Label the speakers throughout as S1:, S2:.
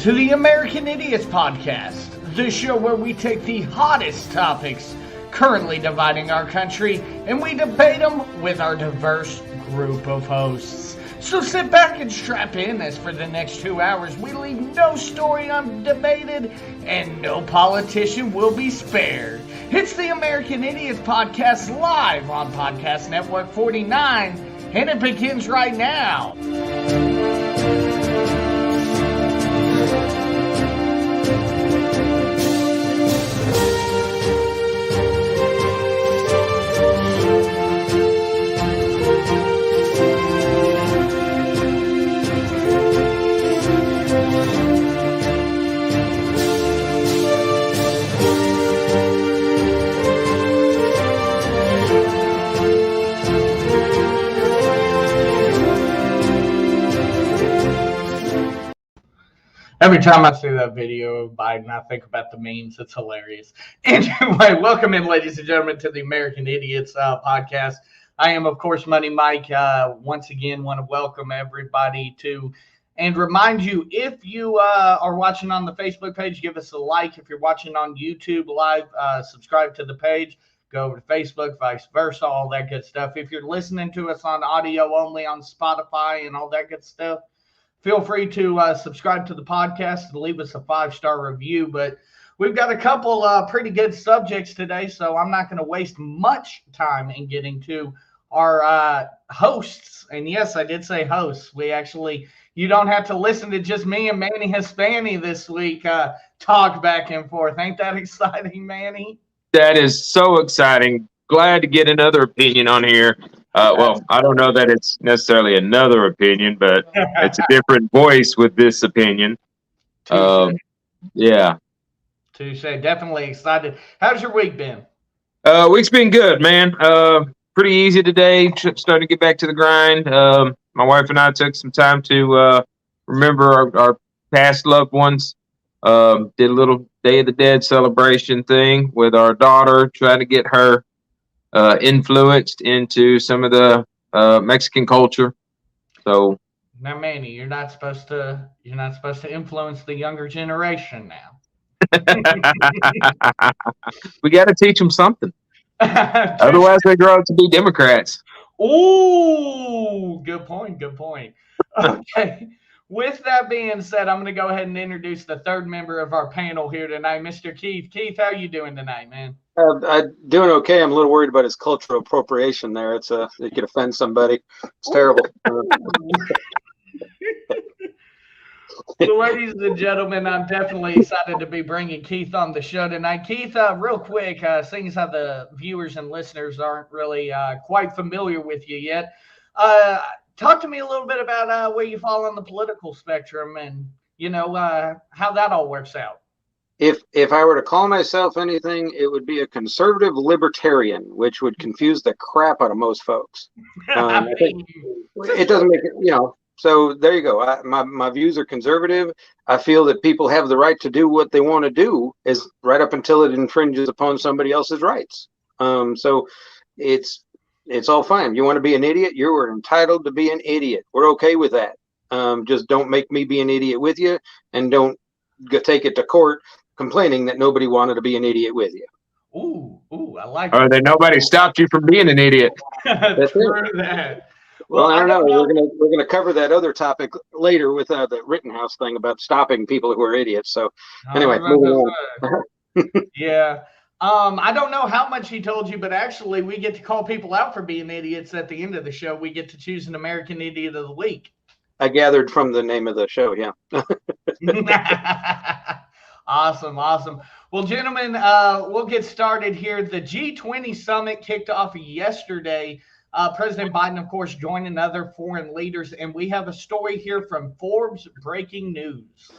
S1: to the American Idiots Podcast, the show where we take the hottest topics currently dividing our country and we debate them with our diverse group of hosts. So sit back and strap in, as for the next 2 hours we leave no story undebated and no politician will be spared. It's the American Idiots Podcast live on Podcast Network 49, and it begins right now. Every time I see that video of Biden, I think about the memes. It's hilarious. Anyway, welcome in, ladies and gentlemen, to the American Idiots Podcast. I am, of course, Money Mike. Once again, want to welcome everybody to, and remind you, if you are watching on the Facebook page, give us a like. If you're watching on YouTube live, subscribe to the page. Go over to Facebook, vice versa, all that good stuff. If you're listening to us on audio only on Spotify and all that good stuff, feel free to subscribe to the podcast and leave us a 5-star review. But we've got a couple pretty good subjects today, so I'm not going to waste much time in getting to our hosts. And yes, I did say hosts. You don't have to listen to just me and Manny Hispani this week talk back and forth. Ain't that exciting, Manny?
S2: That is so exciting. Glad to get another opinion on here. Well, I don't know that it's necessarily another opinion, but it's a different voice with this opinion. Yeah.
S1: Touche. Definitely excited. How's your week been?
S2: Week's been good, man. Pretty easy today. Starting to get back to the grind. My wife and I took some time to remember our past loved ones. Did a little Day of the Dead celebration thing with our daughter, trying to get her influenced into some of the Mexican culture. So
S1: now, Manny, you're not supposed to influence the younger generation now.
S2: We got to teach them something. Otherwise, they grow up to be Democrats.
S1: Ooh, good point. Okay. With that being said, I'm going to go ahead and introduce the third member of our panel here tonight, Mr. Keith. Keith, how you doing tonight, man?
S3: I'm doing okay. I'm a little worried about his cultural appropriation there. It could offend somebody. It's terrible.
S1: So, ladies and gentlemen, I'm definitely excited to be bringing Keith on the show tonight. Keith, real quick, seeing as how the viewers and listeners aren't really quite familiar with you yet, talk to me a little bit about where you fall on the political spectrum and, how that all works out.
S3: If I were to call myself anything, it would be a conservative libertarian, which would confuse the crap out of most folks. I think it doesn't make it, so there you go. My views are conservative. I feel that people have the right to do what they want to do, is right up until it infringes upon somebody else's rights. So it's all fine. You want to be an idiot? You're entitled to be an idiot. We're okay with that. Just don't make me be an idiot with you, and don't take it to court complaining that nobody wanted to be an idiot with you.
S1: Ooh, I like
S2: that. Or that nobody stopped you from being an idiot.
S1: True that.
S3: Well, I don't know. We're gonna cover that other topic later with the Rittenhouse thing about stopping people who are idiots. So anyway, moving on.
S1: Yeah. I don't know how much he told you, but actually we get to call people out for being idiots at the end of the show. We get to choose an American Idiot of the Week.
S3: I gathered from the name of the show, yeah.
S1: Awesome. Well, gentlemen, we'll get started here. The G-20 summit kicked off yesterday. President Biden, of course, joining other foreign leaders, and we have a story here from Forbes Breaking News.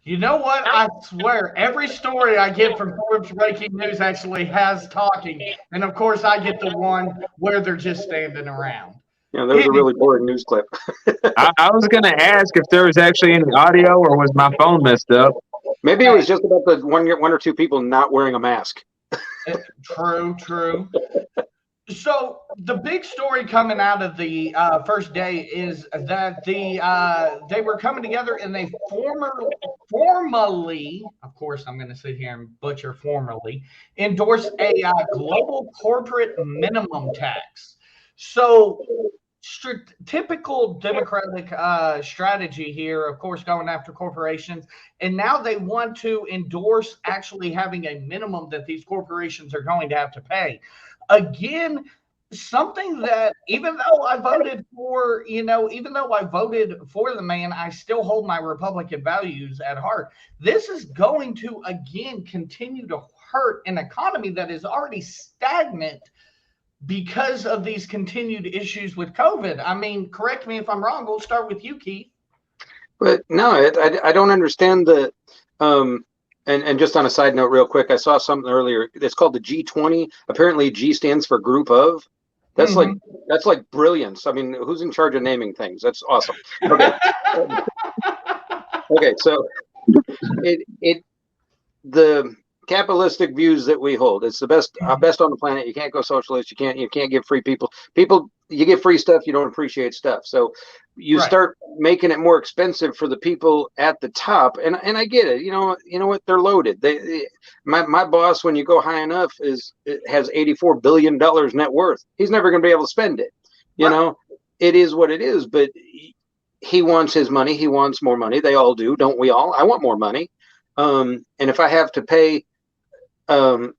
S1: You know what? I swear, every story I get from Forbes Breaking News actually has talking. And of course, I get the one where they're just standing around.
S3: Yeah, that was a really boring news clip.
S2: I was going to ask if there was actually any audio or was my phone messed up.
S3: Maybe it was just about the one or two people not wearing a mask.
S1: True. So the big story coming out of the first day is that they were coming together and they formally, of course, I'm going to sit here and butcher formally, endorsed a global corporate minimum tax. So typical Democratic strategy here, of course, going after corporations, and now they want to endorse actually having a minimum that these corporations are going to have to pay. Again, something that even though I voted for, even though I voted for the man, I still hold my Republican values at heart. This is going to, again, continue to hurt an economy that is already stagnant because of these continued issues with COVID. I mean, correct me if I'm wrong. We'll start with you, Keith.
S3: But no, I don't understand the and just on a side note, real quick, I saw something earlier. It's called the G-20. Apparently, G stands for group of. That's like brilliance. I mean, who's in charge of naming things? That's awesome. Okay. Okay, so the capitalistic views that we hold. It's the best on the planet. You can't go socialist. You can't give free people. You get free stuff. You don't appreciate stuff. So you start making it more expensive for the people at the top. And I get it. You know what? They're loaded. My boss, when you go high enough, has $84 billion net worth. He's never going to be able to spend it. You know, it is what it is. But he wants his money. He wants more money. They all do, don't we all? I want more money. And if I have to pay. And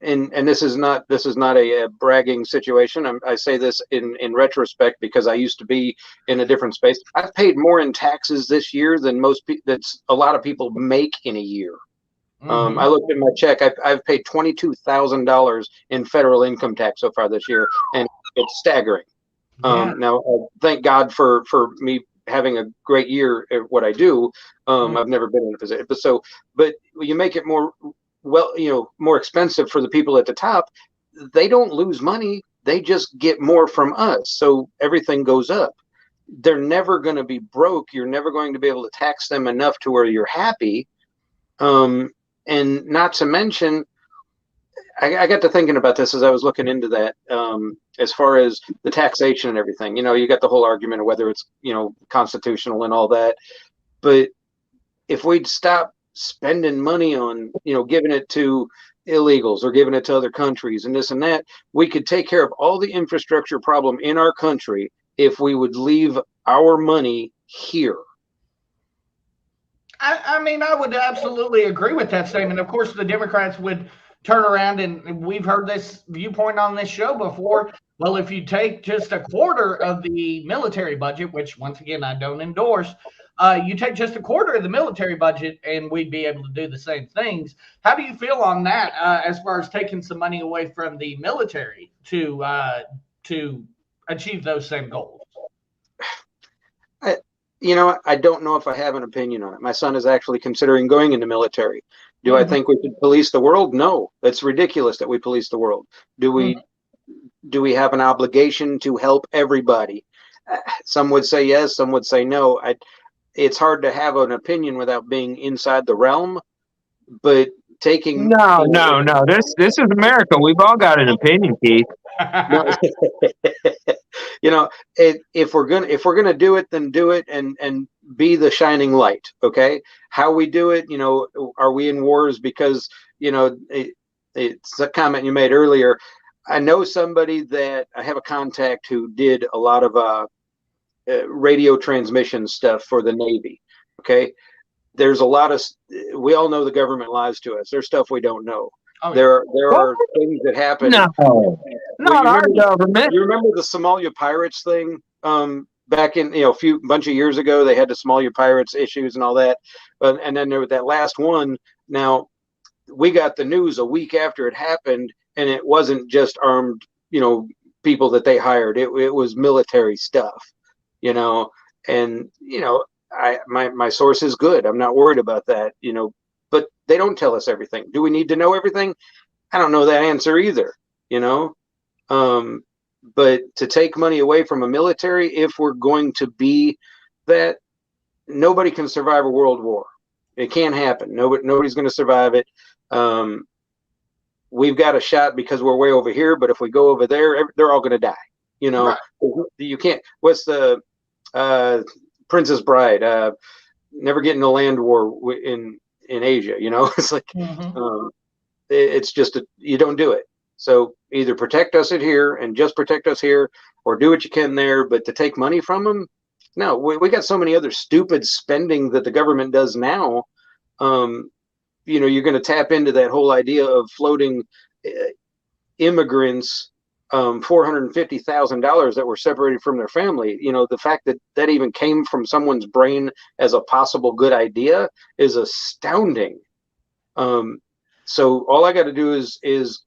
S3: this is not a bragging situation. I say this in retrospect because I used to be in a different space. I've paid more in taxes this year than that's a lot of people make in a year. I looked at my check. I've paid $22,000 in federal income tax so far this year, and it's staggering. Now, thank God for me having a great year at what I do. I've never been in a position, but you make it more expensive for the people at the top. They don't lose money. They just get more from us. So everything goes up. They're never going to be broke. You're never going to be able to tax them enough to where you're happy. And not to mention, I got to thinking about this as I was looking into that, as far as the taxation and everything. You got the whole argument of whether it's, constitutional and all that. But if we'd stop spending money on, giving it to illegals or giving it to other countries and this and that, we could take care of all the infrastructure problem in our country if we would leave our money here.
S1: I mean, I would absolutely agree with that statement. Of course, the Democrats would turn around, and we've heard this viewpoint on this show before. Well, if you take just a quarter of the military budget, which once again, I don't endorse, you take just a quarter of the military budget and we'd be able to do the same things. How do you feel on that as far as taking some money away from the military to achieve those same goals?
S3: I don't know if I have an opinion on it. My son is actually considering going in the military. Do I think we should police the world? No, that's ridiculous that we police the world. Do we have an obligation to help everybody? Some would say yes, some would say no. It's hard to have an opinion without being inside the realm, but taking
S2: no. This is America. We've all got an opinion, Keith.
S3: If we're gonna do it, then do it and be the shining light. Okay, how we do it? Are we in wars because it's a comment you made earlier. I know somebody that I have a contact who did a lot of radio transmission stuff for the Navy. Okay, there's a lot of, we all know the government lies to us. There's stuff we don't know. Oh, there are things that happen.
S2: No, not our government.
S3: You remember the Somalia pirates thing? Back in a bunch of years ago, they had the Somalia pirates issues and all that. And then there was that last one. Now we got the news a week after it happened, and it wasn't just armed, people that they hired. It was military stuff, and my source is good. I'm not worried about that. but they don't tell us everything. Do we need to know everything? I don't know that answer either, you know. But to take money away from a military, if we're going to be that, nobody can survive a world war. It can't happen. Nobody's going to survive it. We've got a shot because we're way over here, but if we go over there, they're all going to die. You know, right. You can't. What's the Princess Bride? Never get in a land war in Asia. You know, it's like it's just you don't do it. So either protect us here and just protect us here, or do what you can there. But to take money from them, no. We got so many other stupid spending that the government does now. You know, you're going to tap into that whole idea of floating immigrants $450,000 that were separated from their family. You know, the fact that that even came from someone's brain as a possible good idea is astounding. So all I got to do is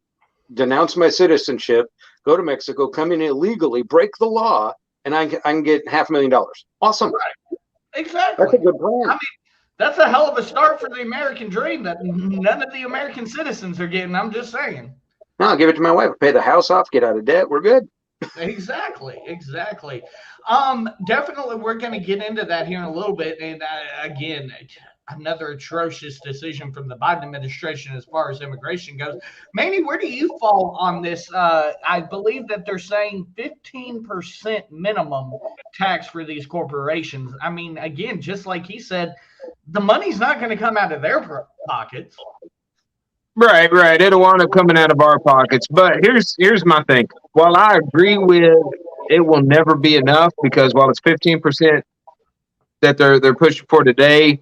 S3: denounce my citizenship, go to Mexico, come in illegally, break the law, and I can get $500,000. Awesome.
S1: Right. Exactly.
S3: That's a good plan.
S1: I mean, that's a hell of a start for the American dream that none of the American citizens are getting. I'm just saying.
S3: No, I'll give it to my wife. Pay the house off, get out of debt. We're good.
S1: Exactly. Definitely, we're going to get into that here in a little bit. And again, another atrocious decision from the Biden administration as far as immigration goes. Manny, where do you fall on this? I believe that they're saying 15% minimum tax for these corporations. I mean, again, just like he said, the money's not going to come out of their pockets.
S2: Right. It'll wind up coming out of our pockets. But here's my thing. While I agree with it will never be enough, because while it's 15% that they're pushing for today,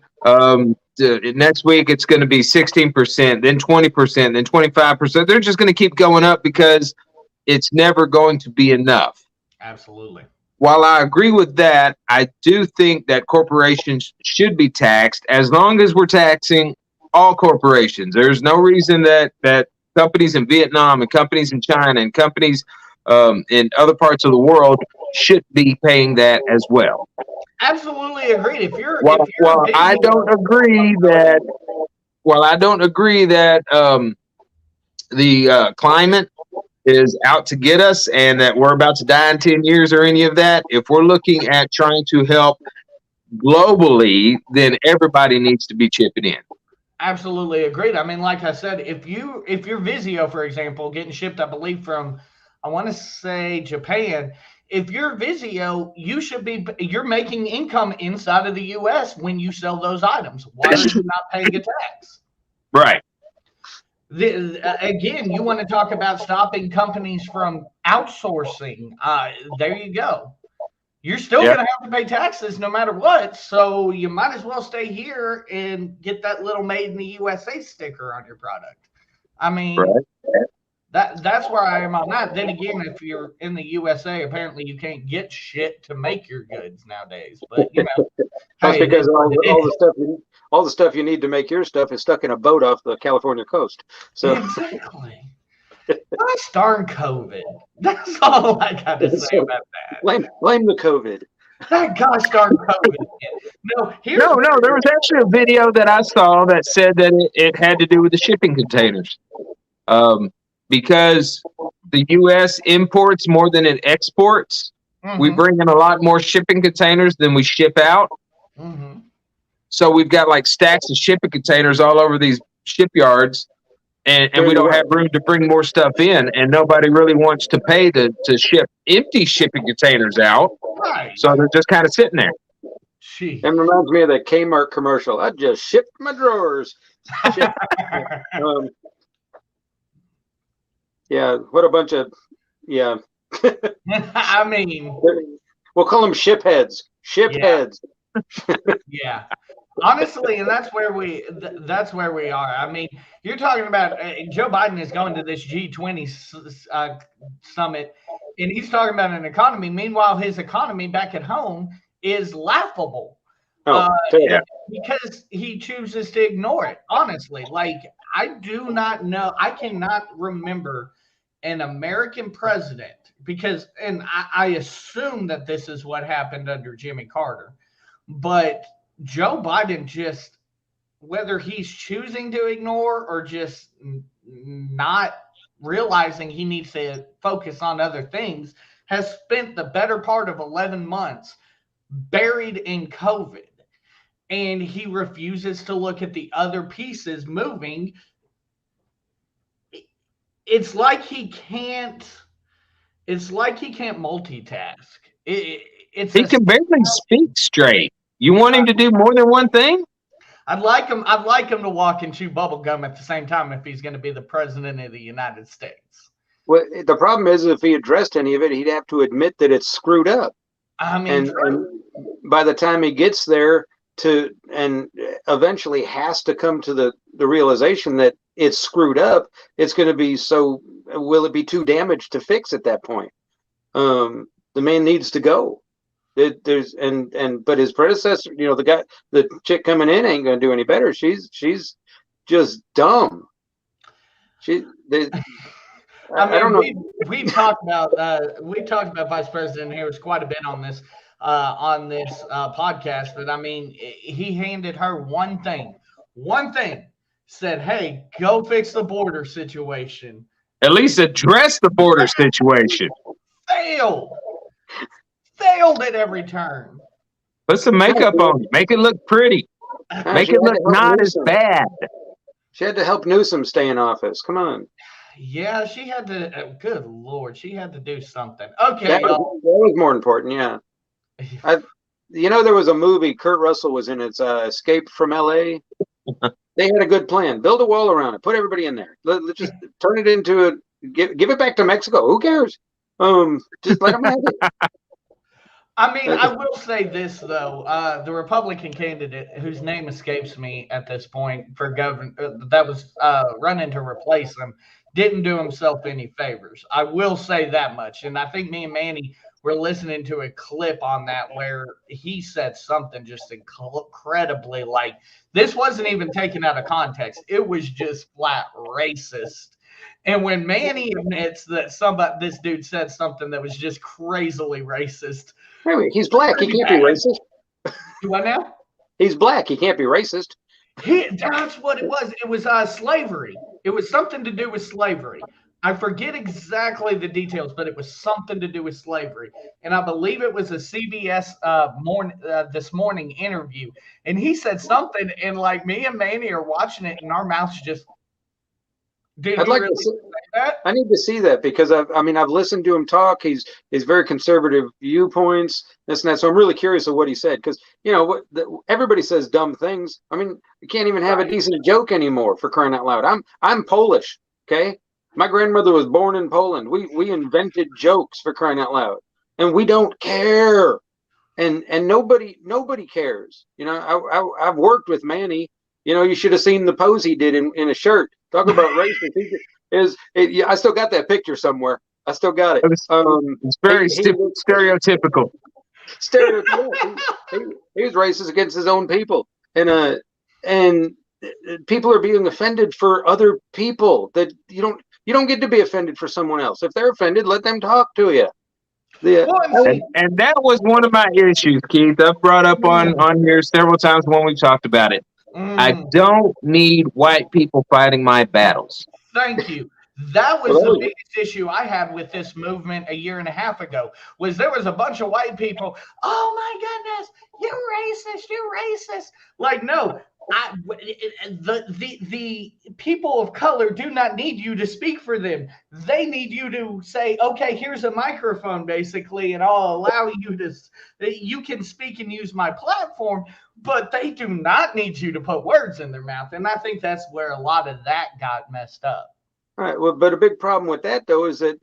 S2: next week it's going to be 16%, then 20%, then 25%. They're just going to keep going up because it's never going to be enough.
S1: Absolutely.
S2: While I agree with that, I do think that corporations should be taxed, as long as we're taxing all corporations. There's no reason that companies in Vietnam and companies in China and companies in other parts of the world should be paying that as well.
S1: Absolutely agreed.
S2: While I don't agree that the climate is out to get us and that we're about to die in 10 years or any of that, if we're looking at trying to help globally, then everybody needs to be chipping in.
S1: Absolutely agreed. I mean, like I said, if you're Vizio, for example, getting shipped, I believe from, I want to say Japan, if you're Vizio, you're making income inside of the U.S. when you sell those items. Why are you not paying a tax?
S2: Right.
S1: Again, you want to talk about stopping companies from outsourcing. There you go. You're still going to have to pay taxes no matter what. So you might as well stay here and get that little made in the USA sticker on your product. I mean, that's where I am on that. Then again, if you're in the USA, apparently you can't get shit to make your goods nowadays. But you know,
S3: that's because all the stuff you need to make your stuff is stuck in a boat off the California coast. So
S1: exactly. Gosh darn COVID. That's all I got to say about that.
S3: Blame the COVID.
S1: That gosh darn COVID. No,
S2: there was actually a video that I saw that said that it had to do with the shipping containers. Because the U.S. imports more than it exports. Mm-hmm. We bring in a lot more shipping containers than we ship out.
S1: Mm-hmm.
S2: So we've got like stacks of shipping containers all over these shipyards, and we don't have room to bring more stuff in, and nobody really wants to pay to ship empty shipping containers out.
S1: Right.
S2: So they're just kind of sitting there.
S1: Jeez.
S3: It reminds me of that Kmart commercial. I just shipped my drawers. Yeah, what a bunch of,
S1: I mean,
S3: we'll call them ship heads. Heads.
S1: Yeah, honestly, and that's where we are. I mean, you're talking about Joe Biden is going to this G-20 summit, and he's talking about an economy. Meanwhile, his economy back at home is laughable. Because he chooses to ignore it. Honestly, like I do not know. I cannot remember an American president and I assume that this is what happened under Jimmy Carter, but Joe Biden just whether he's choosing to ignore or just not realizing he needs to focus on other things, has spent the better part of 11 months buried in COVID. And he refuses to look at the other pieces moving. It's like he can't multitask.
S2: He can barely speak straight. You want him to do more than one thing?
S1: I'd like him to walk and chew bubble gum at the same time if he's going to be the president of the United States.
S3: Well, the problem is if he addressed any of it, he'd have to admit that it's screwed up.
S1: I mean,
S3: and by the time he gets there and eventually has to come to the realization that it's screwed up, it's going to be will it be too damaged to fix at that point? The man needs to go. But his predecessor, the chick coming in ain't going to do any better. She's just dumb. I don't know.
S1: We've talked about Vice President Harris quite a bit on this podcast, but I mean, he handed her one thing, said, "Hey, go fix the border situation.
S2: At least address the border situation."
S1: Failed at every turn.
S2: Put some makeup on it. Make it look pretty. Make it look not as bad.
S3: She had to help Newsom stay in office. Come on.
S1: Yeah, she had to. Good Lord, she had to do something. Okay,
S3: that was more important. Yeah. There was a movie Kurt Russell was in. It's Escape from L.A. They had a good plan. Build a wall around it. Put everybody in there. Let's just turn it into give it back to Mexico. Who cares? Just let them have it.
S1: I mean, I will say this, though. The Republican candidate, whose name escapes me at this point, for governor, that was running to replace him, didn't do himself any favors. I will say that much. And I think me and Manny were listening to a clip on that where he said something just incredibly, like, this wasn't even taken out of context. It was just flat racist. And when Manny admits that this dude said something that was just crazily racist.
S3: Wait, he's black. He can't be racist.
S1: What now?
S3: He's black. He can't be racist.
S1: That's what it was. It was slavery. It was something to do with slavery. I forget exactly the details, but it was something to do with slavery. And I believe it was a CBS this morning interview. And he said something, and like me and Manny are watching it, and our mouths just.
S3: I'd like to see that. I need to see that because I've listened to him talk. He's very conservative viewpoints, this and that. So I'm really curious of what he said because everybody says dumb things. I mean, you can't even have a decent joke anymore, for crying out loud. I'm Polish, okay? My grandmother was born in Poland. We invented jokes, for crying out loud, and we don't care, and nobody cares. I've worked with Manny. You should have seen the pose he did in a shirt. Talk about racist. I still got that picture somewhere. I still got it.
S2: It's very stereotypical.
S3: He was racist against his own people, and people are being offended for other people. That you don't get to be offended for someone else. If they're offended, let them talk to you.
S2: And that was one of my issues, Keith. I've brought up on here several times when we've talked about it. I don't need white people fighting my battles.
S1: Thank you. That was the biggest issue I had with this movement a year and a half ago, was there was a bunch of white people. Oh my goodness, you're racist. Like, no, the people of color do not need you to speak for them. They need you to say, okay, here's a microphone basically, and I'll allow you can speak and use my platform, but they do not need you to put words in their mouth. And I think that's where a lot of that got messed up.
S3: All right. Well, but a big problem with that, though, is that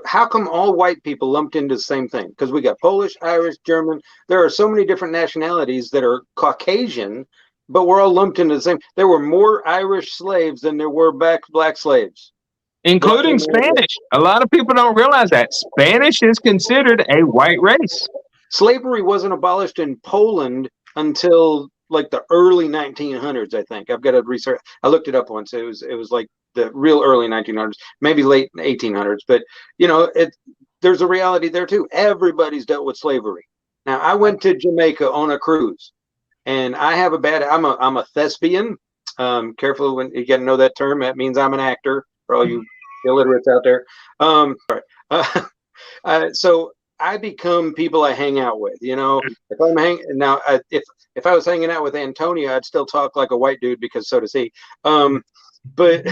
S3: how come all white people lumped into the same thing? Because we got Polish, Irish, German. There are so many different nationalities that are Caucasian, but we're all lumped into the same. There were more Irish slaves than there were black slaves.
S2: Including Spanish. A lot of people don't realize that. Spanish is considered a white race.
S3: Slavery wasn't abolished in Poland until like the early 1900s, I think. I've got to research. I looked it up once. It was like the real early 1900s, maybe late 1800s. But, there's a reality there, too. Everybody's dealt with slavery. Now, I went to Jamaica on a cruise, And I have I'm a thespian. Careful when you get to know that term. That means I'm an actor for all you illiterates out there. So I become people I hang out with. You know, if I'm if I was hanging out with Antonio, I'd still talk like a white dude because so does he. But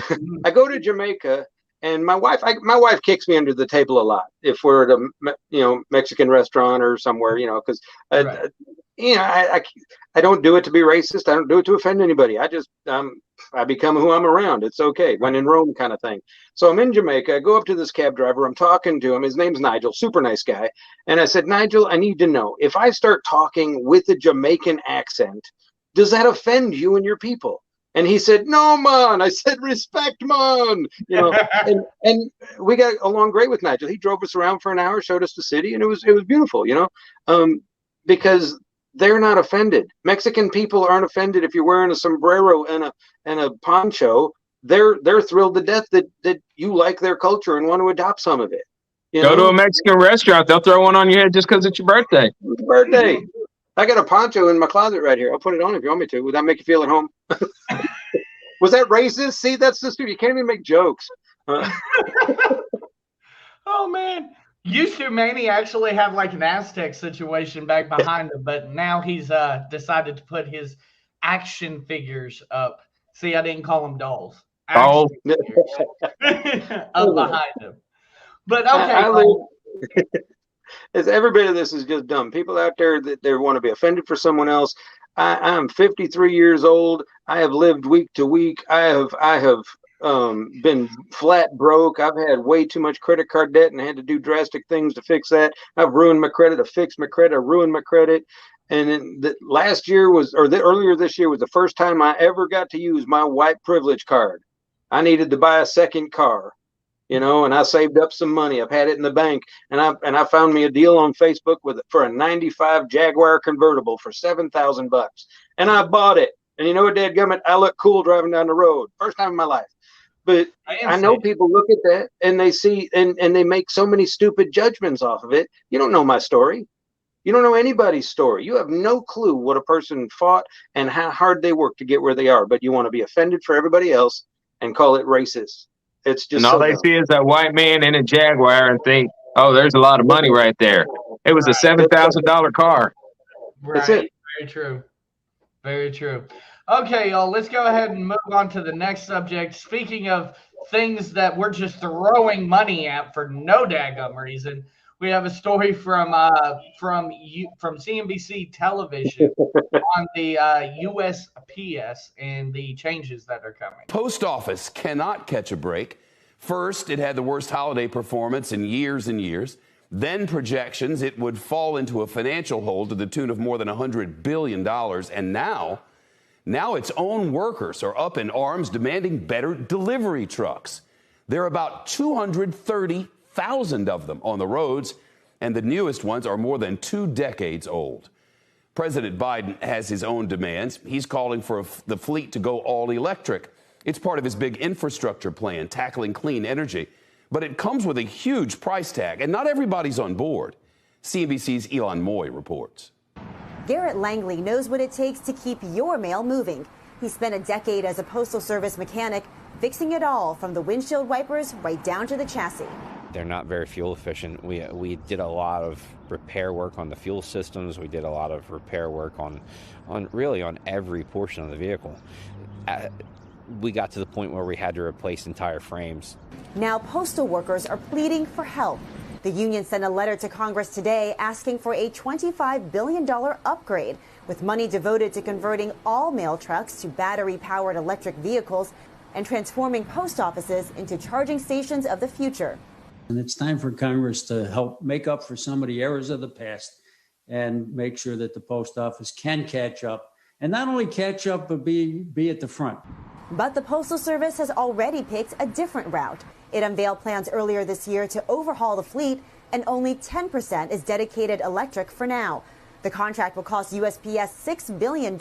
S3: I go to Jamaica, and my wife kicks me under the table a lot if we're at a Mexican restaurant or somewhere, because right. I don't do it to be racist. I don't do it to offend anybody. I just I become who I'm around. It's okay. When in Rome kind of thing. So I'm in Jamaica. I go up to this cab driver. I'm talking to him. His name's Nigel, super nice guy. And I said, Nigel, I need to know, if I start talking with a Jamaican accent, does that offend you and your people? And he said, no, man. I said, respect, man. And we got along great with Nigel. He drove us around for an hour, showed us the city, and it was beautiful, because they're not offended. Mexican people aren't offended if you're wearing a sombrero and a poncho. They're thrilled to death that you like their culture and want to adopt some of it.
S2: Go to a Mexican restaurant, they'll throw one on your head just because it's your birthday.
S3: It's your birthday. I got a poncho in my closet right here. I'll put it on if you want me to. Would that make you feel at home? Was that racist? See, that's the stupid. You can't even make jokes.
S1: Oh man. Used to Manny actually have like an Aztec situation back behind him, but now he's decided to put his action figures up. See, I didn't call them dolls. Action figures up behind him. But okay.
S3: Every bit of this is just dumb. People out there that they want to be offended for someone else. I'm 53 years old. I have lived week to week. I have been flat broke. I've had way too much credit card debt and had to do drastic things to fix that. I've ruined my credit. I fixed my credit. I ruined my credit. And then earlier this year was the first time I ever got to use my white privilege card. I needed to buy a second car, and I saved up some money. I've had it in the bank, and I found me a deal on Facebook for a 95 Jaguar convertible for $7,000, and I bought it. And you know what, dadgummit, I look cool driving down the road. First time in my life. But I know people look at that and they see and they make so many stupid judgments off of it. You don't know my story. You don't know anybody's story. You have no clue what a person fought and how hard they worked to get where they are. But you want to be offended for everybody else and call it racist. It's just
S2: and all they see is that white man in a Jaguar and think, oh, there's a lot of money right there. It was a $7,000 car.
S1: Right. That's it. Very true. Very true. Okay, y'all, let's go ahead and move on to the next subject. Speaking of things that we're just throwing money at for no daggum reason, we have a story from CNBC television on the USPS and the changes that are coming.
S4: Post office cannot catch a break. First, it had the worst holiday performance in years and years. Then projections, it would fall into a financial hole to the tune of more than $100 billion. And now its own workers are up in arms demanding better delivery trucks. There are about 230,000 of them on the roads, and the newest ones are more than 2 decades old. President Biden has his own demands. He's calling for the fleet to go all electric. It's part of his big infrastructure plan, tackling clean energy. But it comes with a huge price tag, and not everybody's on board. CNBC's Elon Moy reports.
S5: Garrett Langley knows what it takes to keep your mail moving. He spent a decade as a Postal Service mechanic, fixing it all from the windshield wipers right down to the chassis.
S6: They're not very fuel efficient. We did a lot of repair work on the fuel systems. We did a lot of repair work on every portion of the vehicle. We got to the point where we had to replace entire frames.
S5: Now postal workers are pleading for help. The union sent a letter to Congress today asking for a $25 billion upgrade, with money devoted to converting all mail trucks to battery-powered electric vehicles and transforming post offices into charging stations of the future.
S7: And it's time for Congress to help make up for some of the errors of the past and make sure that the post office can catch up, and not only catch up, but be at the front.
S5: But the Postal Service has already picked a different route. It unveiled plans earlier this year to overhaul the fleet, and only 10% is dedicated electric for now. The contract will cost USPS $6 billion,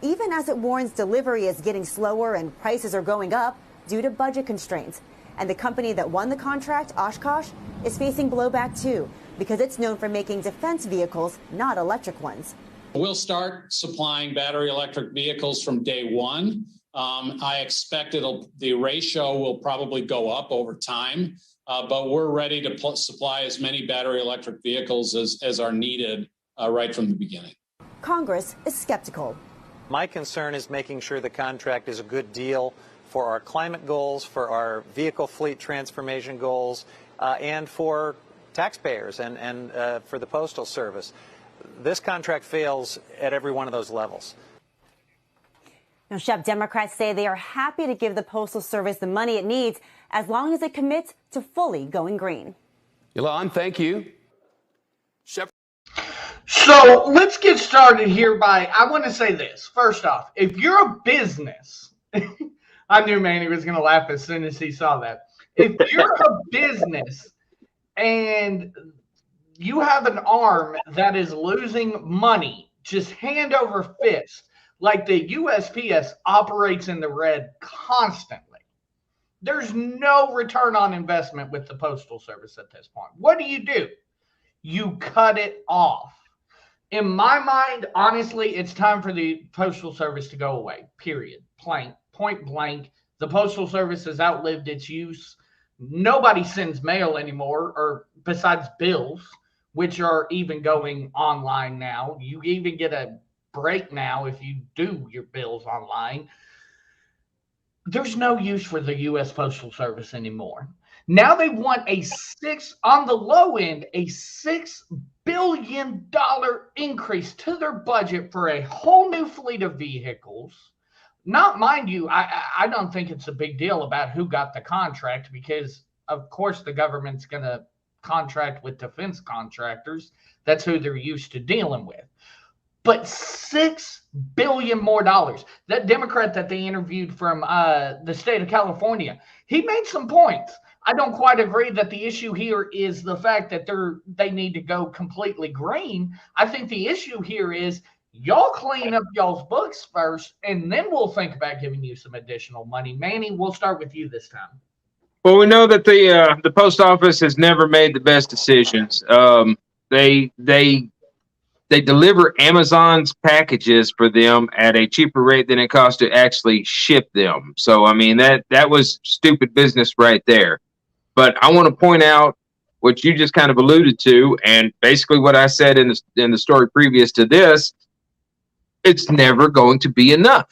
S5: even as it warns delivery is getting slower and prices are going up due to budget constraints. And the company that won the contract, Oshkosh, is facing blowback too, because it's known for making defense vehicles, not electric ones.
S8: We'll start supplying battery electric vehicles from day one. I expect the ratio will probably go up over time, but we're ready to supply as many battery electric vehicles as are needed right from the beginning.
S5: Congress is skeptical.
S9: My concern is making sure the contract is a good deal for our climate goals, for our vehicle fleet transformation goals, and for taxpayers and for the Postal Service. This contract fails at every one of those levels.
S5: Now, Shep, Democrats say they are happy to give the Postal Service the money it needs as long as it commits to fully going green.
S4: Elon, thank you. Shep.
S1: So let's get started here I want to say this. First off, if you're a business, I knew Manny was going to laugh as soon as he saw that. If you're a business and you have an arm that is losing money, just hand over fist, like the USPS operates in the red constantly. There's no return on investment with the Postal Service at this point. What do? You cut it off. In my mind, honestly, it's time for the Postal Service to go away, period. Point blank. The Postal Service has outlived its use. Nobody sends mail anymore, or besides bills, which are even going online now. You even get a break now if you do your bills online. There's no use for the U.S. Postal Service anymore. Now they want on the low end, a $6 billion increase to their budget for a whole new fleet of vehicles. Not, mind you, I don't think it's a big deal about who got the contract, because of course the government's going to contract with defense contractors. That's who they're used to dealing with. But $6 billion more dollars. That Democrat that they interviewed from the state of California, he made some points. I don't quite agree that the issue here is the fact that they need to go completely green. I think the issue here is y'all clean up y'all's books first, and then we'll think about giving you some additional money. Manny, we'll start with you this time.
S2: Well, we know that the post office has never made the best decisions. They deliver Amazon's packages for them at a cheaper rate than it costs to actually ship them. So, I mean, that was stupid business right there. But I want to point out what you just kind of alluded to, and basically what I said in the story previous to this. It's never going to be enough.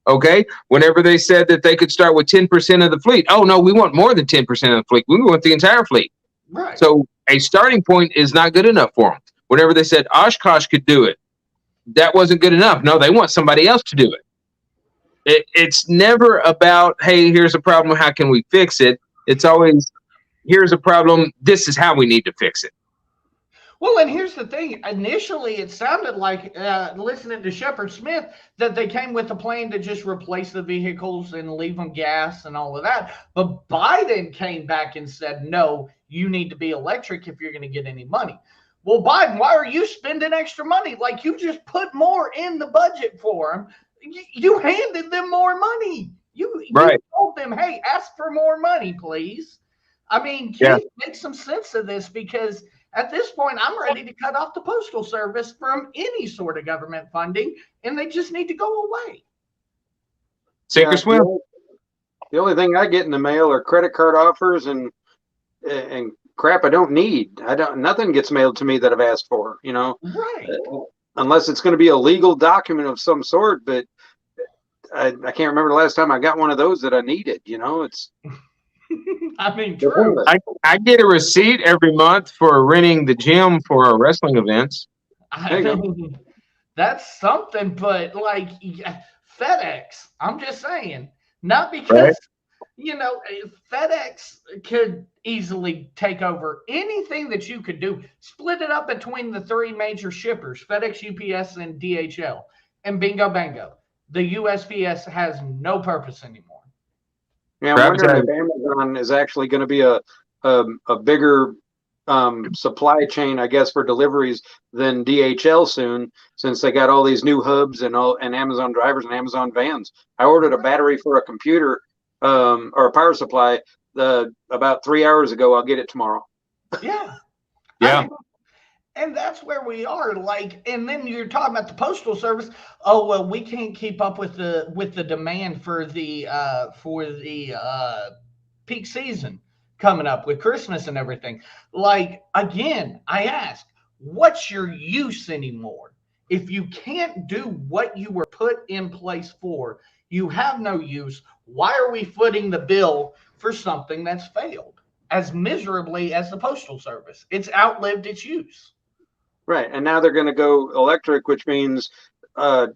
S2: Okay? Whenever they said that they could start with 10% of the fleet. Oh, no, we want more than 10% of the fleet. We want the entire fleet.
S1: Right.
S2: So a starting point is not good enough for them. Whenever they said Oshkosh could do it, that wasn't good enough. No, they want somebody else to do it. It's never about, hey, here's a problem, how can we fix it? It's always, here's a problem, this is how we need to fix it.
S1: Well, and here's the thing. Initially, it sounded like, listening to Shepard Smith, that they came with a plan to just replace the vehicles and leave them gas and all of that. But Biden came back and said, no, you need to be electric if you're going to get any money. Well, Biden, why are you spending extra money? Like, you just put more in the budget for them. You handed them more money. You told them, hey, ask for more money, please. I mean, can you make some sense of this? Because at this point, I'm ready to cut off the Postal Service from any sort of government funding, and they just need to go away.
S2: Sink or swim.
S3: The only thing I get in the mail are credit card offers and crap I don't need. Nothing gets mailed to me that I've asked for, you know.
S1: Right.
S3: Unless it's going to be a legal document of some sort, but I can't remember the last time I got one of those that I needed, you know. It's
S1: I mean, true.
S2: I get a receipt every month for renting the gym for our wrestling events.
S1: I mean, that's something, but like FedEx, I'm just saying, not because, you know, FedEx could easily take over anything that you could do, split it up between the three major shippers, FedEx, UPS, and DHL, and bingo, bango. The USPS has no purpose anymore.
S3: Yeah, I'm wondering if Amazon is actually going to be a bigger supply chain, I guess, for deliveries than DHL soon, since they got all these new hubs and Amazon drivers and Amazon vans. I ordered a battery for a computer or a power supply about 3 hours ago. I'll get it tomorrow.
S1: Yeah.
S2: Yeah.
S1: I mean, And that's where we are. Like, and then you're talking about the Postal Service. Oh well, we can't keep up with the demand for the peak season coming up with Christmas and everything. Like, again, I ask, what's your use anymore? If you can't do what you were put in place for, you have no use. Why are we footing the bill for something that's failed as miserably as the Postal Service? It's outlived its use.
S3: Right. And now they're going to go electric, which means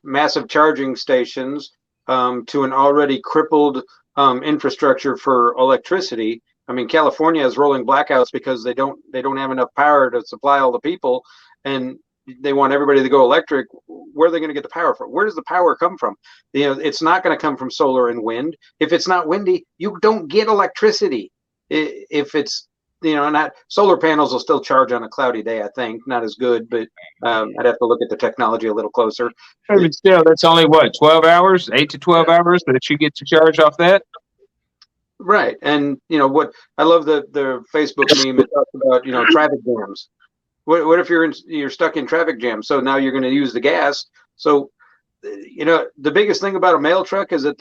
S3: massive charging stations to an already crippled infrastructure for electricity. I mean, California is rolling blackouts because they don't have enough power to supply all the people, and they want everybody to go electric. Where are they going to get the power from? Where does the power come from? You know, it's not going to come from solar and wind. If it's not windy, you don't get electricity. If it's, you know, not solar panels will still charge on a cloudy day, I think. Not as good, but I'd have to look at the technology a little closer.
S2: But still, that's only what, 12 hours, 8 to 12 hours that you get to charge off that?
S3: Right. And, you know, what I love the Facebook meme, it talks about, you know, traffic jams. What if you're stuck in traffic jams? So now you're going to use the gas. So, you know, the biggest thing about a mail truck is that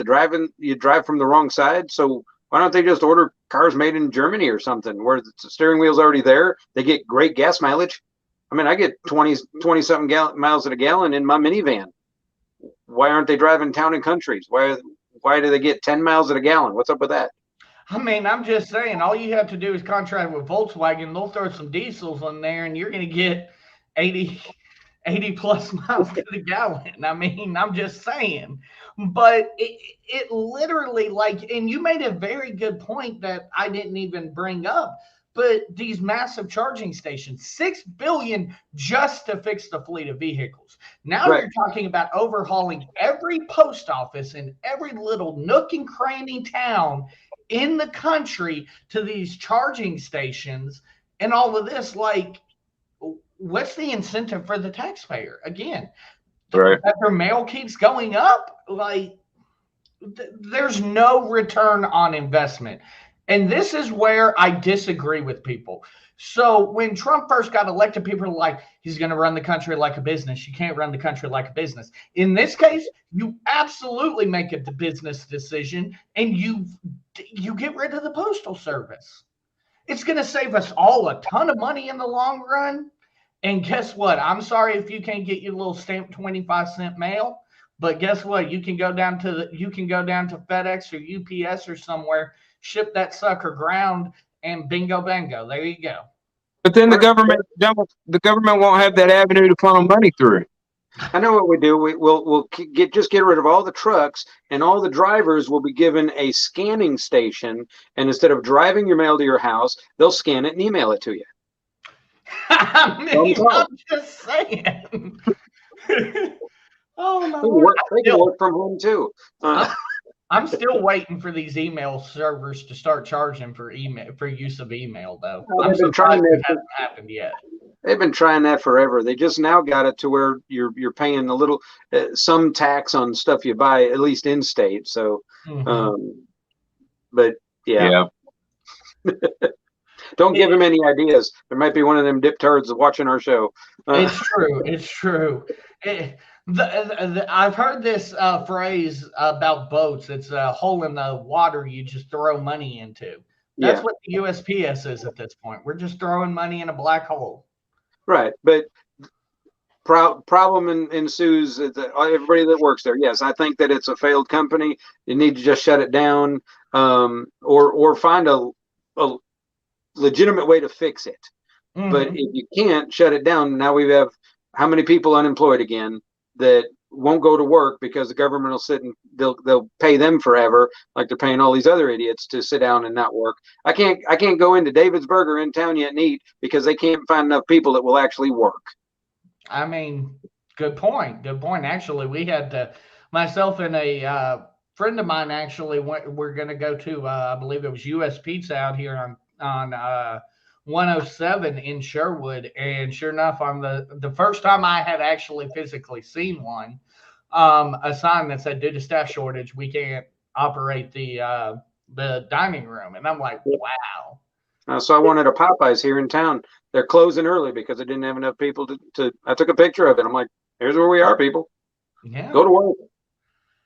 S3: you drive from the wrong side. So why don't they just order cars made in Germany or something where the steering wheel's already there? They get great gas mileage. I mean, I get 20 something miles at a gallon in my minivan. Why aren't they driving town and countries? Why do they get 10 miles at a gallon? What's up with that?
S1: I mean, I'm just saying, all you have to do is contract with Volkswagen. They'll throw some diesels in there, and you're going to get 80 plus miles to the gallon. I mean, I'm just saying. But it literally, like, and you made a very good point that I didn't even bring up, but these massive charging stations, $6 billion just to fix the fleet of vehicles. Now
S3: Right.
S1: You're talking about overhauling every post office in every little nook and cranny town in the country to these charging stations and all of this. Like, what's the incentive for the taxpayer? Again,
S2: Right.
S1: that their mail keeps going up. Like, there's no return on investment. And this is where I disagree with people. So when Trump first got elected, people were like, he's going to run the country like a business. You can't run the country like a business. In this case, you absolutely make a business decision and you get rid of the Postal Service. It's going to save us all a ton of money in the long run. And guess what? I'm sorry if you can't get your little stamped 25-cent mail, but guess what? You can go down to FedEx or UPS or somewhere, ship that sucker ground, and bingo bango. There you go.
S2: But then the government won't have that avenue to funnel money through.
S3: I know what we do. We'll get rid of all the trucks, and all the drivers will be given a scanning station. And instead of driving your mail to your house, they'll scan it and email it to you.
S1: I mean, I'm just saying. Oh my Lord.
S3: They can work from home too.
S1: I'm still waiting for these email servers to start charging for use of email, though. I'm surprised it hasn't happened yet.
S3: They've been trying that forever. They just now got it to where you're paying a little some tax on stuff you buy, at least in state. So, but yeah. Don't give them any ideas. There might be one of them diptards watching our show.
S1: It's true. It's true. I've heard this phrase about boats. It's a hole in the water you just throw money into. That's what the USPS is at this point. We're just throwing money in a black hole. Right.
S3: But problem ensues. Everybody that works there. Yes, I think that it's a failed company. You need to just shut it down, or find a legitimate way to fix it. But if you can't shut it down, now we have how many people unemployed again that won't go to work because the government will sit and they'll pay them forever, like they're paying all these other idiots to sit down and not work. I can't go into David's Burger in town yet and eat because they can't find enough people that will actually work.
S1: I mean, good point. Good point. Actually, we had myself and a friend of mine we're going to go to, I believe it was US Pizza out here on 107 in Sherwood, and sure enough, on the first time I had actually physically seen one, a sign that said, due to staff shortage, we can't operate the dining room. And I'm like, wow.
S3: So I wanted a Popeyes here in town. They're closing early because I didn't have enough people to. I took a picture of it. I'm like, here's where we are, people.
S1: Yeah.
S3: Go to work.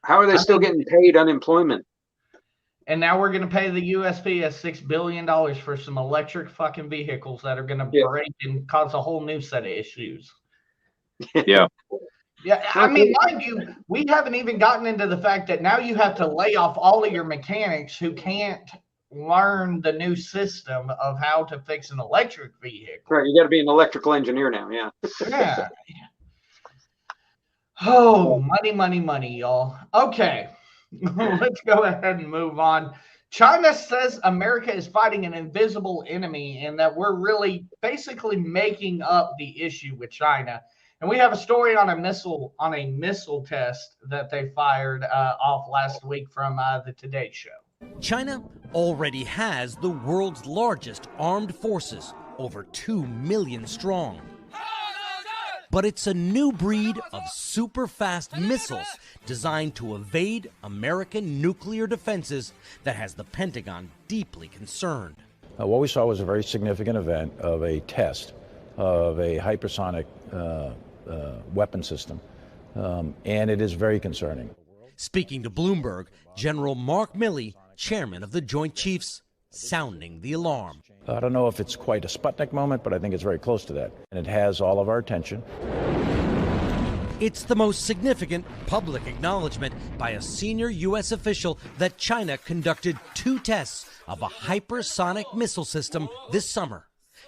S3: How are they still getting paid unemployment?
S1: And now we're going to pay the USPS $6 billion for some electric fucking vehicles that are going to break and cause a whole new set of issues.
S2: Yeah.
S1: Yeah, I mean, mind you, we haven't even gotten into the fact that now you have to lay off all of your mechanics who can't learn the new system of how to fix an electric vehicle.
S3: Right, you got to be an electrical engineer now. Yeah.
S1: Yeah. Oh, money, money, money, y'all. Okay, let's go ahead and move on. China says America is fighting an invisible enemy and that we're really basically making up the issue with China. And we have a story on a missile test that they fired off last week from the Today Show.
S10: China already has the world's largest armed forces, over 2 million strong. But it's a new breed of super-fast missiles designed to evade American nuclear defenses that has the Pentagon deeply concerned.
S11: What we saw was a very significant event of a test of a hypersonic weapon system, and it is very concerning.
S10: Speaking to Bloomberg, General Mark Milley, chairman of the Joint Chiefs, sounding the alarm.
S11: I don't know if it's quite a Sputnik moment, but I think it's very close to that, and it has all of our attention.
S10: It's the most significant public acknowledgement by a senior U.S. official that China conducted 2 tests of a hypersonic missile system this summer,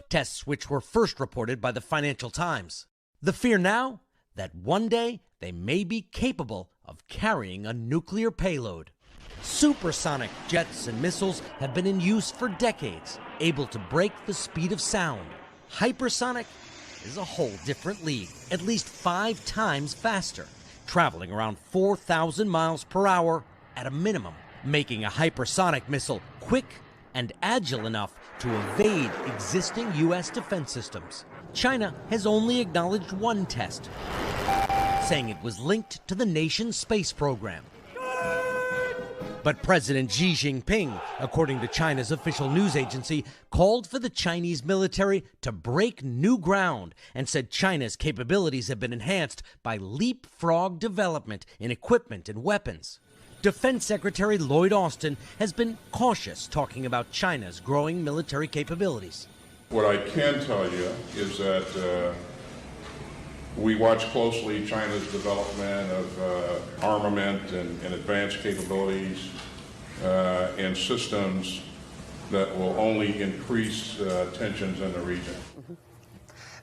S10: tests which were first reported by the Financial Times. The fear now that one day they may be capable of carrying a nuclear payload. Supersonic jets and missiles have been in use for decades, able to break the speed of sound. Hypersonic is a whole different league, at least 5 times faster, traveling around 4,000 miles per hour at a minimum, making a hypersonic missile quick and agile enough to evade existing U.S. defense systems. China has only acknowledged one test, saying it was linked to the nation's space program. But President Xi Jinping, according to China's official news agency, called for the Chinese military to break new ground and said China's capabilities have been enhanced by leapfrog development in equipment and weapons. Defense Secretary Lloyd Austin has been cautious talking about China's growing military capabilities.
S12: What I can tell you is that we watch closely China's development of armament and advanced capabilities and systems that will only increase tensions in the region.
S13: Mm-hmm.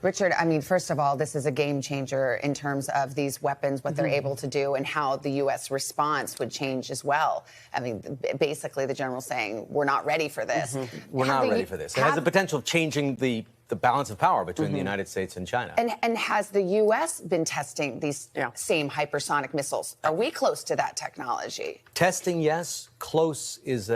S13: Richard, I mean, first of all, this is a game changer in terms of these weapons, what they're able to do, and how the U.S. response would change as well. I mean, basically, the general's saying, we're not ready for this.
S14: We're not ready for this. It has the potential of changing the balance of power between the United States and China.
S13: And has the U.S. been testing these same hypersonic missiles? Are we close to that technology?
S14: Testing, yes. Close is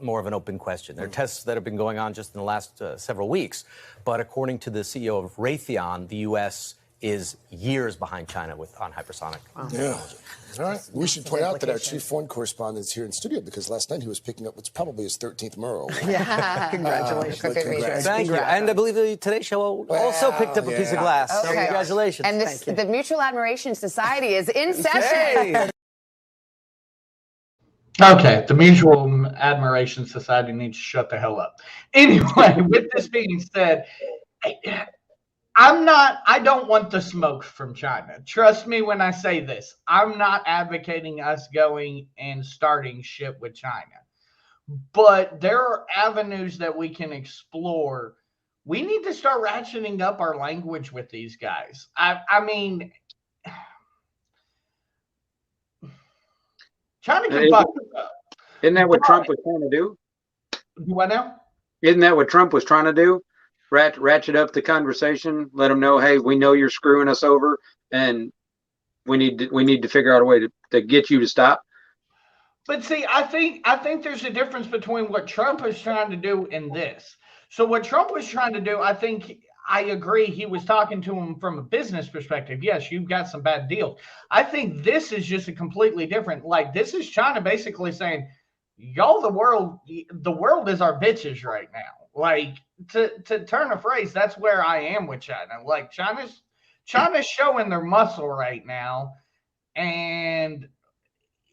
S14: more of an open question. There are tests that have been going on just in the last several weeks. But according to the CEO of Raytheon, the U.S. is years behind China on hypersonic technology.
S15: All right. We should point out that our chief foreign correspondent is here in studio because last night he was picking up what's probably his 13th Murrow.
S13: Yeah. Congratulations.
S14: Thank you. And I believe the Today Show also picked up a piece of glass. So congratulations.
S13: And the Mutual Admiration Society is in session.
S1: Okay, the Mutual Admiration Society needs to shut the hell up. Anyway, with this being said, I don't want the smoke from China. Trust me when I say this. I'm not advocating us going and starting shit with China. But there are avenues that we can explore. We need to start ratcheting up our language with these guys. I mean, China can fuck us up.
S3: Isn't that what Trump was trying to do?
S1: What now?
S3: Isn't that what Trump was trying to do? Ratchet up the conversation, let them know, hey, we know you're screwing us over, and we need to figure out a way to get you to stop.
S1: But see, I think there's a difference between what Trump was trying to do and this. So what Trump was trying to do, I agree, he was talking to him from a business perspective. Yes, you've got some bad deals. I think this is just a completely different. Like, this is China basically saying, y'all, the world is our bitches right now. Like, to turn a phrase, that's where I am with China. Like China's showing their muscle right now, and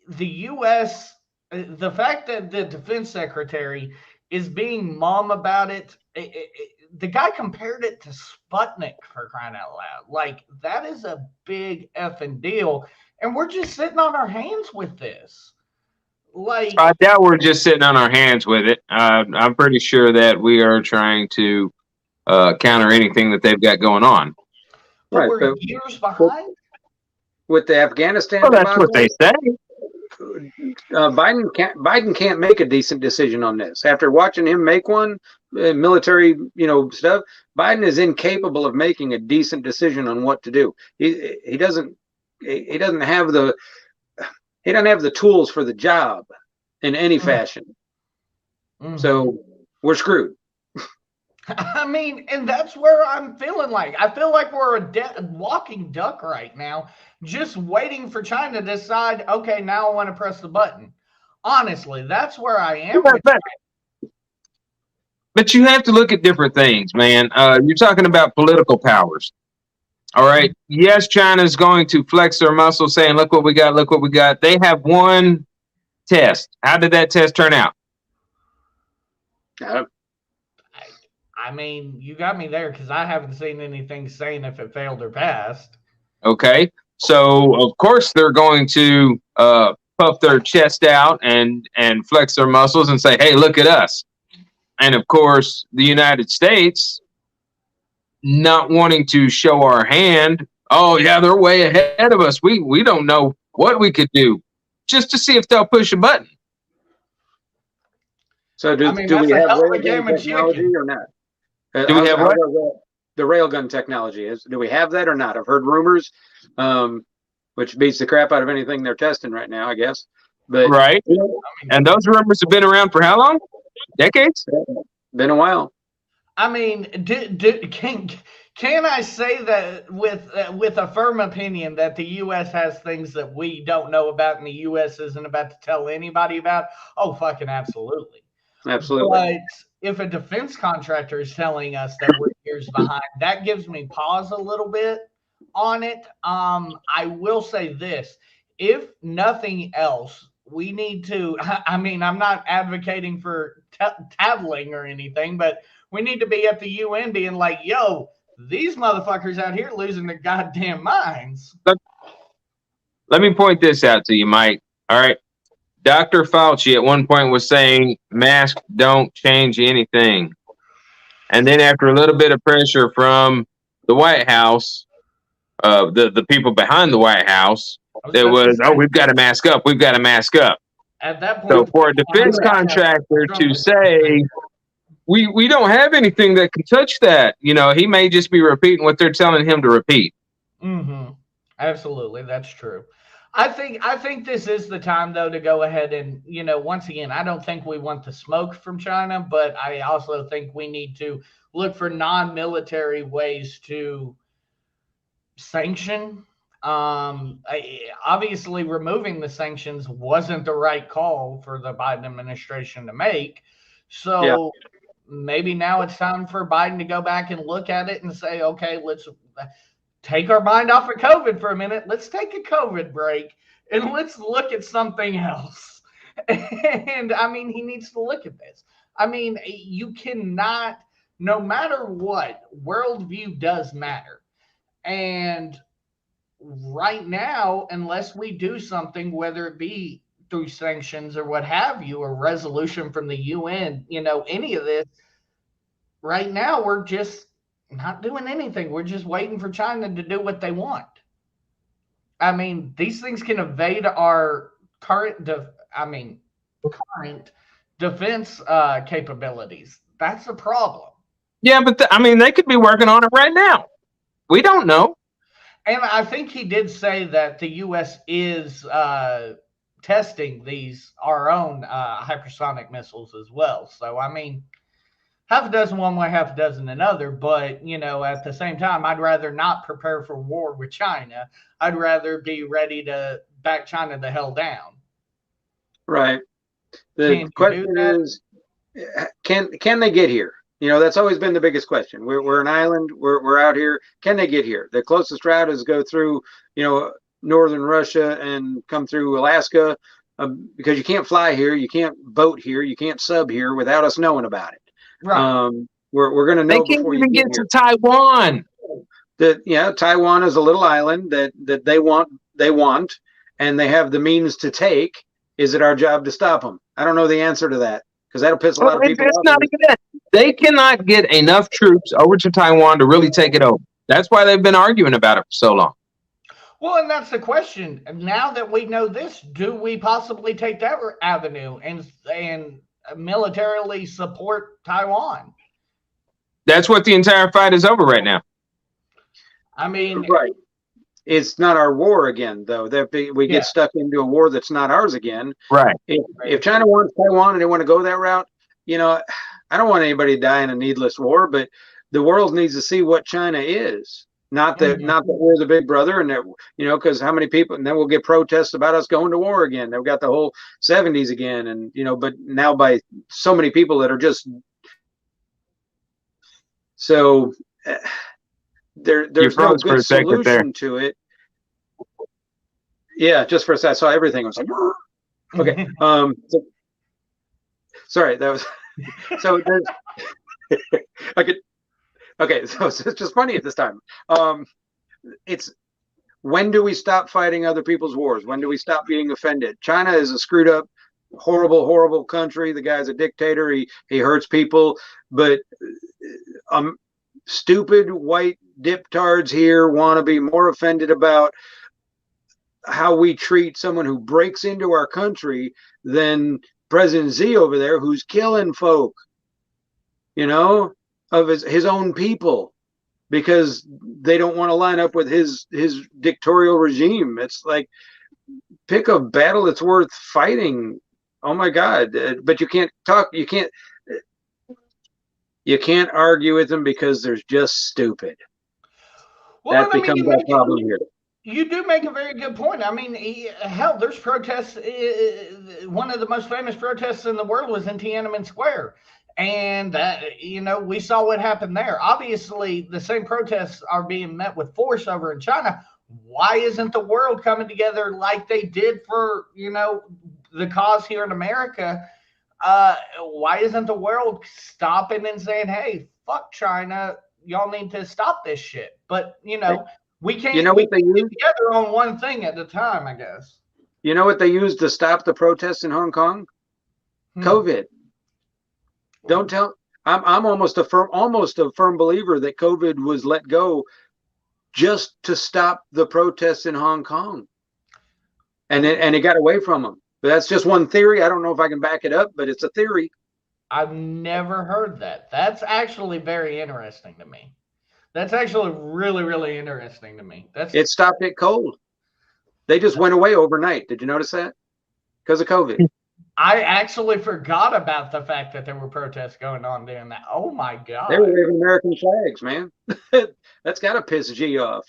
S1: the U.S. The fact that the defense secretary is being mum about it, the guy compared it to Sputnik, for crying out loud. Like, that is a big effing deal, and we're just sitting on our hands with this. Like,
S2: I doubt we're just sitting on our hands with it. I'm pretty sure that we are trying to counter anything that they've got going on.
S1: But
S3: Right,
S1: we're
S3: but
S1: years behind.
S3: with the Afghanistan
S2: Well, that's what they say.
S3: Biden can't make a decent decision on this. After watching him make one, military, stuff, Biden is incapable of making a decent decision on what to do. He doesn't have the tools for the job in any fashion.
S1: Mm-hmm.
S3: So we're screwed.
S1: I mean, and that's where I'm feeling like. I feel like we're a walking duck right now, just waiting for China to decide, okay, now I want to press the button. Honestly, that's where I am.
S2: But you have to look at different things, man. You're talking about political powers. All right. Yes, China's going to flex their muscle saying, look what we got, look what we got. They have one test. How did that test turn out?
S1: I mean, you got me there because I haven't seen anything saying if it failed or passed.
S2: Okay. So, of course, they're going to puff their chest out and flex their muscles and say, hey, look at us. And, of course, the United States not wanting to show our hand. Oh, yeah, they're way ahead of us. We don't know what we could do just to see if they'll push a button.
S3: So do we have railgun technology or not?
S2: Do we have what?
S3: The railgun technology do we have that or not? I've heard rumors, which beats the crap out of anything they're testing right now, I guess. But
S2: right. And those rumors have been around for how long? Decades?
S3: Been a while.
S1: I mean, can I say that with a firm opinion that the U.S. has things that we don't know about and the U.S. isn't about to tell anybody about? Oh, fucking absolutely.
S3: Absolutely.
S1: But if a defense contractor is telling us that we're years behind, that gives me pause a little bit on it. I will say this. If nothing else, we need to, I mean, I'm not advocating for tattling or anything, but we need to be at the UN being like, yo, these motherfuckers out here losing their goddamn minds.
S2: Let me point this out to you, Mike. All right. Dr. Fauci at one point was saying masks don't change anything. And then after a little bit of pressure from the White House, the people behind the White House, there was, we've got to mask up. We've got to mask up.
S1: At that point,
S2: so for a defense contractor to say, we don't have anything that can touch that, he may just be repeating what they're telling him to repeat.
S1: Mm-hmm. Absolutely. That's true. I think this is the time, though, to go ahead and, once again, I don't think we want the smoke from China, but I also think we need to look for non-military ways to sanction. Obviously, removing the sanctions wasn't the right call for the Biden administration to make. So maybe now it's time for Biden to go back and look at it and say, okay, let's take our mind off of COVID for a minute. Let's take a COVID break and let's look at something else. And I mean, he needs to look at this. I mean, you cannot, no matter what, worldview does matter. And right now, unless we do something, whether it be through sanctions or what have you, or resolution from the UN, any of this, right now, we're just not doing anything. We're just waiting for China to do what they want. I mean, these things can evade our current defense capabilities. That's the problem.
S2: Yeah, but they could be working on it right now. We don't know.
S1: And I think he did say that the U.S. is testing our own hypersonic missiles as well. So, I mean, half a dozen one way, half a dozen another. But, at the same time, I'd rather not prepare for war with China. I'd rather be ready to back China the hell down.
S3: Right. The question is, can they get here? That's always been the biggest question. We're an island. We're out here. Can they get here? The closest route is go through, northern Russia and come through Alaska, because you can't fly here, you can't boat here, you can't sub here without us knowing about it.
S1: Right.
S3: We're going to know
S2: They can't
S3: before
S2: even
S3: you
S2: get
S3: get
S2: to Taiwan.
S3: Taiwan is a little island that they want, and they have the means to take. Is it our job to stop them? I don't know the answer to that, because that'll piss a lot of people off.
S2: Not even that. They cannot get enough troops over to Taiwan to really take it over. That's why they've been arguing about it for so long.
S1: Well, and that's the question. Now that we know this, do we possibly take that avenue and militarily support Taiwan?
S2: That's what the entire fight is over right now.
S1: I mean,
S3: right. It's not our war again, though. We get stuck into a war that's not ours again.
S2: Right.
S3: If China wants Taiwan and they want to go that route, I don't want anybody to die in a needless war, but the world needs to see what China is. Not that we're the big brother, and that, because how many people, and then we'll get protests about us going to war again. They've got the whole 70s again, and but now by so many people that are just so there's no good solution to it. Yeah, just for a second, I saw everything. I was like, okay. Sorry, that was so. There's Okay, so it's just funny at this time. It's when do we stop fighting other people's wars? When do we stop being offended? China is a screwed up, horrible, horrible country. The guy's a dictator. He hurts people, but stupid white diptards here want to be more offended about how we treat someone who breaks into our country than President Xi over there, who's killing folk, of his own people, because they don't want to line up with his dictatorial regime. It's like, pick a battle that's worth fighting. Oh my God. But you can't argue with them because they're just stupid.
S1: Well,
S3: that becomes a problem here.
S1: You do make a very good point. I mean, hell, there's protests. One of the most famous protests in the world was in Tiananmen Square. And, we saw what happened there. Obviously, the same protests are being met with force over in China. Why isn't the world coming together like they did for, the cause here in America? Why isn't the world stopping and saying, hey, fuck China, y'all need to stop this shit? But, we can't get together on one thing at a time, I guess.
S3: You know what they used to stop the protests in Hong Kong? COVID. Don't tell. I'm almost a firm believer that COVID was let go just to stop the protests in Hong Kong, and it got away from them. But that's just one theory. I don't know if I can back it up, but it's a theory.
S1: I've never heard that. That's actually very interesting to me. That's actually really, really interesting to me. It
S3: stopped it cold. They just went away overnight. Did you notice that? Because of COVID.
S1: I actually forgot about the fact that there were protests going on doing that. Oh my God.
S3: They were waving American flags, man. That's got to piss G off,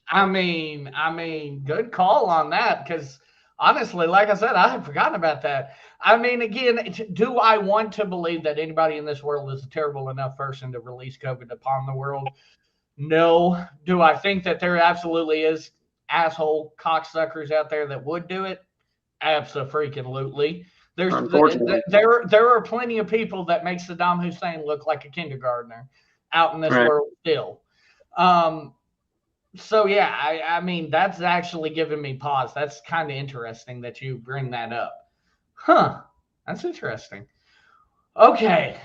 S1: I mean, good call on that, because honestly, like I said, I had forgotten about that. I mean, again, do I want to believe that anybody in this world is a terrible enough person to release COVID upon the world? No. Do I think that there absolutely is asshole cocksuckers out there that would do it? Absolutely. There are plenty of people that make Saddam Hussein look like a kindergartner out in this world still. So yeah, I mean, that's actually giving me pause. That's kind of interesting that you bring that up. Huh. That's interesting. Okay.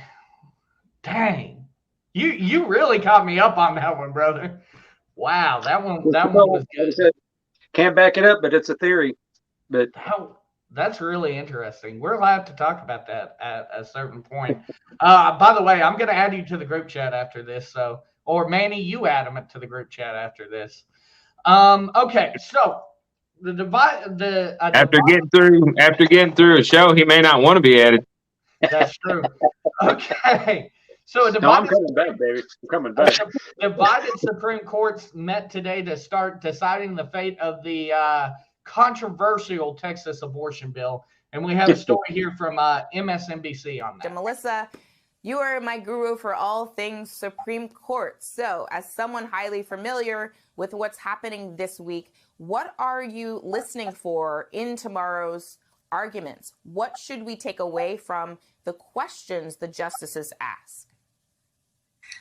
S1: Dang. You really caught me up on that one, brother. Wow, that one was good.
S3: Can't back it up, but it's a theory. But
S1: that's really interesting. We're allowed to talk about that at a certain point. By the way, I'm going to add you to the group chat after this. Or Manny, you add them to the group chat after this. Okay, so
S2: after getting through a show, he may not want to be added.
S1: That's true. Okay. So
S3: I'm coming back, baby. I'm coming back.
S1: Divided Supreme Courts met today to start deciding the fate of the controversial Texas abortion bill. And we have a story here from MSNBC on that.
S16: Melissa, You are my guru for all things Supreme Court. So, as someone highly familiar with what's happening this week, what are you listening for in tomorrow's arguments? What should we take away from the questions the justices ask?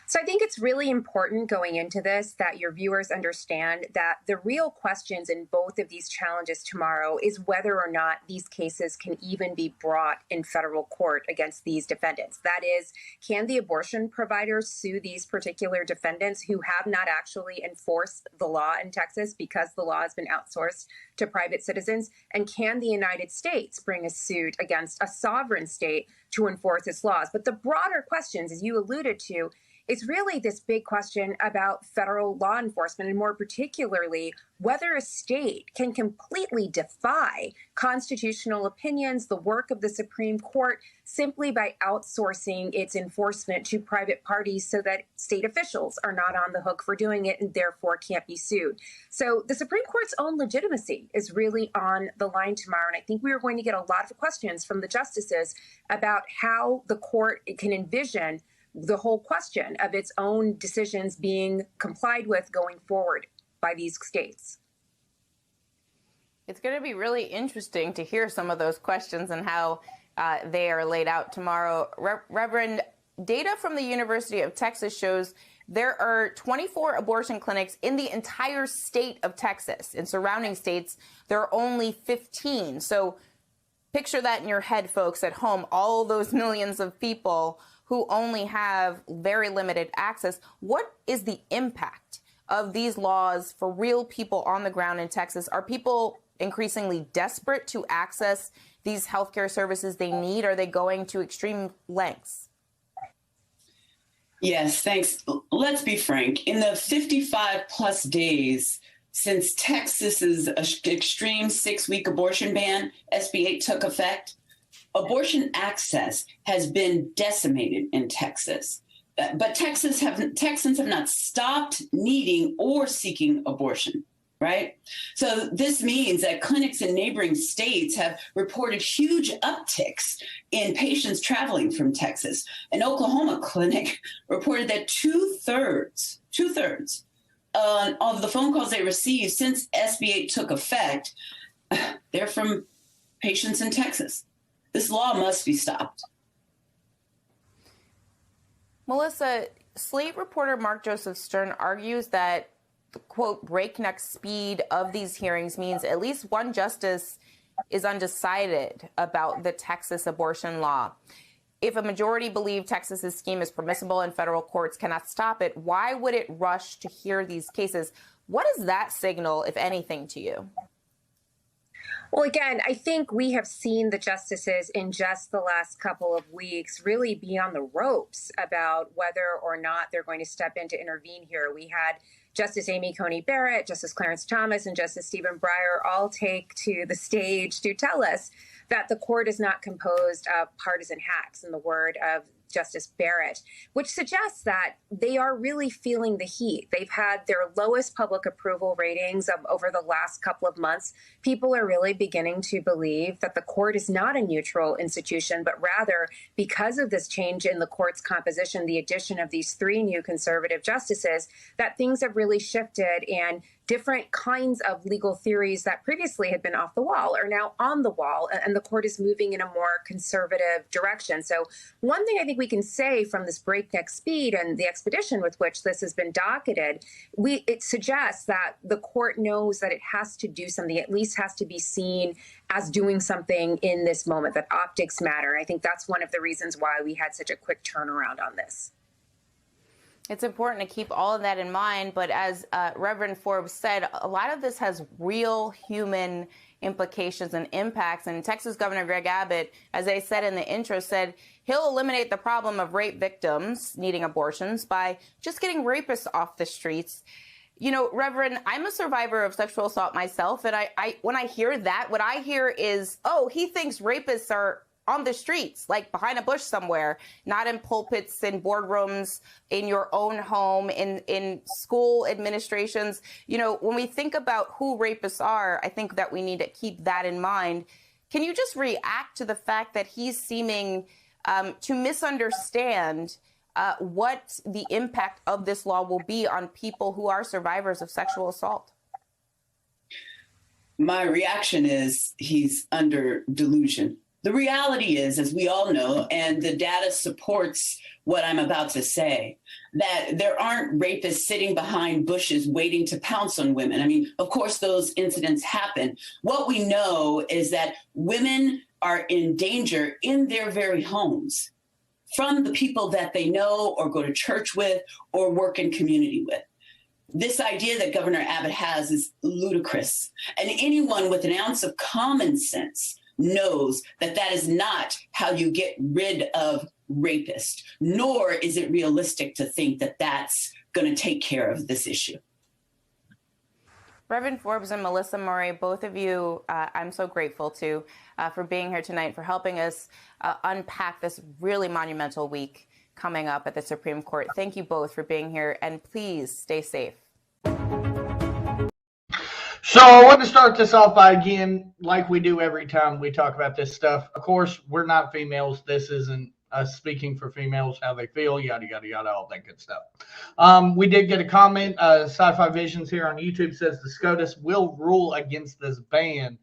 S17: So I think it's really important going into this that your viewers understand that the real questions in both of these challenges tomorrow is whether or not these cases can even be brought in federal court against these defendants. That is, can the abortion providers sue these particular defendants who have not actually enforced the law in Texas because the law has been outsourced to private citizens? And can the United States bring a suit against a sovereign state to enforce its laws? But the broader questions, as you alluded to, it's really this big question about federal law enforcement, and more particularly, whether a state can completely defy constitutional opinions, the work of the Supreme Court, simply by outsourcing its enforcement to private parties so that state officials are not on the hook for doing it and therefore can't be sued. So the Supreme Court's own legitimacy is really on the line tomorrow. And I think we are going to get a lot of questions from the justices about how the court can envision the whole question of its own decisions being complied with going forward by these states.
S16: It's going to be really interesting to hear some of those questions and how they are laid out tomorrow. Reverend, data from the University of Texas shows there are 24 abortion clinics in the entire state of Texas. In surrounding states, there are only 15. So picture that in your head, folks at home, all those millions of people who only have very limited access. What is the impact of these laws for real people on the ground in Texas? Are people increasingly desperate to access these healthcare services they need? Are they going to extreme lengths?
S18: Yes, thanks. Let's be frank. In the 55 plus days since Texas's extreme 6-week abortion ban, SB 8, took effect, abortion access has been decimated in Texas. But Texans have not stopped needing or seeking abortion, right? So this means that clinics in neighboring states have reported huge upticks in patients traveling from Texas. An Oklahoma clinic reported that two-thirds of the phone calls they received since SB 8 took effect, they're from patients in Texas. This law must be stopped.
S16: Melissa, Slate reporter Mark Joseph Stern argues that the, quote, breakneck speed of these hearings means at least one justice is undecided about the Texas abortion law. If a majority believe Texas's scheme is permissible and federal courts cannot stop it, why would it rush to hear these cases? What does that signal, if anything, to you?
S17: Well, again, I think we have seen the justices in just the last couple of weeks really be on the ropes about whether or not they're going to step in to intervene here. We had Justice Amy Coney Barrett, Justice Clarence Thomas, and Justice Stephen Breyer all take to the stage to tell us that the court is not composed of partisan hacks, in the word of Justice Barrett, which suggests that they are really feeling the heat. They've had their lowest public approval ratings of over the last couple of months. People are really beginning to believe that the court is not a neutral institution, but rather, because of this change in the court's composition, the addition of these 3 new conservative justices, that things have really shifted, and different kinds of legal theories that previously had been off the wall are now on the wall, and the court is moving in a more conservative direction. So one thing I think we can say from this breakneck speed and the expedition with which this has been docketed, it suggests that the court knows that it has to do something, at least has to be seen as doing something in this moment, that optics matter. I think that's one of the reasons why we had such a quick turnaround on this.
S16: It's important to keep all of that in mind. But as Reverend Forbes said, a lot of this has real human implications and impacts. And Texas Governor Greg Abbott, as I said in the intro, said he'll eliminate the problem of rape victims needing abortions by just getting rapists off the streets. You know, Reverend, I'm a survivor of sexual assault myself. And I when I hear that, what I hear is, oh, he thinks rapists are on the streets, like behind a bush somewhere, not in pulpits and boardrooms, in your own home, in school administrations. You know, when we think about who rapists are, I think that we need to keep that in mind. Can you just react to the fact that he's seeming to misunderstand what the impact of this law will be on people who are survivors of sexual assault?
S18: My reaction is he's under delusion. The reality is, as we all know, and the data supports what I'm about to say, that there aren't rapists sitting behind bushes waiting to pounce on women. I mean, of course, those incidents happen. What we know is that women are in danger in their very homes from the people that they know or go to church with or work in community with. This idea that Governor Abbott has is ludicrous. And anyone with an ounce of common sense knows that that is not how you get rid of rapists, nor is it realistic to think that that's going to take care of this issue.
S16: Reverend Forbes and Melissa Murray, both of you, I'm so grateful to for being here tonight, for helping us unpack this really monumental week coming up at the Supreme Court. Thank you both for being here, and please stay safe.
S1: So I want to start this off by, again, like we do every time we talk about this stuff. Of course, we're not females. This isn't us speaking for females, how they feel, yada, yada, yada, all that good stuff. We did get a comment. Sci-Fi Visions here on YouTube says the SCOTUS will rule against this ban.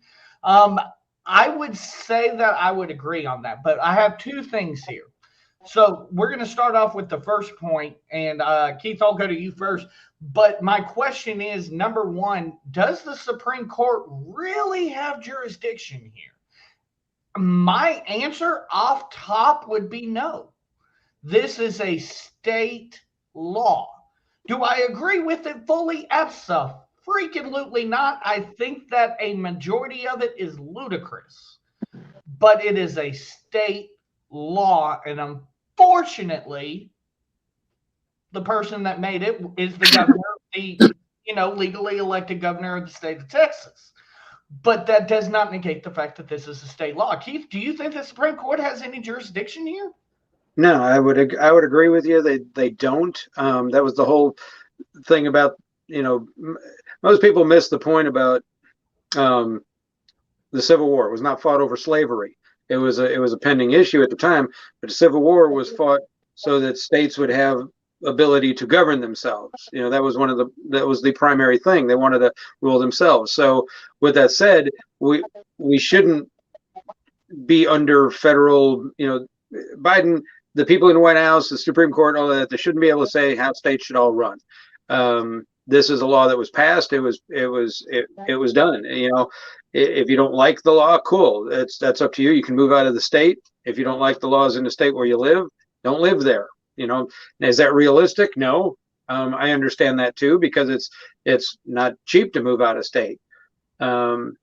S1: I would say that I would agree on that, but I have two things here. So we're going to start off with the first point, and Keith, I'll go to you first. But my question is, number one, does the Supreme Court really have jurisdiction here? My answer off top would be no. This is a state law. Do I agree with it fully? Absolutely not. I think that a majority of it is ludicrous, but it is a state law, and unfortunately, the person that made it is the governor, the legally elected governor of the state of Texas. But that does not negate the fact that this is a state law. Keith, do you think the Supreme Court has any jurisdiction here?
S3: No, I would agree with you. They don't. That was the whole thing about, most people miss the point about the Civil War. It was not fought over slavery. It was a pending issue at the time, but the Civil War was fought so that states would have ability to govern themselves. That was the primary thing. They wanted to rule themselves. So with that said, we shouldn't be under federal, Biden, the people in the White House, the Supreme Court, all that, they shouldn't be able to say how states should all run. This is a law that was passed. It was done. If you don't like the law, cool. That's up to you. You can move out of the state. If you don't like the laws in the state where you live, don't live there. Is that realistic? No. I understand that too, because it's not cheap to move out of state. The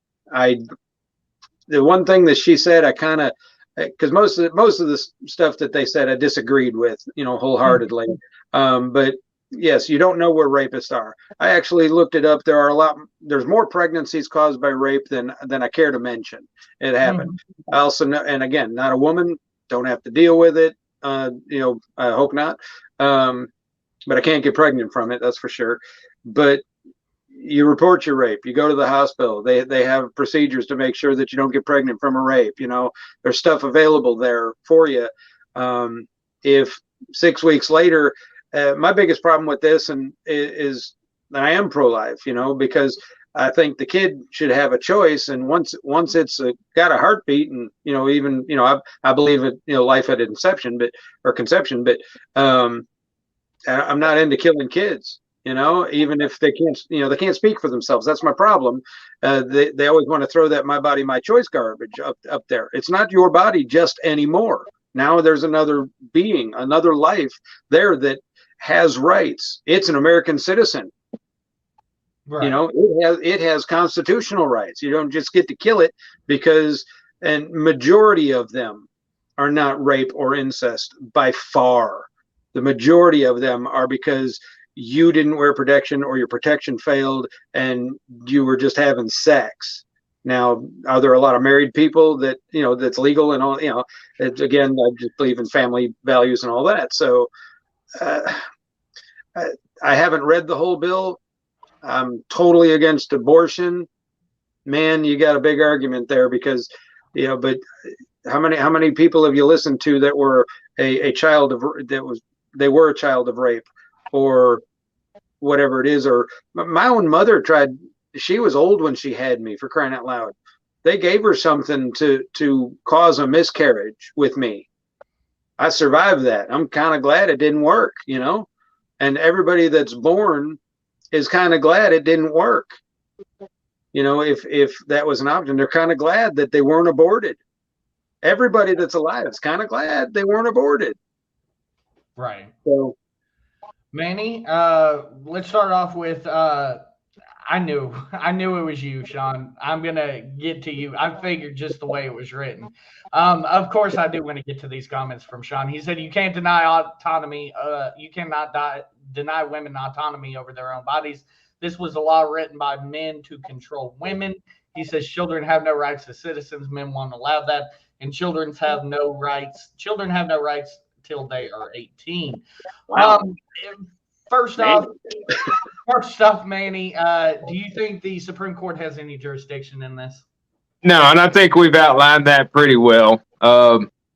S3: one thing that she said, I kind of, because most of the stuff that they said I disagreed with, wholeheartedly. But yes, you don't know where rapists are. I actually looked it up. There's more pregnancies caused by rape than I care to mention. It happened. I also know, and again, not a woman, don't have to deal with it. I hope not. But I can't get pregnant from it, that's for sure. But you report your rape, you go to the hospital, they have procedures to make sure that you don't get pregnant from a rape. There's stuff available there for you. If 6 weeks later, my biggest problem with this is that I am pro-life, because I think the kid should have a choice, and once it's got a heartbeat, and I believe it, life at conception, but I'm not into killing kids, even if they can't speak for themselves. That's my problem. They always want to throw that my body, my choice garbage up there. It's not your body just anymore. Now there's another being, another life there that has rights. It's an American citizen. Right. It has constitutional rights. You don't just get to kill it and majority of them are not rape or incest by far. The majority of them are because you didn't wear protection or your protection failed and you were just having sex. Now, are there a lot of married people that, that's legal and all, again, I just believe in family values and all that. So I haven't read the whole bill. I'm totally against abortion. Man, you got a big argument there because, but how many people have you listened to that were a child of they were a child of rape or whatever it is? Or my own mother tried. She was old when she had me, for crying out loud. They gave her something to cause a miscarriage with me. I survived that. I'm kind of glad it didn't work, and everybody that's born is kind of glad it didn't work. If that was an option, they're kind of glad that they weren't aborted. Everybody that's alive is kind of glad they weren't aborted.
S1: Right.
S3: So,
S1: Manny, let's start off with I knew it was you, Sean. I'm gonna get to you. I figured just the way it was written. Of course, I do want to get to these comments from Sean. He said, "You can't deny autonomy. You cannot deny women autonomy over their own bodies. This was a law written by men to control women." He says, "Children have no rights as citizens. Men won't allow that, and children have no rights. Children have no rights till they are 18."
S3: Wow.
S1: First off, Manny, do you think the Supreme Court has any jurisdiction in this?
S2: No, and I think we've outlined that pretty well.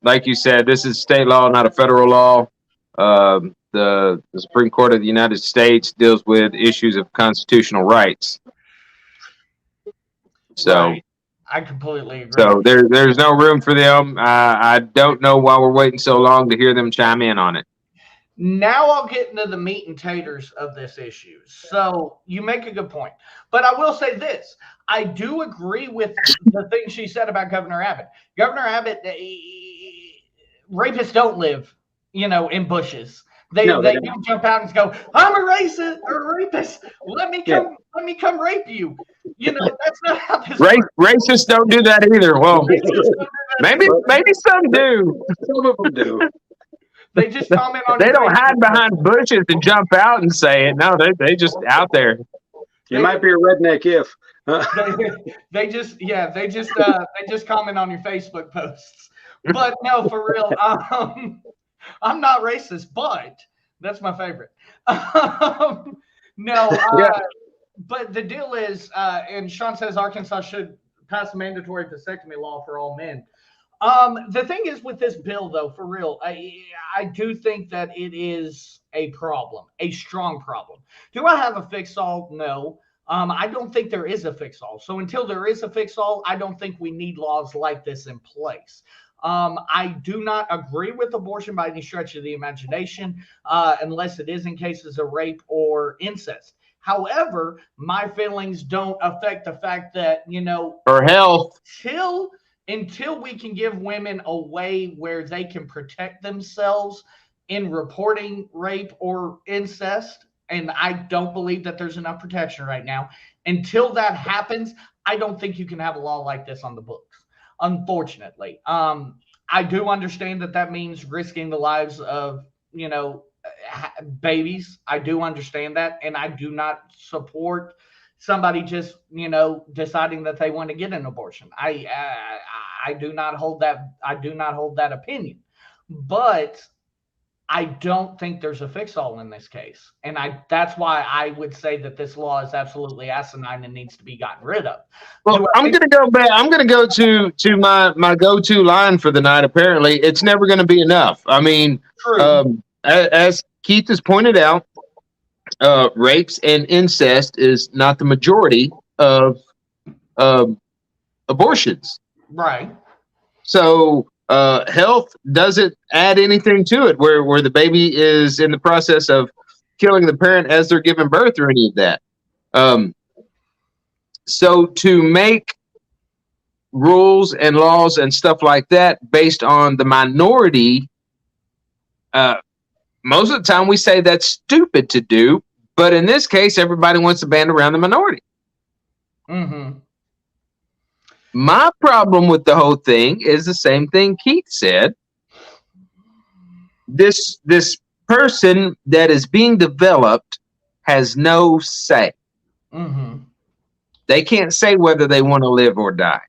S2: Like you said, this is state law, not a federal law. The Supreme Court of the United States deals with issues of constitutional rights. So,
S1: right. I completely agree.
S2: So there's no room for them. I don't know why we're waiting so long to hear them chime in on it.
S1: Now I'll get into the meat and taters of this issue. So you make a good point. But I will say this. I do agree with the thing she said about Governor Abbott. Governor Abbott, rapists don't live, in bushes. They don't jump out and go, "I'm a racist or a rapist. Let me come rape you." That's not how this works.
S2: Racists don't do that either. Well, maybe some do.
S3: Some of them do.
S1: They just comment on.
S2: They don't hide behind bushes and jump out and say it. No, they just out there.
S3: You might be a redneck if.
S1: they just comment on your Facebook posts. But no, for real, I'm not racist, but that's my favorite. But the deal is, and Sean says Arkansas should pass a mandatory vasectomy law for all men. The thing is with this bill, though, for real, I do think that it is a problem, a strong problem. Do I have a fix-all? No. I don't think there is a fix-all. So until there is a fix-all, I don't think we need laws like this in place. I do not agree with abortion by any stretch of the imagination, unless it is in cases of rape or incest. However, my feelings don't affect the fact that,
S2: or health.
S1: Until we can give women a way where they can protect themselves in reporting rape or incest, and I don't believe that there's enough protection right now. Until that happens, I don't think you can have a law like this on the books, unfortunately. I do understand that means risking the lives of, babies. I do understand that, and I do not support somebody just, deciding that they want to get an abortion. I do not hold that. I do not hold that opinion, but I don't think there's a fix-all in this case, and that's why I would say that this law is absolutely asinine and needs to be gotten rid of.
S2: Well, I'm going to go back. I'm going to go to my go-to line for the night. Apparently, it's never going to be enough. I mean, as Keith has pointed out, rapes and incest is not the majority of abortions.
S1: Right.
S2: So health doesn't add anything to it where the baby is in the process of killing the parent as they're giving birth or any of that. So to make rules and laws and stuff like that based on the minority, most of the time we say that's stupid to do, but in this case, everybody wants to band around the minority.
S1: Mm-hmm.
S2: My problem with the whole thing is the same thing Keith said. This person that is being developed has no say.
S1: Mm-hmm.
S2: They can't say whether they want to live or die.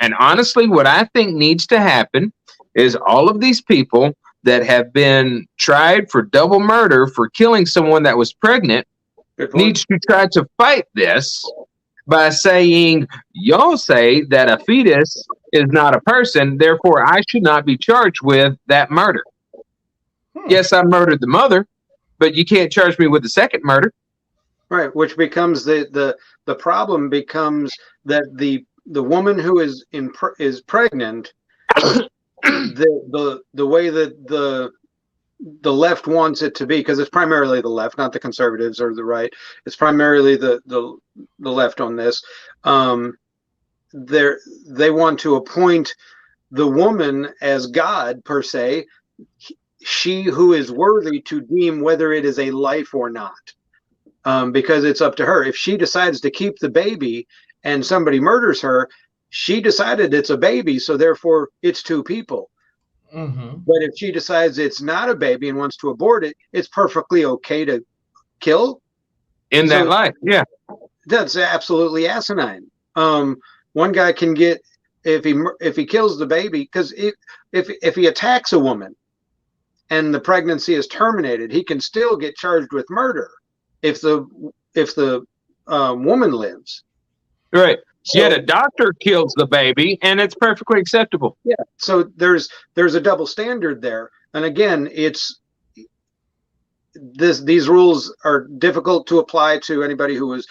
S2: And honestly, what I think needs to happen is all of these people that have been tried for double murder for killing someone that was pregnant needs to try to fight this by saying, y'all say that a fetus is not a person. Therefore, I should not be charged with that murder. Yes, I murdered the mother, but you can't charge me with the second murder.
S3: Right, which becomes the problem becomes that the woman who is pregnant, the way that the left wants it to be, because it's primarily the left, not the conservatives or the right. It's primarily the left on this. They want to appoint the woman as God per se, she who is worthy to deem whether it is a life or not, because it's up to her. If she decides to keep the baby and somebody murders her, she decided it's a baby, so therefore it's two people.
S1: Mm-hmm.
S3: But if she decides it's not a baby and wants to abort it, it's perfectly okay to kill.
S2: In that life, yeah.
S3: That's absolutely asinine. One guy can get, if he kills the baby, because if he attacks a woman and the pregnancy is terminated, he can still get charged with murder if the woman lives.
S2: Right.
S3: So,
S2: yet a doctor kills the baby, and it's perfectly acceptable.
S3: Yeah. So there's a double standard there, and again, these rules are difficult to apply to anybody who was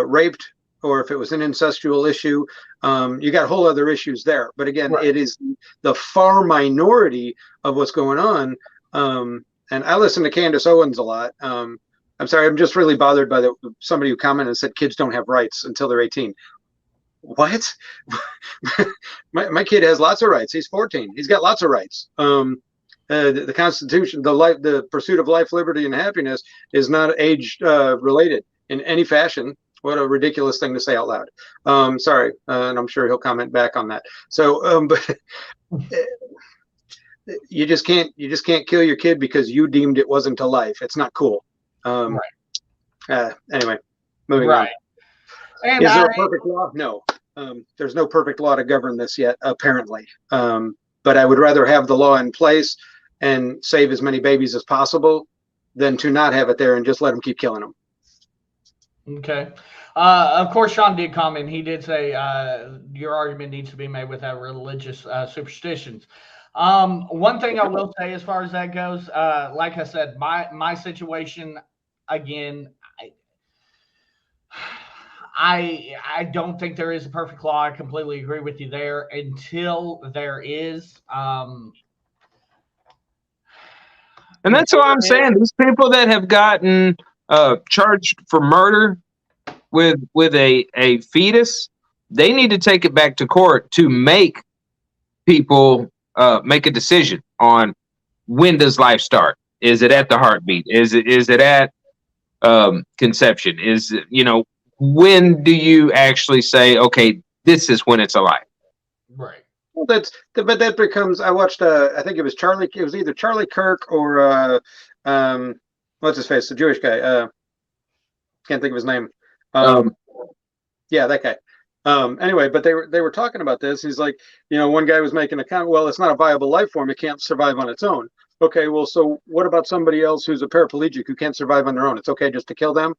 S3: raped, or if it was an incestual issue. You got whole other issues there. But again, It is the far minority of what's going on. And I listen to Candace Owens a lot. I'm sorry, I'm just really bothered by somebody who commented and said kids don't have rights until they're 18. What? my kid has lots of rights. He's 14. He's got lots of rights. The Constitution, the pursuit of life, liberty, and happiness is not age related in any fashion. What a ridiculous thing to say out loud. Sorry, and I'm sure he'll comment back on that. So, but you just can't kill your kid because you deemed it wasn't a life. It's not cool. Anyway, moving on.
S1: And
S3: is there a perfect law? No. There's no perfect law to govern this yet, apparently. But I would rather have the law in place and save as many babies as possible than to not have it there and just let them keep killing them.
S1: Okay. Of course, Sean did comment. He did say your argument needs to be made without religious superstitions. One thing I will say as far as that goes, like I said, my situation, again, I don't think there is a perfect law. I completely agree with you there. Until there is,
S2: and that's what I'm saying. These people that have gotten charged for murder with a fetus, they need to take it back to court to make people make a decision on when does life start. Is it at the heartbeat? Is it at conception? Is it, when do you actually say, okay, this is when it's alive?
S1: Right.
S3: Well, but that becomes. I watched. I think it was Charlie. It was either Charlie Kirk or what's his face, the Jewish guy. Can't think of his name. Yeah, that guy. Anyway, but they were talking about this. He's like, one guy was making a comment. Well, it's not a viable life form. It can't survive on its own. Okay, well, so what about somebody else who's a paraplegic who can't survive on their own? It's okay just to kill them.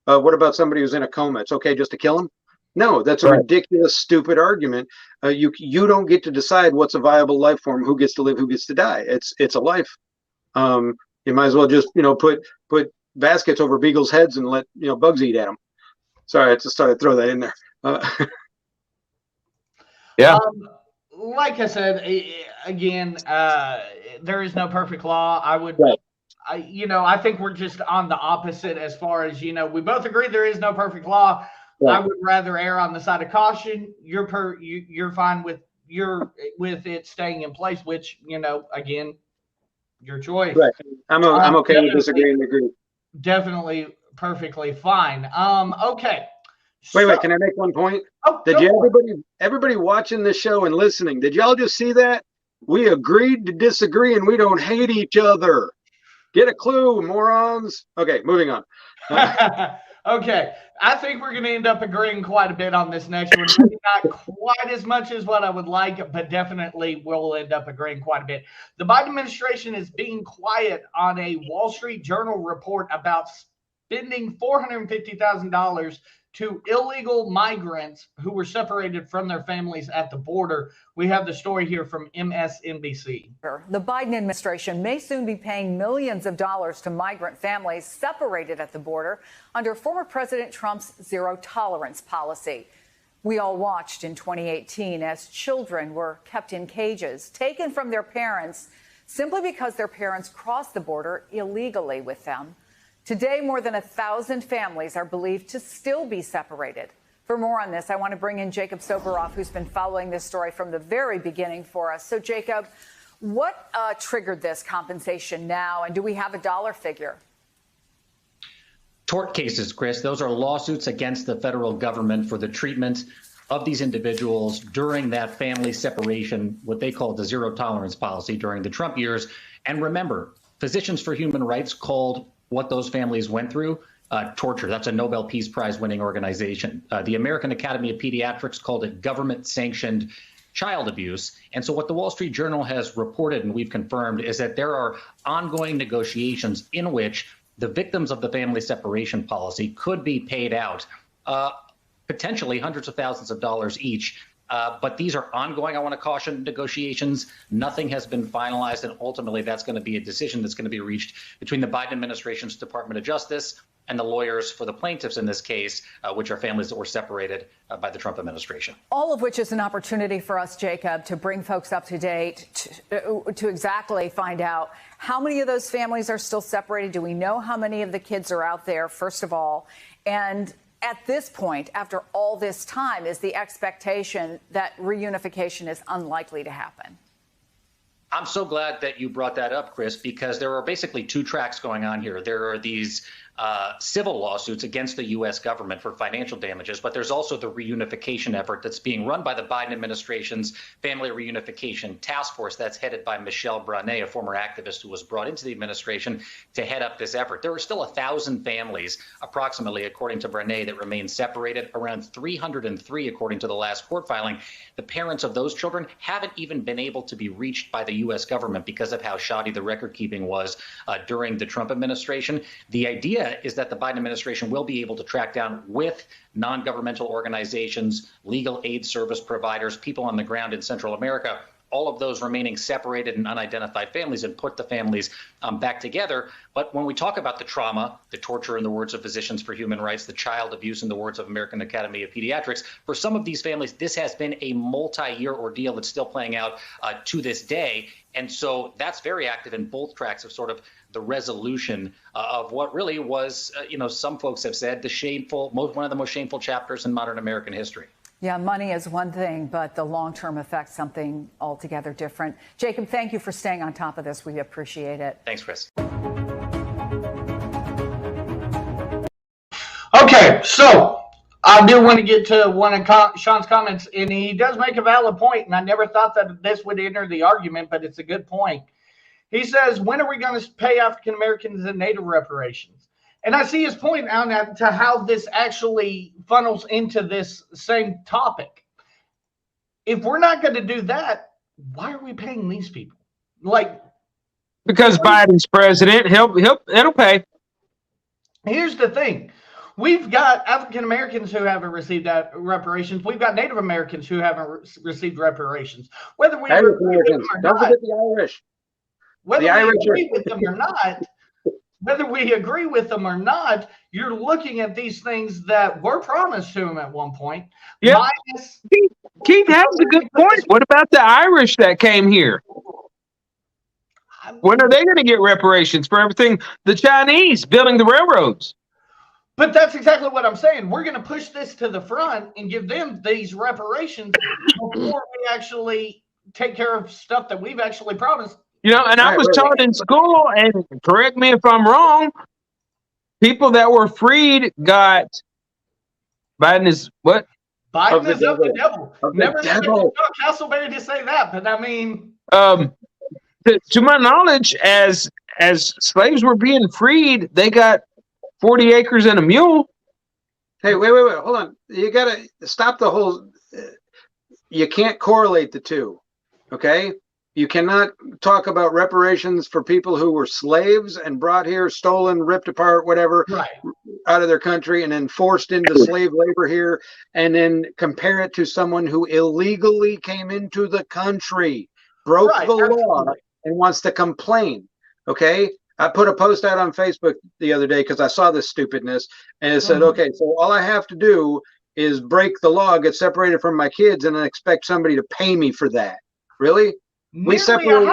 S3: What about somebody who's in a coma? It's okay just to kill them? No, that's a ridiculous, stupid argument. You don't get to decide what's a viable life form, who gets to live, who gets to die. It's a life. You might as well just put baskets over beagles' heads and let bugs eat at them. Sorry, I just started to throw that in there.
S2: Yeah.
S1: Like I said, again, there is no perfect law. I think we're just on the opposite as far as, we both agree there is no perfect law. I would rather err on the side of caution. You're fine with it staying in place, which, again, your choice.
S3: Right. I'm okay with disagreeing and agree.
S1: Definitely perfectly fine. Okay.
S3: Wait, can I make one point? Everybody watching this show and listening, did y'all just see that? We agreed to disagree and we don't hate each other. Get a clue, morons. Okay, moving on.
S1: Okay, I think we're going to end up agreeing quite a bit on this next one. Maybe not quite as much as what I would like, but definitely we'll end up agreeing quite a bit. The Biden administration is being quiet on a Wall Street Journal report about spending $450,000 to illegal migrants who were separated from their families at the border. We have the story here from MSNBC.
S19: The Biden administration may soon be paying millions of dollars to migrant families separated at the border under former President Trump's zero tolerance policy. We all watched in 2018 as children were kept in cages, taken from their parents simply because their parents crossed the border illegally with them. Today, more than 1,000 families are believed to still be separated. For more on this, I want to bring in Jacob Soboroff, who's been following this story from the very beginning for us. So, Jacob, what triggered this compensation now, and do we have a dollar figure?
S20: Tort cases, Chris. Those are lawsuits against the federal government for the treatment of these individuals during that family separation, what they call the zero tolerance policy during the Trump years. And remember, Physicians for Human Rights called what those families went through torture. That's a Nobel Peace Prize winning organization. The American Academy of Pediatrics called it government sanctioned child abuse. And so what the Wall Street Journal has reported, and we've confirmed, is that there are ongoing negotiations in which the victims of the family separation policy could be paid out, potentially hundreds of thousands of dollars each. But these are ongoing, I want to caution, negotiations. Nothing has been finalized, and ultimately that's going to be a decision that's going to be reached between the Biden administration's Department of Justice and the lawyers for the plaintiffs in this case, which are families that were separated by the Trump administration.
S19: All of which is an opportunity for us, Jacob, to bring folks up to date, to exactly find out how many of those families are still separated. Do we know how many of the kids are out there, first of all? And at this point, after all this time, is the expectation that reunification is unlikely to happen?
S20: I'm so glad that you brought that up, Chris, because there are basically two tracks going on here. There are these civil lawsuits against the U.S. government for financial damages, but there's also the reunification effort that's being run by the Biden administration's Family Reunification Task Force that's headed by Michelle Branet, a former activist who was brought into the administration to head up this effort. There are still 1,000 families, approximately, according to Branet, that remain separated, around 303, according to the last court filing. The parents of those children haven't even been able to be reached by the U.S. government because of how shoddy the record keeping was during the Trump administration. The idea is that the Biden administration will be able to track down with non-governmental organizations, legal aid service providers, people on the ground in Central America, all of those remaining separated and unidentified families, and put the families back together. But when we talk about the trauma, the torture in the words of Physicians for Human Rights, the child abuse in the words of American Academy of Pediatrics, for some of these families, this has been a multi-year ordeal that's still playing out to this day. And so that's very active in both tracks of sort of the resolution of what really was, some folks have said, one of the most shameful chapters in modern American history.
S19: Yeah, money is one thing, but the long-term effect, something altogether different. Jacob, thank you for staying on top of this. We appreciate it.
S20: Thanks, Chris.
S1: Okay, so I do want to get to one of Sean's comments, and he does make a valid point, and I never thought that this would enter the argument, but it's a good point. He says, when are we going to pay African Americans and Native reparations? And I see his point on that, to how this actually funnels into this same topic. If we're not going to do that, why are we paying these people?
S2: Because Biden's president, it'll pay.
S1: Here's the thing. We've got African Americans who haven't received reparations. We've got Native Americans who haven't received reparations. Whether we
S3: Irish
S1: agree with them or
S3: Don't
S1: not,
S3: forget the Irish.
S1: whether
S3: The
S1: we
S3: Irish
S1: agree with them or not, whether we agree with them or not, you're looking at these things that were promised to them at one point.
S2: Yeah, Keith has a good point. What about the Irish that came here? When are they going to get reparations for everything? The Chinese building the railroads.
S1: But that's exactly what I'm saying. We're going to push this to the front and give them these reparations before we actually take care of stuff that we've actually promised.
S2: And I was taught in school, and correct me if I'm wrong, people that were freed got Biden is what?
S1: Biden is of the devil. Never John Castleberry to say that, but I mean,
S2: to my knowledge, as slaves were being freed, they got 40 acres and a mule.
S3: Hey, wait, hold on. You got to stop the whole. You can't correlate the two, okay? You cannot talk about reparations for people who were slaves and brought here, stolen, ripped apart, whatever.
S1: Right.
S3: out of their country and then forced into slave labor here, and then compare it to someone who illegally came into the country, broke the law, and wants to complain. Okay? I put a post out on Facebook the other day because I saw this stupidness, and it said, okay, so all I have to do is break the law, get separated from my kids, and then expect somebody to pay me for that. Really? We separate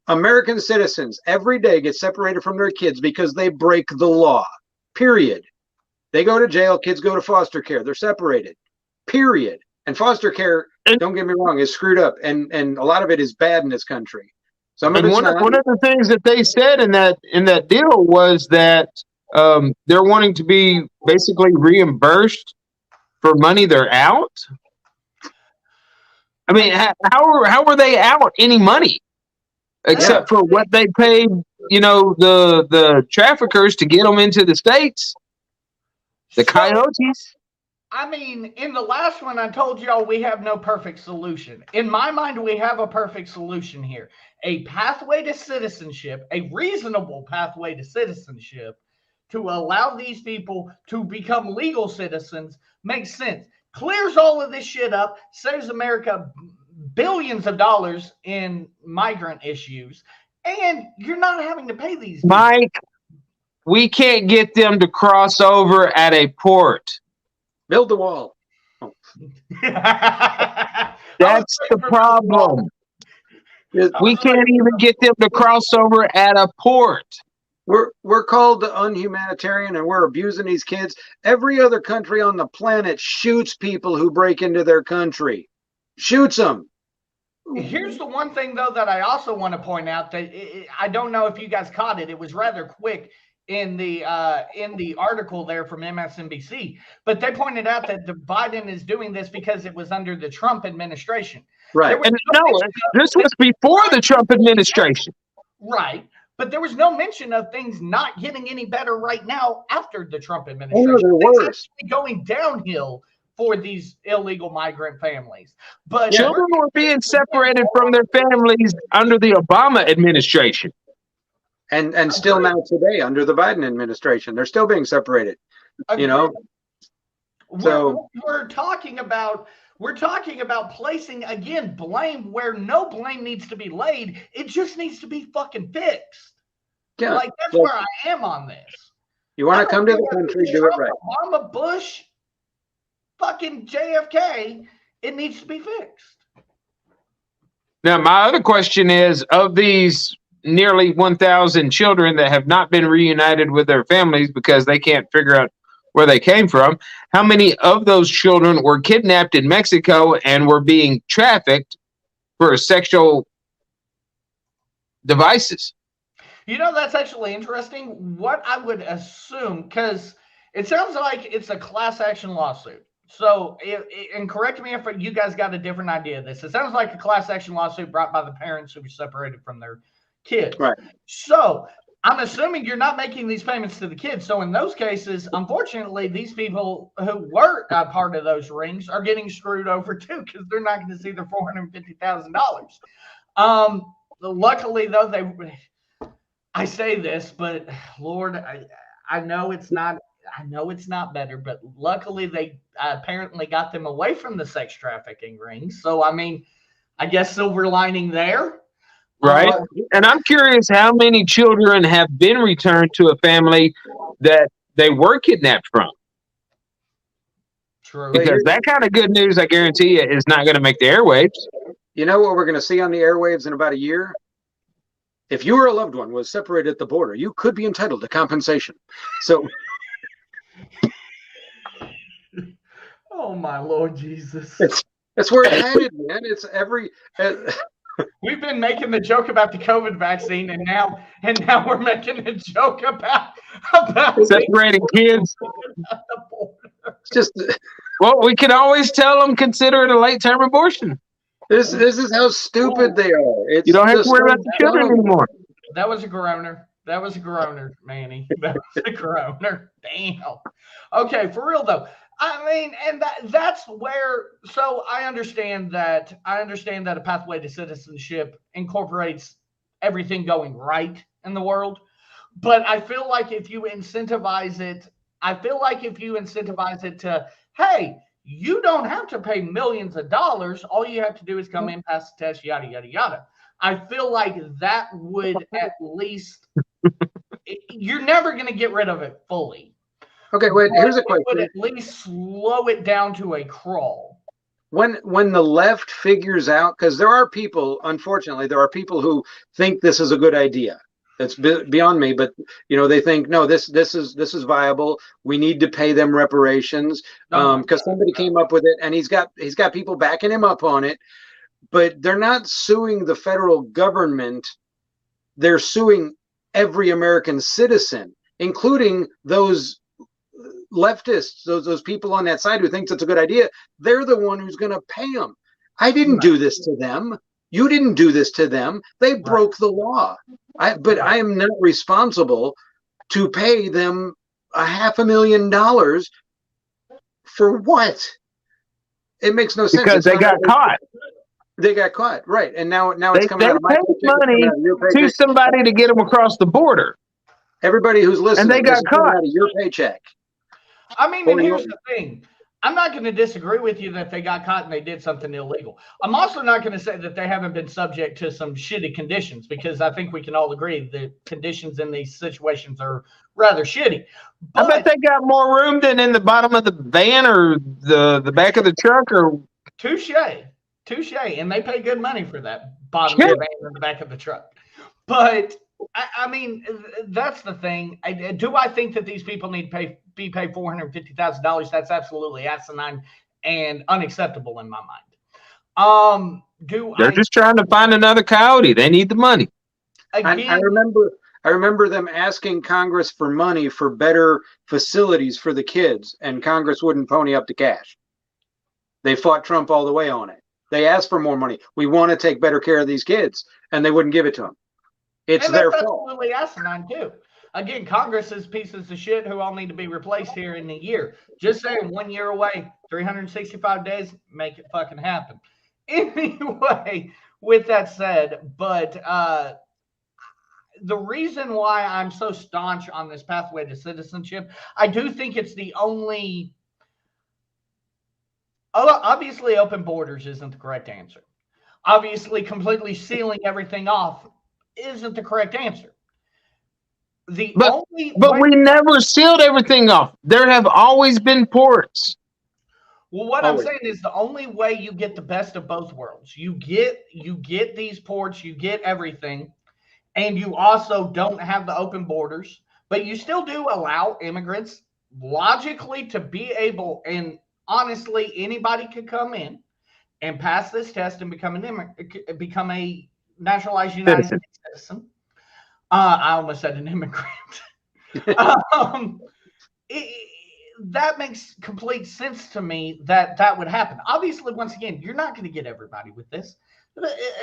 S3: American citizens every day get separated from their kids because they break the law. Period. They go to jail, kids go to foster care. They're separated. Period. And foster care, don't get me wrong, is screwed up, and a lot of it is bad in this country. Some of it's
S2: one
S3: not.
S2: One of the things that they said in that deal was that they're wanting to be basically reimbursed for money they're out. I mean, how were they out any money except for what they paid? You know, the traffickers to get them into the States, the coyotes.
S1: I mean, in the last one, I told y'all we have no perfect solution. In my mind, we have a perfect solution here. A pathway to citizenship, a reasonable pathway to citizenship to allow these people to become legal citizens makes sense. Clears all of this shit up, saves America billions of dollars in migrant issues, and you're not having to pay these people.
S2: Mike, we can't get them to cross over at a port.
S3: Build the wall.
S2: That's the problem. We can't even get them to cross over at a port.
S3: We're called unhumanitarian, and we're abusing these kids. Every other country on the planet shoots people who break into their country. Shoots them.
S1: Here's the one thing, though, that I also want to point out that I don't know if you guys caught it. It was rather quick in the article there from MSNBC, but they pointed out that the Biden is doing this because it was under the Trump administration.
S2: Right. And this was before the Trump administration.
S1: Right. But there was no mention of things not getting any better right now after the Trump administration. It's actually going downhill for these illegal migrant families. But
S2: children were being separated from their families under the Obama administration.
S3: And still now today under the Biden administration, they're still being separated. You know, so
S1: we're talking about placing again blame where no blame needs to be laid. It just needs to be fucking fixed.
S3: Yeah,
S1: like that's where I am on this.
S3: You want to come to the country, do it right.
S1: Obama, Bush, fucking JFK. It needs to be fixed.
S2: Now, my other question is, of these nearly 1,000 children that have not been reunited with their families because they can't figure out where they came from, how many of those children were kidnapped in Mexico and were being trafficked for sexual devices?
S1: You know, that's actually interesting. What I would assume, because it sounds like it's a class action lawsuit. So, and correct me if you guys got a different idea of this. It sounds like a class action lawsuit brought by the parents who were separated from their kids.
S3: Right.
S1: So I'm assuming you're not making these payments to the kids. So in those cases, unfortunately, these people who were a part of those rings are getting screwed over too, because they're not going to see their $450,000. Luckily, though, I say this, but Lord, I know it's not better, but luckily they apparently got them away from the sex trafficking rings. So I mean, I guess silver lining there.
S2: Right. And I'm curious how many children have been returned to a family that they were kidnapped from.
S1: True.
S2: Because that kind of good news, I guarantee you, is not going to make the airwaves.
S3: You know what we're going to see on the airwaves in about a year? If you or a loved one was separated at the border, you could be entitled to compensation. So.
S1: Oh, my Lord Jesus.
S3: That's where it's headed, man. It's every...
S1: We've been making the joke about the COVID vaccine, and now we're making a joke about
S2: separating kids.
S3: It's just,
S2: well, we can always tell them consider it a late-term abortion.
S3: This is how stupid they are.
S2: You don't have to worry about the children anymore.
S1: That was a groaner. Manny. That was a groaner. Damn. Okay, for real though. I mean, and that's where. So I understand that a pathway to citizenship incorporates everything going right in the world. But I feel like if you incentivize it, to, hey, you don't have to pay millions of dollars. All you have to do is come in, pass the test, yada, yada, yada. I feel like that would at least, you're never going to get rid of it fully.
S3: Okay, wait, here's a question.
S1: It would at least slow it down to a crawl.
S3: When the left figures out, because there are people, unfortunately, there are people who think this is a good idea. That's beyond me, but they think, no, this is viable. We need to pay them reparations because somebody came up with it, and he's got people backing him up on it. But they're not suing the federal government; they're suing every American citizen, including those leftists, those people on that side who thinks it's a good idea. They're the one who's going to pay them. I didn't do this to them. You didn't do this to them. They broke the law. But I am not responsible to pay them $500,000 for what? It makes no sense.
S2: Because they got caught.
S3: They got caught, right? And now it's coming out of my
S2: paycheck. They paid money to somebody to get them across the border.
S3: Everybody who's listening,
S2: and they got caught
S3: out of your paycheck.
S1: I mean, and here's the thing. I'm not going to disagree with you that they got caught and they did something illegal. I'm also not going to say that they haven't been subject to some shitty conditions, because I think we can all agree the conditions in these situations are rather shitty.
S2: But I bet they got more room than in the bottom of the van or the back of the truck. Or
S1: touche. And they pay good money for that bottom of the van and the back of the truck. But I mean, that's the thing. Do I think that these people need to be paid $450,000? That's absolutely asinine and unacceptable in my mind.
S2: They're just trying to find another coyote. They need the money.
S3: Again, I remember them asking Congress for money for better facilities for the kids, and Congress wouldn't pony up the cash. They fought Trump all the way on it. They asked for more money. We want to take better care of these kids, and they wouldn't give it to them. It's their fault.
S1: Absolutely asinine too. Again, Congress is pieces of shit who all need to be replaced here in a year. Just saying, 1 year away, 365 days, make it fucking happen. Anyway, with that said, but the reason why I'm so staunch on this pathway to citizenship, I do think it's the only. Obviously, open borders isn't the correct answer. Obviously, completely sealing everything off isn't the correct answer.
S2: But we never sealed everything off. There have always been ports.
S1: Well, what I'm saying is the only way you get the best of both worlds. You get these ports, you get everything, and you also don't have the open borders, but you still do allow immigrants logically to be able, and honestly, anybody could come in and pass this test and become a naturalized United States citizen. I almost said an immigrant. That makes complete sense to me that would happen. Obviously, once again, you're not going to get everybody with this.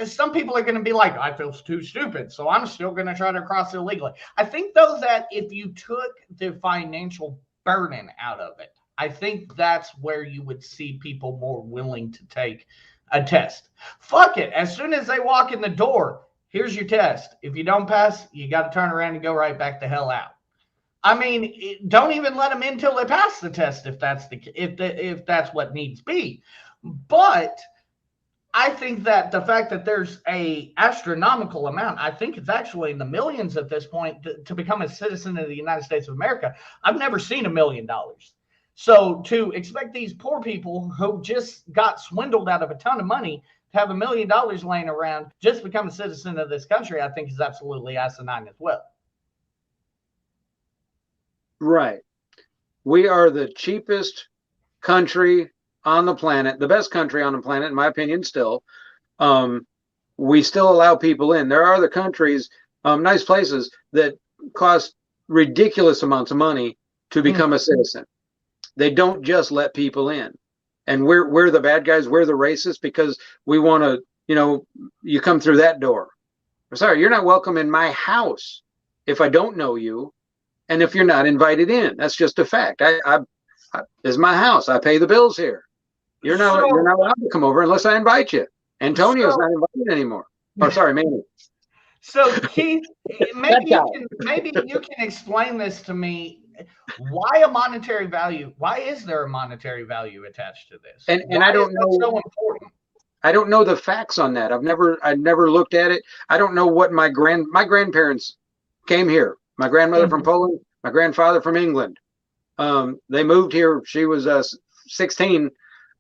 S1: Some people are going to be like, I feel too stupid, so I'm still going to try to cross illegally. I think, though, that if you took the financial burden out of it, I think that's where you would see people more willing to take a test. Fuck it. As soon as they walk in the door, here's your test. If you don't pass, you got to turn around and go right back the hell out. I mean, don't even let them in till they pass the test if that's what needs be. But I think that the fact that there's a astronomical amount, I think it's actually in the millions at this point to become a citizen of the United States of America. I've never seen $1 million. So to expect these poor people who just got swindled out of a ton of money to have $1 million laying around just become a citizen of this country, I think is absolutely asinine as well.
S3: Right. We are the cheapest country on the planet, the best country on the planet, in my opinion, still. We still allow people in. There are other countries, nice places, that cost ridiculous amounts of money to become a citizen. They don't just let people in. And we're the bad guys, we're the racists because we want to, you come through that door. I'm sorry, you're not welcome in my house if I don't know you. And if you're not invited in, that's just a fact. This is my house. I pay the bills here. You're not allowed to come over unless I invite you. Antonio's not invited anymore. Oh, sorry, Manny.
S1: So Keith, maybe you can explain this to me. Why a monetary value? Why is there a monetary value attached to this?
S3: And I don't know.
S1: So important.
S3: I don't know the facts on that. I've never looked at it. I don't know what my grandparents came here. My grandmother from Poland, my grandfather from England. They moved here. She was 16.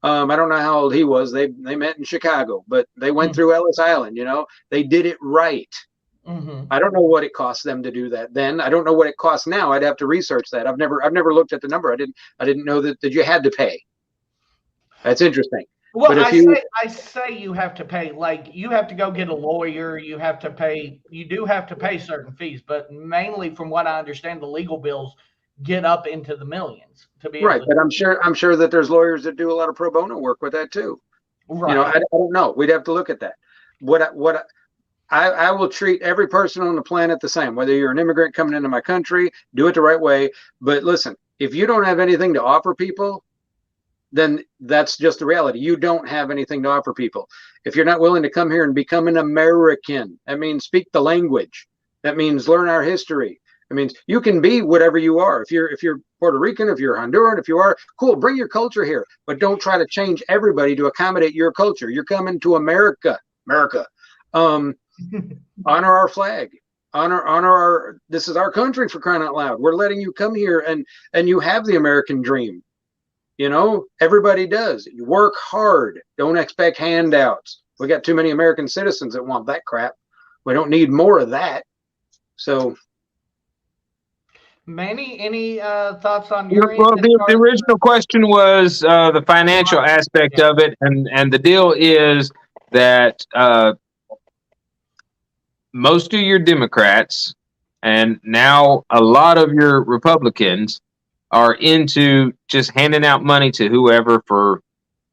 S3: I don't know how old he was. They met in Chicago, but they went through Ellis Island. You know, they did it right. I don't know what it cost them to do that then. I don't know what it costs now. I'd have to research that. I've never looked at the number. I didn't know that you had to pay. That's interesting.
S1: Well,
S3: but
S1: I say you have to pay, like you have to go get a lawyer, you have to pay, you do have to pay certain fees, but mainly from what I understand, the legal bills get up into the millions to be
S3: right. But I'm sure that there's lawyers that do a lot of pro bono work with that too.
S1: Right.
S3: You know, I don't know. We'd have to look at that. I will treat every person on the planet the same, whether you're an immigrant coming into my country, do it the right way. But listen, if you don't have anything to offer people, then that's just the reality. You don't have anything to offer people. If you're not willing to come here and become an American, that means speak the language. That means learn our history. It means you can be whatever you are. If you're Puerto Rican, if you're Honduran, if you are, cool, bring your culture here. But don't try to change everybody to accommodate your culture. You're coming to America. Honor our flag. Honor our, this is our country, for crying out loud. We're letting you come here and you have the American dream. You know, everybody does. You work hard. Don't expect handouts. We got too many American citizens that want that crap. We don't need more of that. So,
S1: Manny, any thoughts on your
S2: well, the original question was the financial aspect of it, and the deal is that most of your Democrats and now a lot of your Republicans are into just handing out money to whoever for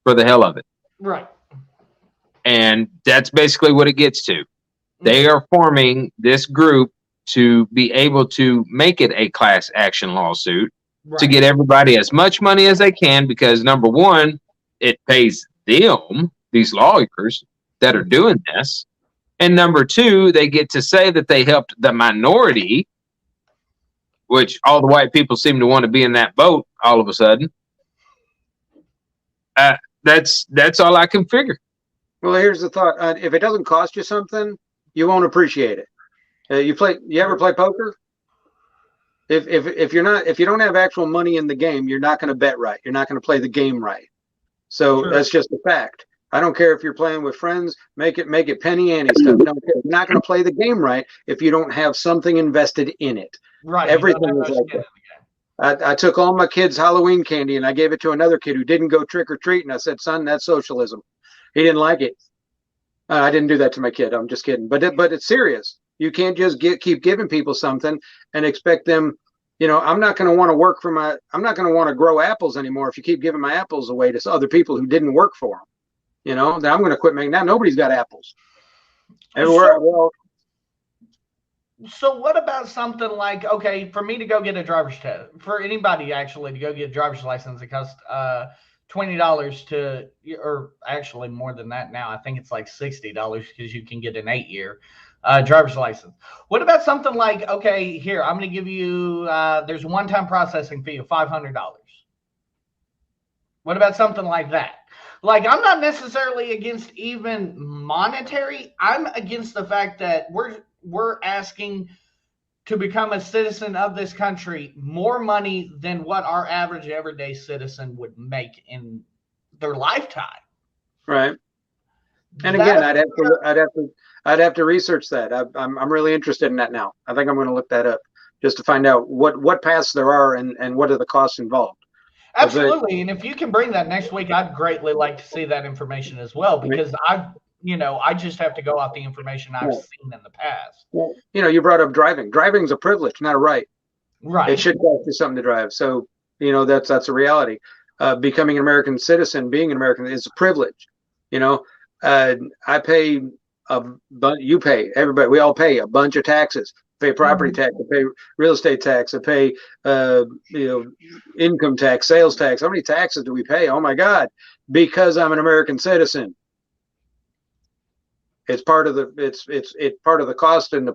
S2: the hell of it.
S1: Right.
S2: And that's basically what it gets to. They are forming this group to be able to make it a class action lawsuit to get everybody as much money as they can, because number one, it pays them, these lawyers that are doing this. And number two, they get to say that they helped the minority, which all the white people seem to want to be in that boat all of a sudden. That's all I can figure.
S3: Well, here's the thought: if it doesn't cost you something, you won't appreciate it. You ever play poker? If you don't have actual money in the game, you're not going to bet right. You're not going to play the game right. So that's just a fact. I don't care if you're playing with friends. Make it penny ante stuff. Don't care. You're not going to play the game right if you don't have something invested in it.
S1: Right.
S3: Everything is like that. I took all my kids' Halloween candy and I gave it to another kid who didn't go trick or treat, and I said, "Son, that's socialism." He didn't like it. I didn't do that to my kid. I'm just kidding. But it's serious. You can't just keep giving people something and expect them. You know, I'm not going to want to work for I'm not going to want to grow apples anymore if you keep giving my apples away to other people who didn't work for them. You know, then I'm going to quit making that. Nobody's got apples. Everywhere.
S1: So what about something like, okay, for me to go get a driver's test, for anybody actually to go get a driver's license, it costs $20 to, or actually more than that now. I think it's like $60 because you can get an 8-year driver's license. What about something like, okay, here, I'm going to give you, there's a one-time processing fee of $500. What about something like that? Like, I'm not necessarily against even monetary. I'm against the fact that we're asking to become a citizen of this country more money than what our average everyday citizen would make in their lifetime.
S3: Right. And again, I'd have to research that. I'm really interested in that now. I think I'm going to look that up just to find out what paths there are and what are the costs involved.
S1: Absolutely. And if you can bring that next week, I'd greatly like to see that information as well, because I just have to go off the information I've seen in the past.
S3: Well, you brought up driving. Driving's a privilege, not a right.
S1: Right.
S3: It should cost you something to drive. So, that's a reality. Becoming an American citizen, being an American is a privilege. I pay you pay, everybody, we all pay a bunch of taxes. Pay property tax, I pay real estate tax, I pay income tax, sales tax. How many taxes do we pay? Oh my God, because I'm an American citizen. It's part of the it's part of the cost and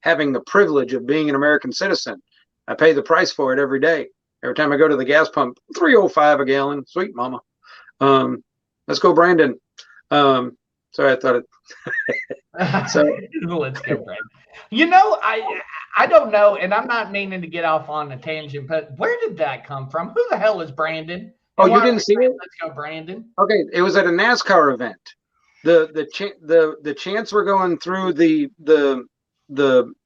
S3: having the privilege of being an American citizen. I pay the price for it every day. Every time I go to the gas pump, $3.05 a gallon. Sweet mama. Let's go, Brandon. Sorry, I thought it. So
S1: let's go, Brandon. You know, I don't know, and I'm not meaning to get off on a tangent, but where did that come from? Who the hell is Brandon?
S3: Oh, you didn't see it?
S1: Let's go, Brandon.
S3: Okay, it was at a NASCAR event. The chants were going through the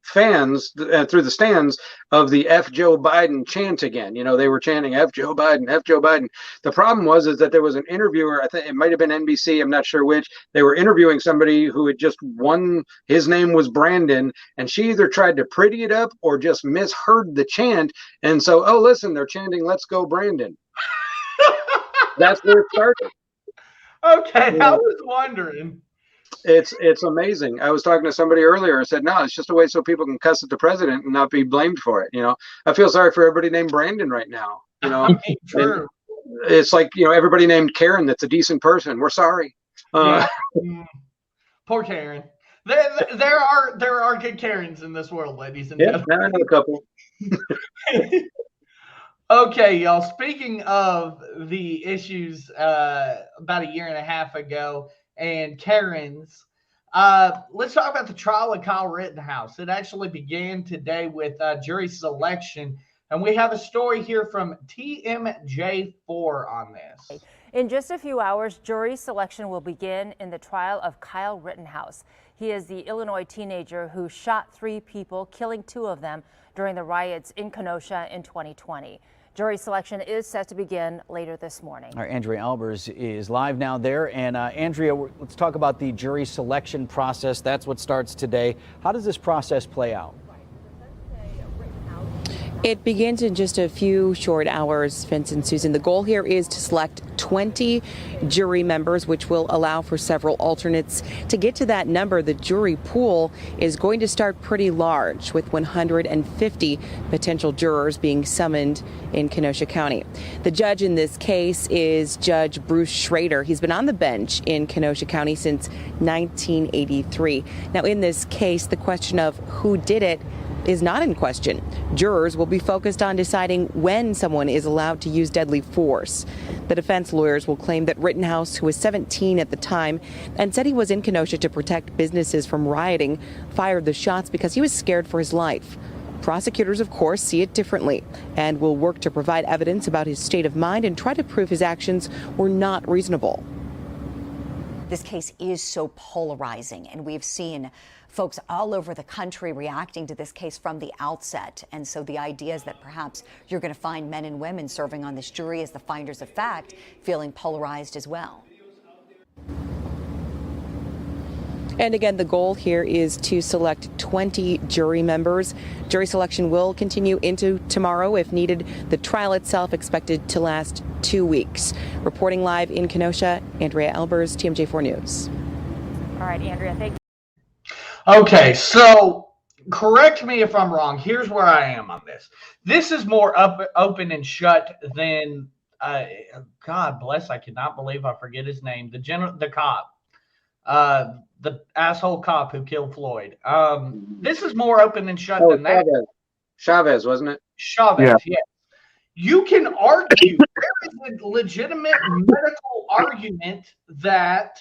S3: fans through the stands of the F Joe Biden chant again. You know, they were chanting F Joe Biden, F Joe Biden. The problem was that there was an interviewer, I think it might have been NBC, I'm not sure which. They were interviewing somebody who had just won. His name was Brandon, and she either tried to pretty it up or just misheard the chant. And so, oh, listen, they're chanting "Let's go, Brandon." That's where it started.
S1: Okay, I was wondering.
S3: It's amazing. I was talking to somebody earlier. I said, no, it's just a way so people can cuss at the president and not be blamed for it. You know, I feel sorry for everybody named Brandon right now. You know,
S1: true.
S3: It's like, you know, everybody named Karen that's a decent person. We're sorry.
S1: Yeah. Poor Karen. There are good Karens in this world, ladies and gentlemen.
S3: Yeah, I know a couple.
S1: Okay, y'all. Speaking of the issues about a year and a half ago and Karen's, let's talk about the trial of Kyle Rittenhouse. It actually began today with jury selection, and we have a story here from TMJ4 on this.
S21: In just a few hours, jury selection will begin in the trial of Kyle Rittenhouse. He is the Illinois teenager who shot 3 people, killing 2 of them during the riots in Kenosha in 2020. Jury selection is set to begin later this morning.
S22: Our Andrea Albers is live now there. And Andrea, let's talk about the jury selection process. That's what starts today. How does this process play out?
S23: It begins in just a few short hours, Vince and Susan. The goal here is to select 20 jury members, which will allow for several alternates. To get to that number, the jury pool is going to start pretty large, with 150 potential jurors being summoned in Kenosha County. The judge in this case is Judge Bruce Schrader. He's been on the bench in Kenosha County since 1983. Now, in this case, the question of who did it is not in question. Jurors will be focused on deciding when someone is allowed to use deadly force. The defense lawyers will claim that Rittenhouse, who was 17 at the time and said he was in Kenosha to protect businesses from rioting, fired the shots because he was scared for his life. Prosecutors, of course, see it differently and will work to provide evidence about his state of mind and try to prove his actions were not reasonable.
S24: This case is so polarizing, and we've seen folks all over the country reacting to this case from the outset. And so the idea is that perhaps you're going to find men and women serving on this jury as the finders of fact feeling polarized as well.
S23: And again, the goal here is to select 20 jury members. Jury selection will continue into tomorrow if needed. The trial itself expected to last 2 weeks. Reporting live in Kenosha, Andrea Albers, TMJ4 News.
S21: All right, Andrea, thank you.
S1: Okay, so correct me if I'm wrong. Here's where I am on this. This is more open and shut than, God bless, I cannot believe I forget his name. The cop, the asshole cop who killed Floyd. This is more open and shut than that.
S3: Chavez, wasn't it?
S1: Chavez, yeah. You can argue, there is a legitimate medical argument that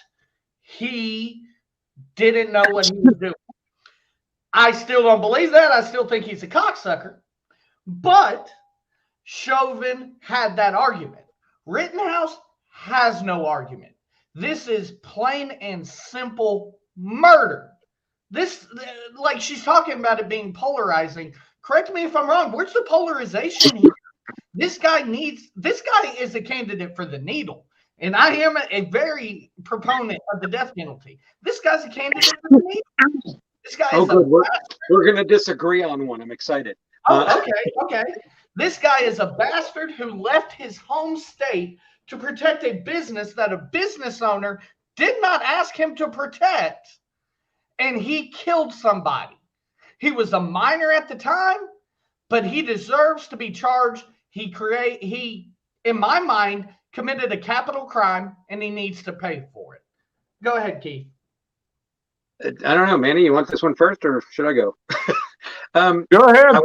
S1: he didn't know what he was doing. I still don't believe that. I still think he's a cocksucker. But Chauvin had that argument. Rittenhouse has no argument. This is plain and simple murder. This, like she's talking about it being polarizing. Correct me if I'm wrong. Where's the polarization here? This guy is a candidate for the needle. And I am a very proponent of the death penalty. This guy's a candidate for the needle. This guy is
S3: good. We're going to disagree on one. I'm excited.
S1: Okay. This guy is a bastard who left his home state to protect a business that a business owner did not ask him to protect, and he killed somebody. He was a minor at the time, but he deserves to be charged. He, in my mind, committed a capital crime, and he needs to pay for it. Go ahead, Keith.
S3: I don't know, Manny. You want this one first, or should I go?
S2: Go ahead.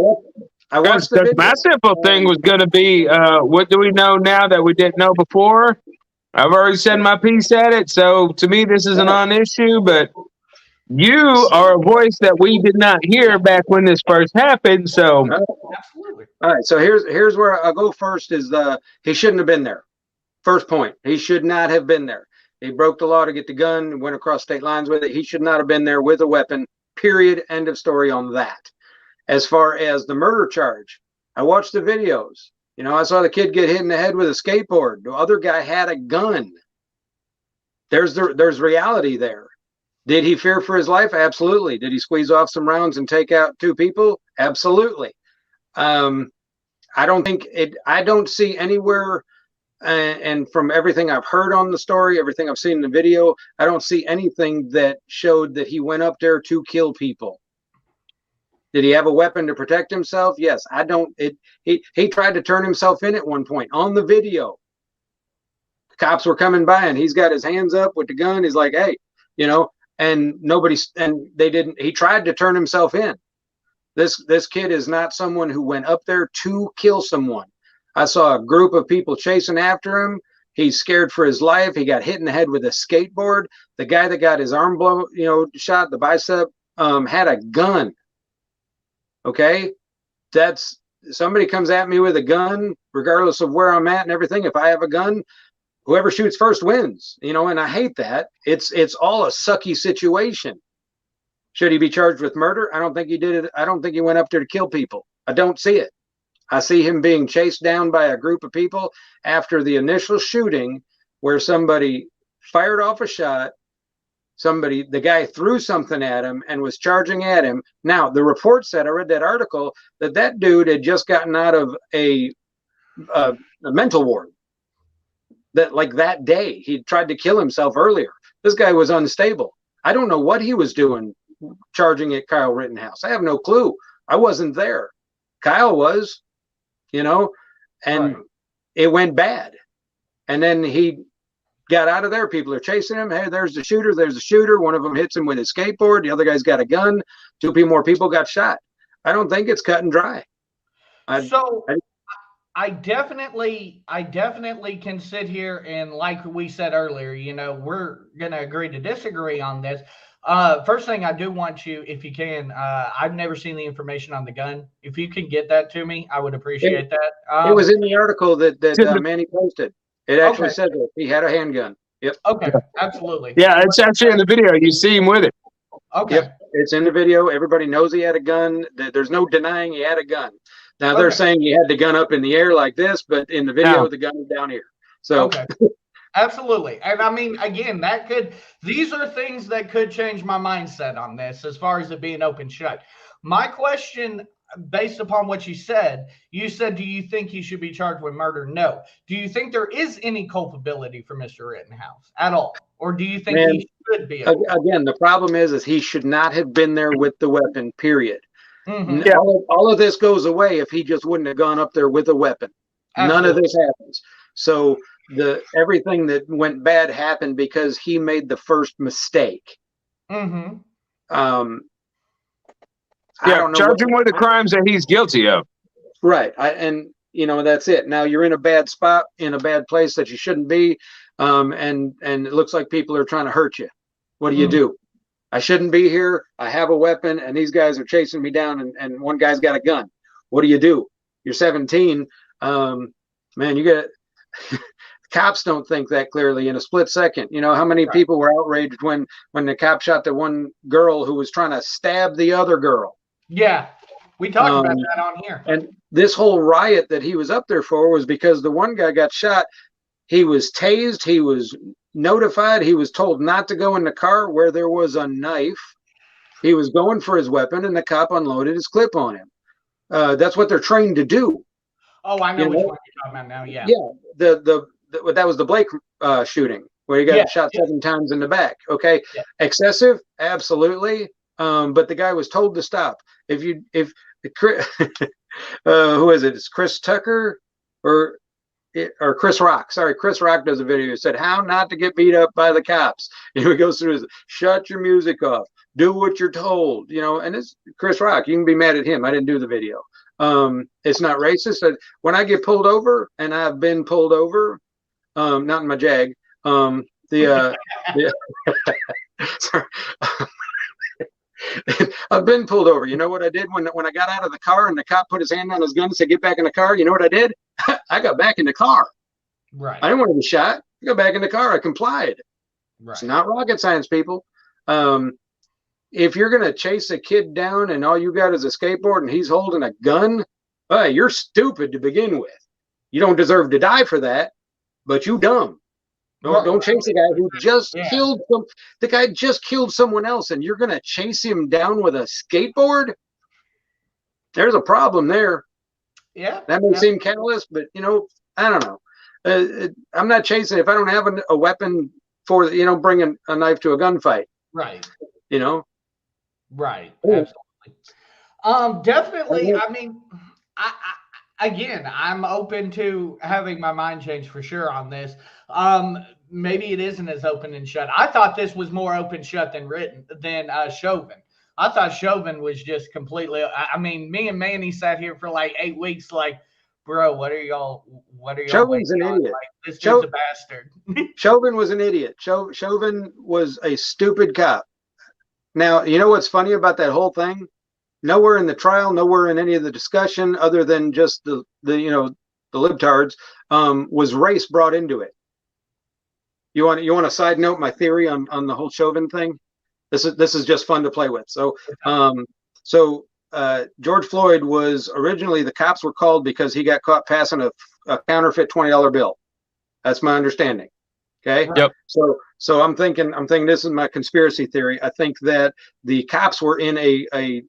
S3: I watched the video.
S2: My simple thing was going to be, what do we know now that we didn't know before? I've already said my piece at it, so to me this is a non-issue, but you are a voice that we did not hear back when this first happened, so.
S1: Absolutely.
S3: All right, so here's where I'll go first is he shouldn't have been there. First point, he should not have been there. He broke the law to get the gun, went across state lines with it. He should not have been there with a weapon, period, end of story on that. As far as the murder charge, I watched the videos. You know, I saw the kid get hit in the head with a skateboard. The other guy had a gun. There's reality there. Did he fear for his life? Absolutely. Did he squeeze off some rounds and take out 2 people? Absolutely. I don't see anywhere, and from everything I've heard on the story, everything I've seen in the video, I don't see anything that showed that he went up there to kill people. Did he have a weapon to protect himself? Yes. He tried to turn himself in at one point on the video. The cops were coming by and he's got his hands up with the gun. He's like, hey, you know, and they didn't, he tried to turn himself in. This kid is not someone who went up there to kill someone. I saw a group of people chasing after him. He's scared for his life. He got hit in the head with a skateboard. The guy that got his arm blown, shot, the bicep, had a gun. Okay, that's somebody comes at me with a gun, regardless of where I'm at and everything. If I have a gun, whoever shoots first wins, and I hate that. It's all a sucky situation. Should he be charged with murder? I don't think he did it. I don't think he went up there to kill people. I don't see it. I see him being chased down by a group of people after the initial shooting where somebody fired off a shot. The guy threw something at him and was charging at him. Now, the report said, I read that article, that dude had just gotten out of a mental ward. That day, he tried to kill himself earlier. This guy was unstable. I don't know what he was doing charging at Kyle Rittenhouse. I have no clue. I wasn't there. Kyle was, and right. It went bad. And then he got out of there. People are chasing him. Hey, there's the shooter. There's the shooter. One of them hits him with his skateboard. The other guy's got a gun. 2 more people got shot. I don't think it's cut and dry.
S1: I definitely can sit here and, like we said earlier, we're going to agree to disagree on this. First thing I do want you, if you can, I've never seen the information on the gun. If you can get that to me, I would appreciate that.
S3: It was in the article that Manny posted. It actually said that he had a handgun. Yep.
S1: Okay, absolutely.
S2: Yeah, it's actually in the video. You see him with it.
S1: Okay.
S3: Yep. It's in the video. Everybody knows he had a gun. There's no denying he had a gun. Now they're saying he had the gun up in the air like this, but in the video, the gun is down here. So.
S1: Okay. Absolutely. And I mean, again, these are things that could change my mindset on this as far as it being open shut. My question, based upon what you said, do you think he should be charged with murder? No. Do you think there is any culpability for Mr. Rittenhouse at all? Or do you think he should be?
S3: Again, the problem is he should not have been there with the weapon, period.
S1: Mm-hmm.
S3: Yeah. All of this goes away if he just wouldn't have gone up there with a weapon. Absolutely. None of this happens. So everything that went bad happened because he made the first mistake.
S1: Mm-hmm.
S3: I don't know.
S2: Charge him with the crimes that he's guilty of.
S3: Right. That's it. Now you're in a bad spot, in a bad place that you shouldn't be. And it looks like people are trying to hurt you. What do you do? I shouldn't be here. I have a weapon and these guys are chasing me down and one guy's got a gun. What do? You're 17. Man, you got cops don't think that clearly in a split second. How many people were outraged when the cop shot the one girl who was trying to stab the other girl?
S1: Yeah, we talked about that on here.
S3: And this whole riot that he was up there for was because the one guy got shot. He was tased. He was notified. He was told not to go in the car where there was a knife. He was going for his weapon, and the cop unloaded his clip on him. That's what they're trained to do.
S1: Oh, I know which one you're talking about now. Yeah.
S3: Yeah. That was the Blake shooting where he got shot 7 times in the back. Okay. Yeah. Excessive. Absolutely. But the guy was told to stop. Who is it? It's Chris Tucker or Chris Rock. Sorry. Chris Rock does a video. He said how not to get beat up by the cops. He goes through his, shut your music off. do what you're told, and it's Chris Rock. You can be mad at him. I didn't do the video. It's not racist. When I get pulled over, and I've been pulled over, not in my Jag, sorry. I've been pulled over. You know what I did when I got out of the car and the cop put his hand on his gun and said, "Get back in the car." You know what I did? I got back in the car.
S1: Right.
S3: I didn't want to be shot. I got back in the car. I complied.
S1: Right.
S3: It's not rocket science, people. If you're gonna chase a kid down and all you got is a skateboard and he's holding a gun, you're stupid to begin with. You don't deserve to die for that, but you dumb. Don't chase a guy who just killed some. The guy just killed someone else, and you're gonna chase him down with a skateboard. There's a problem there.
S1: Yeah,
S3: that may seem callous, but I don't know. I'm not chasing if I don't have a weapon for bringing a knife to a gunfight.
S1: Right. Right.
S3: Ooh.
S1: Absolutely. Definitely. I mean, I'm open to having my mind changed for sure on this. Maybe it isn't as open and shut. I thought this was more open shut than Chauvin. I thought Chauvin was just completely. I mean, me and Manny sat here for like 8 weeks, like, bro, what are y'all?
S3: Chauvin's an idiot.
S1: Like, this dude's a bastard.
S3: Chauvin was an idiot. Chauvin was a stupid cop. Now, you know what's funny about that whole thing? Nowhere in the trial, nowhere in any of the discussion, other than just the libtards, was race brought into it. You want to side note my theory on the whole Chauvin thing? This is just fun to play with. So George Floyd was originally, the cops were called because he got caught passing a counterfeit $20 bill. That's my understanding. Okay.
S2: Yep.
S3: So I'm thinking this is my conspiracy theory. I think that the cops were in a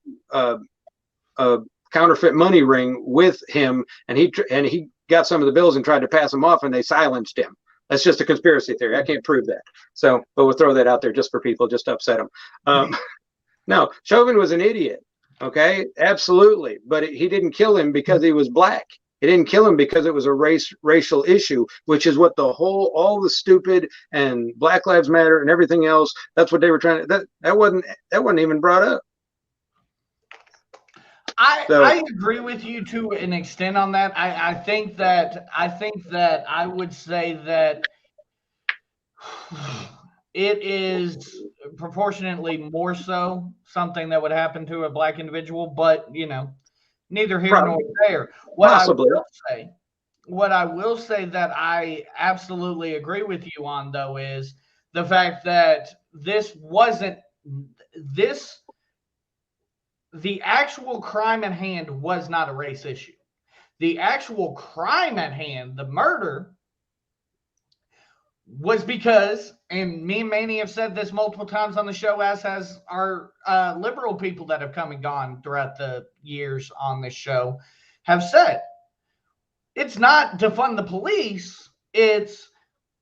S3: counterfeit money ring with him, and he got some of the bills and tried to pass them off, and they silenced him. That's just a conspiracy theory. I can't prove that. So, but we'll throw that out there just for people, just to upset them. No, Chauvin was an idiot. Okay, absolutely. But he didn't kill him because he was black. He didn't kill him because it was a racial issue, which is what all the stupid and Black Lives Matter and everything else. That's what they were trying to. That wasn't even brought up.
S1: I agree with you to an extent on that. I think that I would say that it is proportionately more so something that would happen to a black individual, but neither here nor there. What I will say that I absolutely agree with you on, though, is the fact that the actual crime at hand was not a race issue. The actual crime at hand, the murder, was because, and me and Manny have said this multiple times on the show, as has our liberal people that have come and gone throughout the years on this show, have said, it's not defund the police, it's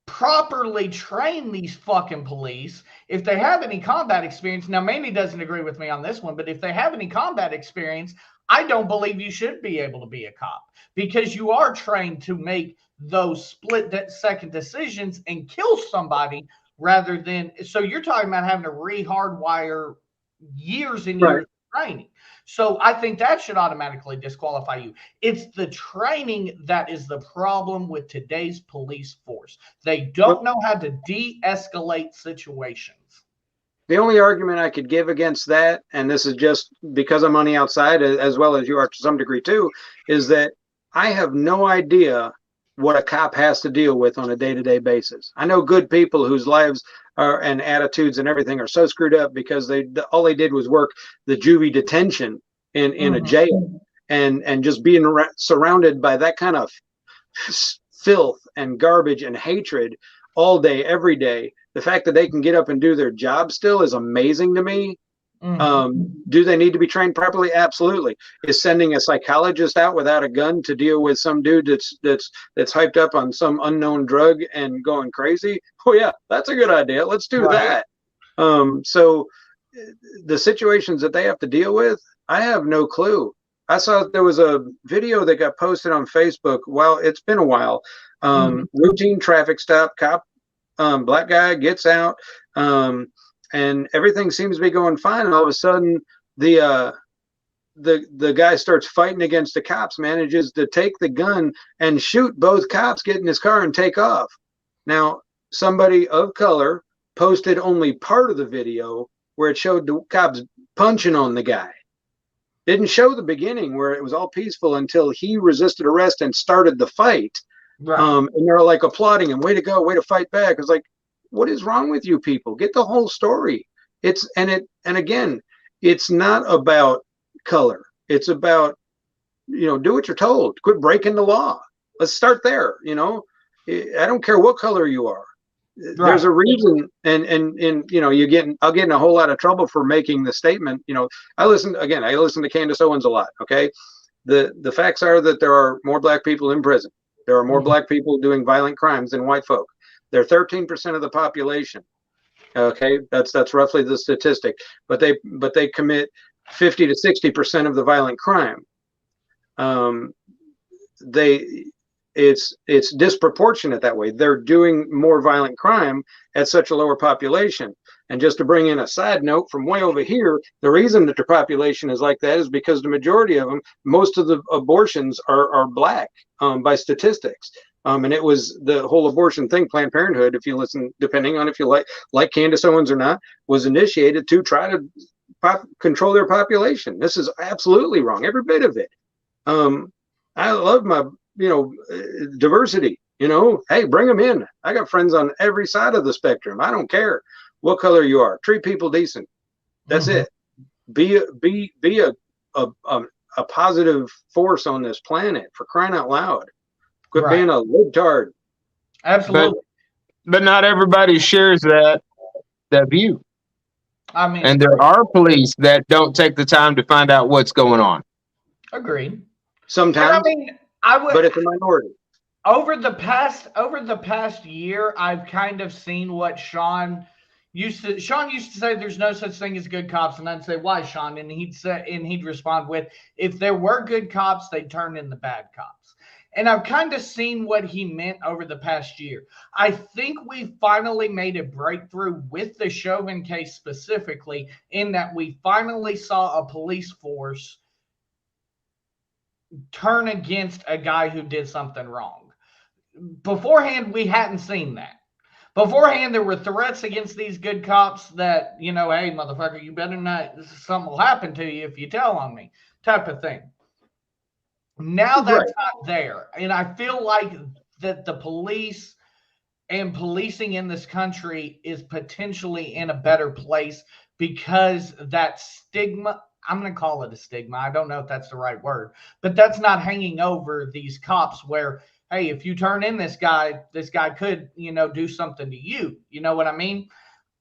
S1: properly train these fucking police. If they have any combat experience, now Manny doesn't agree with me on this one, but if they have any combat experience, I don't believe you should be able to be a cop, because you are trained to make those split-second decisions and kill somebody rather than. So you're talking about having to re-hardwire years and years of training. So I think that should automatically disqualify you. It's the training that is the problem with today's police force. They don't know how to de-escalate situations.
S3: The only argument I could give against that, and this is just because I'm on the outside as well as you are to some degree too, is that I have no idea what a cop has to deal with on a day-to-day basis. I know good people whose lives and attitudes and everything are so screwed up because all they did was work the juvie detention in a jail, and just being surrounded by that kind of filth and garbage and hatred all day, every day. The fact that they can get up and do their job still is amazing to me. Do they need to be trained properly? Absolutely. Is sending a psychologist out without a gun to deal with some dude that's hyped up on some unknown drug and going crazy? Oh yeah, that's a good idea. Let's do that. So the situations that they have to deal with, I have no clue. I saw there was a video that got posted on Facebook. Well, it's been a while. Routine traffic stop, cop, black guy gets out, and everything seems to be going fine. And all of a sudden, the guy starts fighting against the cops, manages to take the gun and shoot both cops, get in his car and take off. Now, somebody of color posted only part of the video where it showed the cops punching on the guy. Didn't show the beginning where it was all peaceful until he resisted arrest and started the fight.
S1: Right.
S3: And they're like applauding him, way to go, way to fight back. It's like, what is wrong with you people? Get the whole story. And again, it's not about color. It's about, do what you're told. Quit breaking the law. Let's start there. I don't care what color you are. Right. There's a reason, and I'll get in a whole lot of trouble for making the statement. I listen to Candace Owens a lot. Okay, the facts are that there are more black people in prison. There are more black people doing violent crimes than white folk. They're 13% of the population. Okay, that's roughly the statistic. But they commit 50 to 60% of the violent crime. It's disproportionate that way. They're doing more violent crime at such a lower population. And just to bring in a side note from way over here, the reason that the population is like that is because the majority of them, most of the abortions are black by statistics. And it was the whole abortion thing, Planned Parenthood, if you listen, depending on if you like Candace Owens or not, was initiated to try to control their population. This is absolutely wrong, every bit of it. I love my diversity. Hey, bring them in. I got friends on every side of the spectrum. I don't care what color you are. Treat people decent. That's it. Be a positive force on this planet, for crying out loud. Quit being a libtard.
S1: Absolutely.
S2: But not everybody shares that view.
S1: I mean,
S2: and there are police that don't take the time to find out what's going on.
S1: Agreed.
S3: Sometimes,
S1: but
S3: it's a minority.
S1: Over the past year, I've kind of seen what Sean used to say, there's no such thing as good cops. And I'd say, why, Sean? And he'd respond with, if there were good cops, they'd turn in the bad cops. And I've kind of seen what he meant over the past year. I think we finally made a breakthrough with the Chauvin case specifically, in that we finally saw a police force turn against a guy who did something wrong. Beforehand, we hadn't seen that. Beforehand, there were threats against these good cops that, hey, motherfucker, you better not, something will happen to you if you tell on me, type of thing. Now that's not there. And I feel like that the police and policing in this country is potentially in a better place because that stigma, I'm going to call it a stigma. I don't know if that's the right word, but that's not hanging over these cops where, hey, if you turn in this guy could, do something to you. You know what I mean?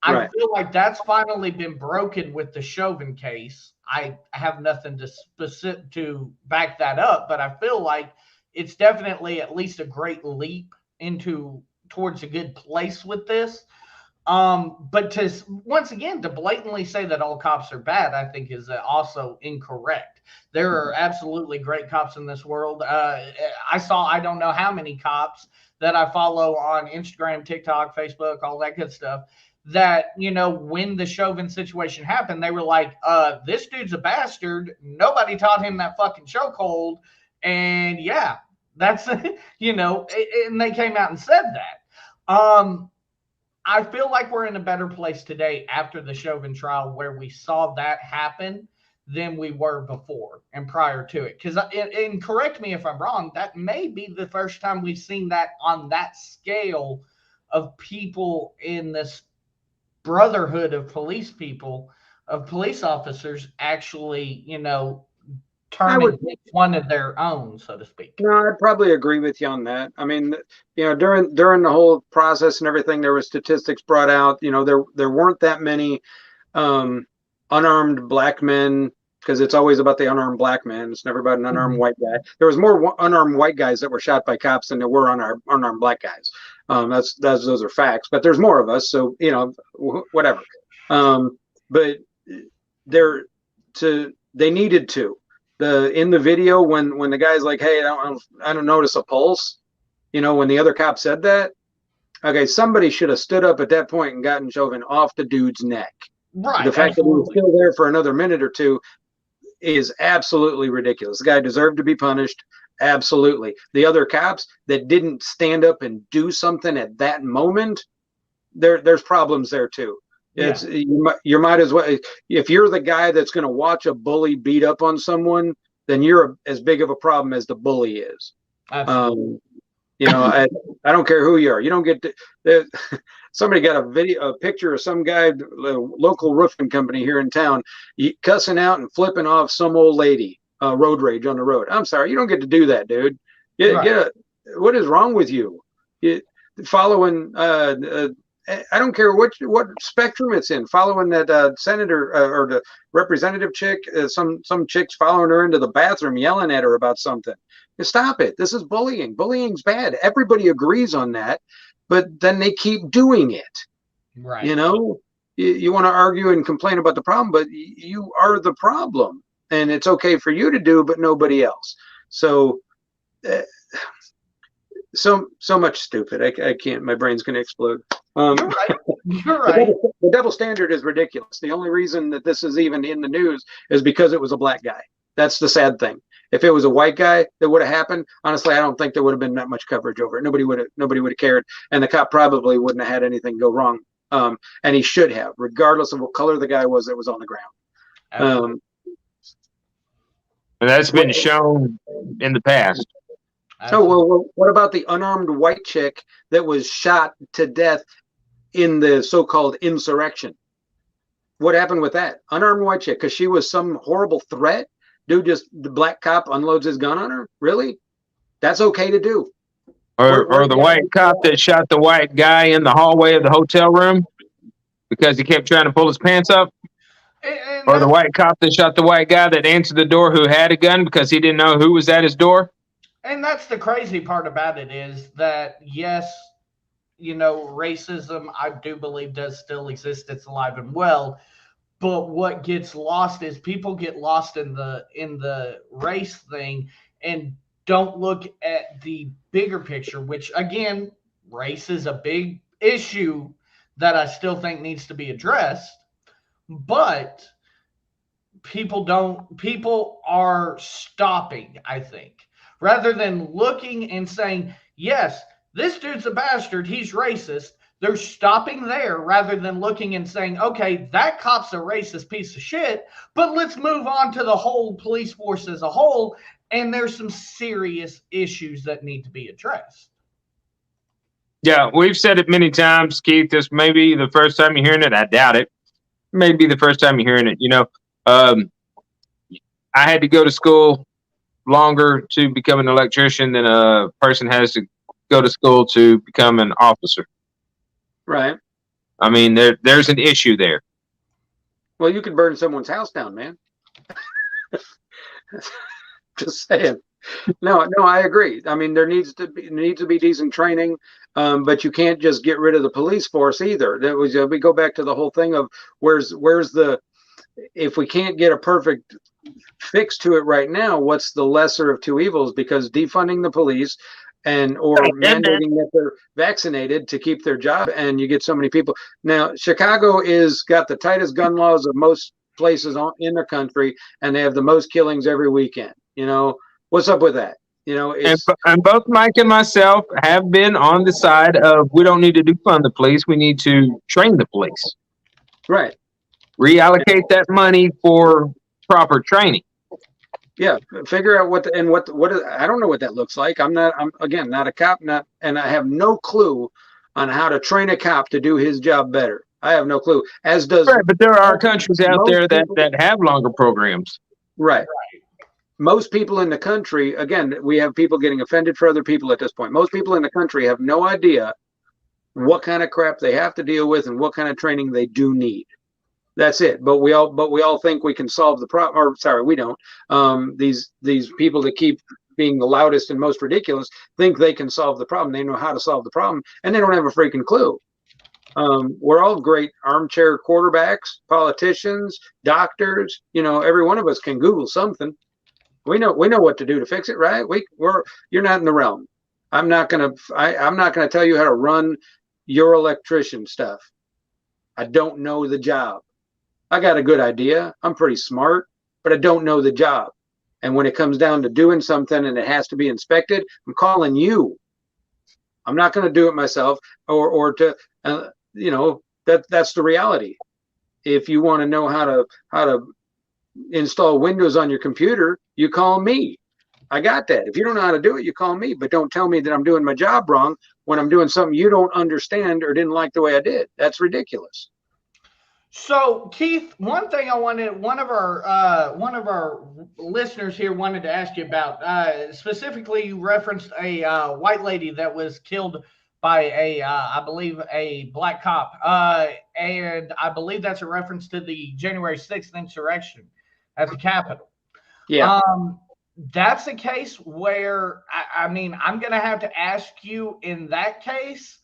S1: I feel like that's finally been broken with the Chauvin case. I have nothing to back that up, but I feel like it's definitely at least a great leap towards a good place with this. But once again, to blatantly say that all cops are bad, I think is also incorrect. There are absolutely great cops in this world. I don't know how many cops that I follow on Instagram, TikTok, Facebook, all that good stuff, that, when the Chauvin situation happened, they were like, this dude's a bastard. Nobody taught him that fucking chokehold. And yeah, that's, and they came out and said that. I feel like we're in a better place today after the Chauvin trial where we saw that happen than we were before and prior to it. Because, and correct me if I'm wrong, that may be the first time we've seen that on that scale of people in this brotherhood of police officers actually, turn against one of their own, so to speak.
S3: No, I'd probably agree with you on that. I mean, during the whole process and everything, there were statistics brought out. There weren't that many unarmed black men, because it's always about the unarmed black man. It's never about an unarmed white guy. There was more unarmed white guys that were shot by cops than there were unarmed black guys. Those are facts. But there's more of us, so whatever. But they needed to. In the video when the guy's like, hey, I don't notice a pulse, when the other cop said that, Okay, somebody should have stood up at that point and gotten Chauvin off the dude's neck.
S1: Right.
S3: The fact that he was still there for another minute or two is absolutely ridiculous. The guy deserved to be punished. Absolutely. The other cops that didn't stand up and do something at that moment, there's problems there too. It's you might as well, if you're the guy that's going to watch a bully beat up on someone, then you're as big of a problem as the bully is.
S1: Absolutely.
S3: You know, I don't care who you are. You don't get to, somebody got a picture of some guy, local roofing company here in town, cussing out and flipping off some old lady, road rage on the road. I'm sorry, you don't get to do that, dude. What is wrong with you? Following, I don't care what spectrum it's in. Following that senator or the representative chick, some chicks following her into the bathroom, yelling at her about something. Stop it. This is bullying. Bullying's bad. Everybody agrees on that, but then they keep doing it.
S1: Right.
S3: You know, you want to argue and complain about the problem, but you are the problem, and it's okay for you to do, but nobody else. So, so much stupid. I can't. My brain's going to explode.
S1: You're right. You're right.
S3: The double standard is ridiculous. The only reason that this is even in the news is because it was a black guy. That's the sad thing. If it was a white guy that would have happened, honestly, I don't think there would have been that much coverage over it. Nobody would have cared, and the cop probably wouldn't have had anything go wrong. And he should have, regardless of what color the guy was that was on the ground.
S2: And that's been shown in the past.
S3: Oh, well, what about the unarmed white chick that was shot to death in the so-called insurrection? What happened with that? Unarmed white chick, because she was some horrible threat? Dude, just the black cop unloads his gun on her? Really? That's okay to do.
S2: Or the white cop that shot the white guy in the hallway of the hotel room because he kept trying to pull his pants up? Or the white cop that shot the white guy that answered the door who had a gun because he didn't know who was at his door?
S1: And that's the crazy part about it is that, yes, you know, racism, I do believe, does still exist. It's alive and well. But what gets lost is people get lost in the race thing and don't look at the bigger picture, which, again, race is a big issue that I still think needs to be addressed. But people are stopping, I think. Rather than looking and saying, yes, this dude's a bastard, he's racist, they're stopping there rather than looking and saying, okay, that cop's a racist piece of shit, but let's move on to the whole police force as a whole, and there's some serious issues that need to be addressed.
S2: Yeah, we've said it many times, Keith. This may be the first time you're hearing it. I doubt it. Maybe the first time you're hearing it. You know, I had to go to school longer to become an electrician than a person has to go to school to become an officer.
S3: Right.
S2: I mean, there's an issue there.
S3: Well, you could burn someone's house down, man. Just saying. No, I agree. I mean, there needs to be decent training, but you can't just get rid of the police force either. That was we go back to the whole thing of where's the, if we can't get a perfect fix to it right now, what's the lesser of two evils? Because defunding the police or mandating that they're vaccinated to keep their job, and you get so many people. Now, Chicago got the tightest gun laws of most places in the country, and they have the most killings every weekend. You know, what's up with that? You know,
S2: and both Mike and myself have been on the side of we don't need to defund the police. We need to train the police.
S3: Right.
S2: Reallocate that money for proper training.
S3: Yeah, figure out what I don't know what that looks like. I'm again not a cop, and I have no clue on how to train a cop to do his job better. I have no clue. As does
S2: right, but there are countries out there that have longer programs.
S3: Right. Most people in the country, again, we have people getting offended for other people at this point. Most people in the country have no idea what kind of crap they have to deal with and what kind of training they do need. That's it. But we all think we can solve the problem. Or sorry, we don't. These people that keep being the loudest and most ridiculous think they can solve the problem. They know how to solve the problem, and they don't have a freaking clue. We're all great armchair quarterbacks, politicians, doctors. You know, every one of us can Google something. We know what to do to fix it, right? You're not in the realm. I'm not gonna tell you how to run your electrician stuff. I don't know the job. I got a good idea. I'm pretty smart, but I don't know the job. And when it comes down to doing something and it has to be inspected, I'm calling you. I'm not going to do it myself, or to, you know, that's the reality. If you want to know how to install Windows on your computer, you call me. I got that. If you don't know how to do it, you call me, but don't tell me that I'm doing my job wrong when I'm doing something you don't understand or didn't like the way I did. That's ridiculous.
S1: So, Keith, one thing I wanted, one of our listeners here wanted to ask you about, specifically you referenced a white lady that was killed by I believe a black cop, and I believe that's a reference to the January 6th insurrection at the Capitol.
S3: Yeah.
S1: That's a case where, I mean, I'm going to have to ask you in that case,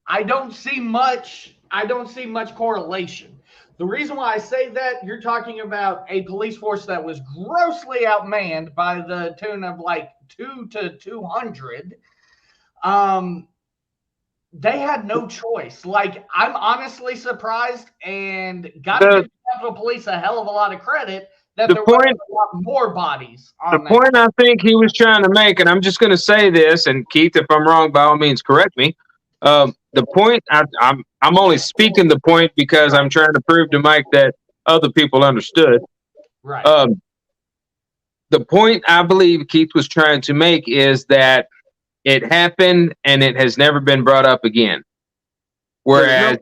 S1: I don't see much correlation. The reason why I say that, you're talking about a police force that was grossly outmanned by the tune of like 2 to 200. They had no choice. Like, I'm honestly surprised, and got to give the Capitol Police a hell of a lot of credit that there were a lot more bodies on that.
S2: The point I think he was trying to make, and I'm just going to say this, and Keith, if I'm wrong, by all means, correct me. The point, I'm only speaking the point because I'm trying to prove to Mike that other people understood.
S1: Right.
S2: The point I believe Keith was trying to make is that it happened and it has never been brought up again. Whereas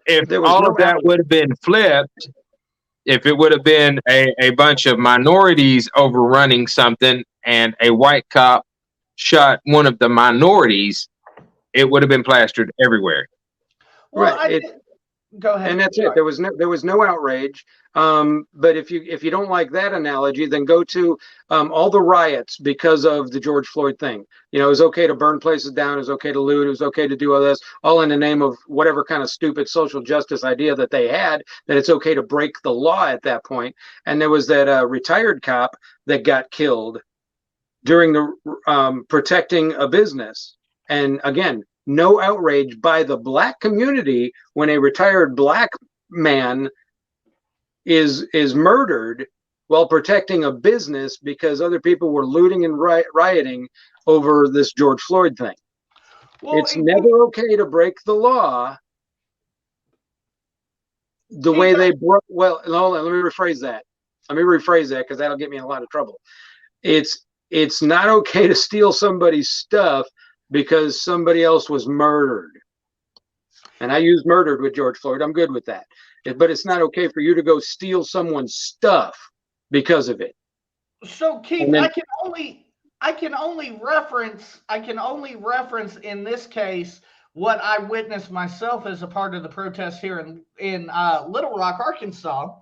S2: if all of that would have been flipped, if it would have been a bunch of minorities overrunning something and a white cop shot one of the minorities, it would have been plastered everywhere.
S1: Well,
S3: right.
S1: Go ahead.
S3: And that's it. There was no outrage. But if you don't like that analogy, then go to all the riots because of the George Floyd thing. You know, it was okay to burn places down. It was okay to loot. It was okay to do all this, all in the name of whatever kind of stupid social justice idea that they had, that it's okay to break the law at that point. And there was that retired cop that got killed during the protecting a business. And again, no outrage by the black community when a retired black man is murdered while protecting a business because other people were looting and rioting over this George Floyd thing. Well, it's never okay to break the law the way they broke. Well, let me rephrase that. Because that'll get me in a lot of trouble. It's not okay to steal somebody's stuff because somebody else was murdered. And I used murdered with George Floyd. I'm good with that. But it's not okay for you to go steal someone's stuff because of it.
S1: So Keith, I can only reference in this case what I witnessed myself as a part of the protest here in Little Rock, Arkansas.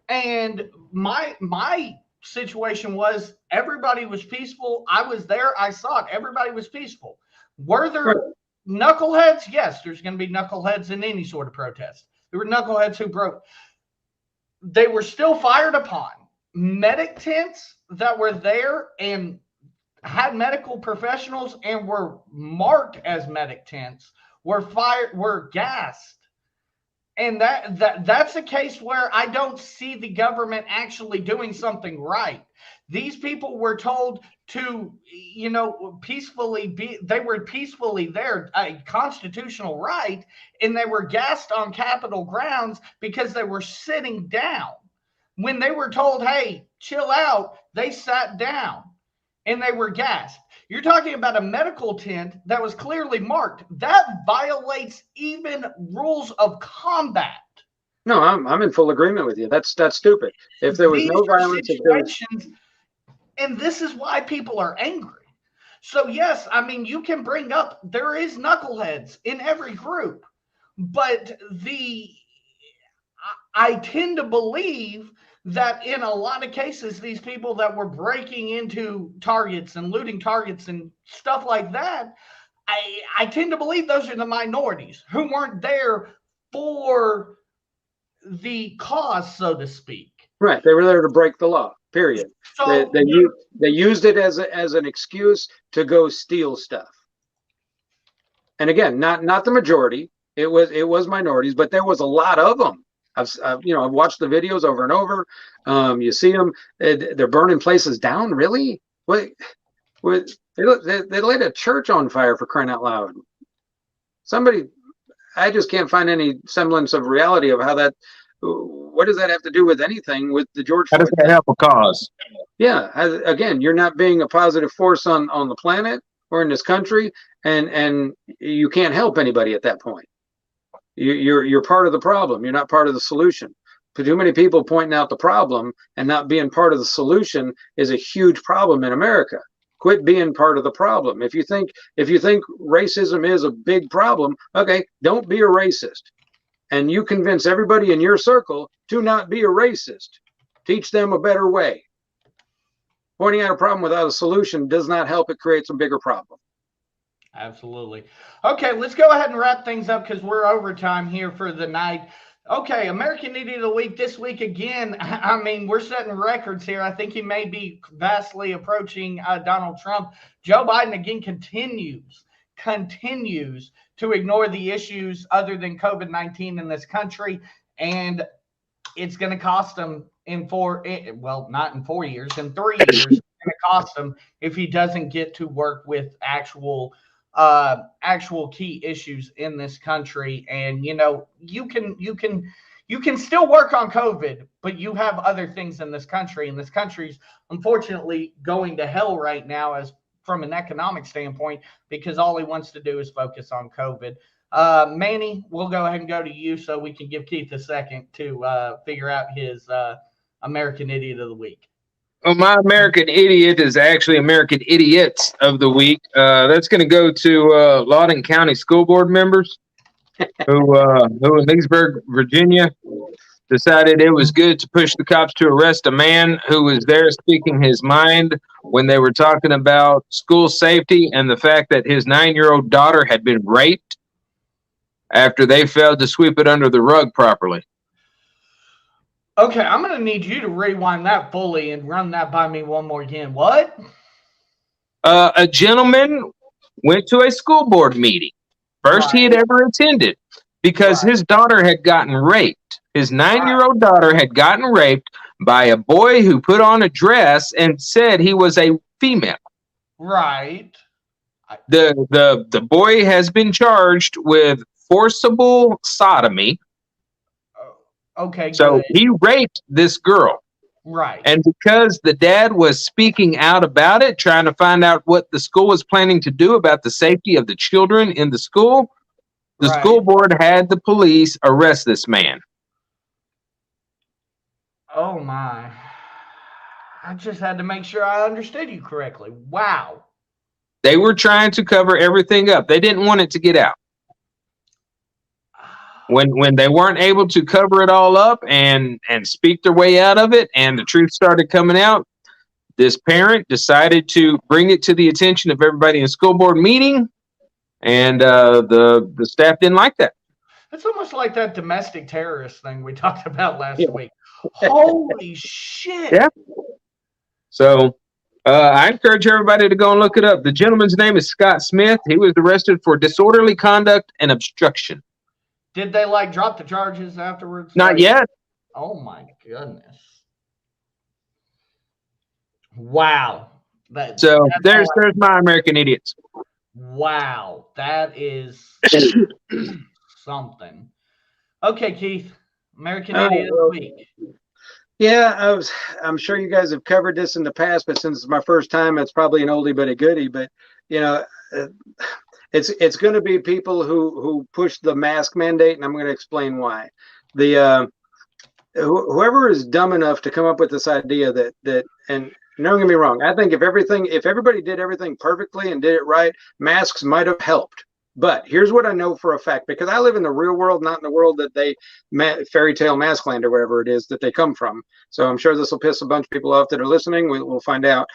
S1: And my situation was everybody was peaceful. I was there. I saw it. Everybody was peaceful. Were there knuckleheads? Yes, there's going to be knuckleheads in any sort of protest. There were knuckleheads who broke. They were still fired upon. Medic tents that were there and had medical professionals and were marked as medic tents were gassed. And that's a case where I don't see the government actually doing something right. These people were told to, they were peacefully there, a constitutional right, and they were gassed on Capitol grounds because they were sitting down. When they were told, hey, chill out, they sat down and they were gassed. You're talking about a medical tent that was clearly marked. That violates even rules of combat.
S3: No, I'm in full agreement with you. That's stupid. If there was no violence,
S1: and this is why people are angry. So yes, I mean, you can bring up there is knuckleheads in every group, but I tend to believe that in a lot of cases, these people that were breaking into targets and looting targets and stuff like that, I tend to believe those are the minorities who weren't there for the cause, so to speak.
S3: Right. They were there to break the law, period. So, they used it as an excuse to go steal stuff. And again, not the majority. It was minorities, but there was a lot of them. I've watched the videos over and over. You see them; they're burning places down. Really? They lit a church on fire, for crying out loud. I just can't find any semblance of reality of how that. What does that have to do with anything with the George Floyd?
S2: How does that help a cause?
S3: Yeah, again, you're not being a positive force on the planet or in this country, and you can't help anybody at that point. You're part of the problem. You're not part of the solution. But too many people pointing out the problem and not being part of the solution is a huge problem in America. Quit being part of the problem. If you think racism is a big problem, okay, don't be a racist. And you convince everybody in your circle to not be a racist. Teach them a better way. Pointing out a problem without a solution does not help. It creates a bigger problem.
S1: Absolutely. Okay, let's go ahead and wrap things up because we're overtime here for the night. Okay, American Idiot of the Week this week again. I mean, we're setting records here. I think he may be vastly approaching Donald Trump. Joe Biden again continues to ignore the issues other than COVID-19 in this country, and it's going to cost him in 3 years. In 3 years, it's going to cost him if he doesn't get to work with actual key issues in this country. And you can still work on COVID, but you have other things in this country, and this country's unfortunately going to hell right now as from an economic standpoint, because all he wants to do is focus on COVID. Manny, we'll go ahead and go to you so we can give Keith a second to figure out his American Idiot of the Week.
S2: Well, my American Idiot is actually American Idiots of the Week. That's going to go to Loudoun County School Board members who in Vicksburg, Virginia, decided it was good to push the cops to arrest a man who was there speaking his mind when they were talking about school safety and the fact that his 9-year-old daughter had been raped after they failed to sweep it under the rug properly.
S1: Okay, I'm going to need you to rewind that fully and run that by me one more again. What?
S2: A gentleman went to a school board meeting, first he had ever attended, because his daughter had gotten raped. His 9-year-old daughter had gotten raped by a boy who put on a dress and said he was a female.
S1: Right.
S2: The boy has been charged with forcible sodomy.
S1: Okay,
S2: so
S1: good.
S2: he raped this girl.
S1: Right.
S2: And because the dad was speaking out about it, trying to find out what the school was planning to do about the safety of the children in the school, the school board had the police arrest this man.
S1: Oh, my. I just had to make sure I understood you correctly. Wow.
S2: They were trying to cover everything up. They didn't want it to get out. When they weren't able to cover it all up and speak their way out of it, and the truth started coming out, this parent decided to bring it to the attention of everybody in the school board meeting, and the staff didn't like that.
S1: It's almost like that domestic terrorist thing we talked about last week. Holy shit.
S2: Yeah. So I encourage everybody to go and look it up. The gentleman's name is Scott Smith. He was arrested for disorderly conduct and obstruction.
S1: Did they drop the charges afterwards?
S2: Not yet.
S1: Oh my goodness. Wow. There's
S2: my American Idiots.
S1: Wow. That is something. Okay, Keith. American Idiot of the Week.
S3: Yeah, I'm sure you guys have covered this in the past, but since it's my first time, it's probably an oldie but a goodie. But it's going to be people who push the mask mandate, and I'm going to explain why. Whoever is dumb enough to come up with this idea that and don't get me wrong, I think if everybody did everything perfectly and did it right, masks might have helped. But here's what I know for a fact, because I live in the real world, not in the world that fairy tale maskland or whatever it is that they come from. So I'm sure this will piss a bunch of people off that are listening. We'll find out.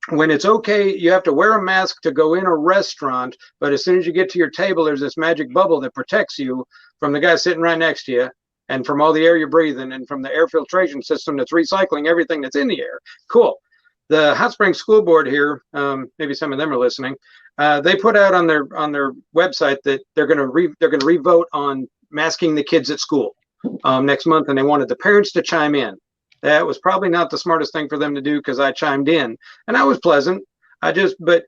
S3: When it's okay, you have to wear a mask to go in a restaurant, but as soon as you get to your table, there's this magic bubble that protects you from the guy sitting right next to you, and from all the air you're breathing, and from the air filtration system that's recycling everything that's in the air. Cool. The Hot Springs School Board here, maybe some of them are listening, They put out on their website that they're going to revote on masking the kids at school next month, and they wanted the parents to chime in. That was probably not the smartest thing for them to do because I chimed in, and I was pleasant. But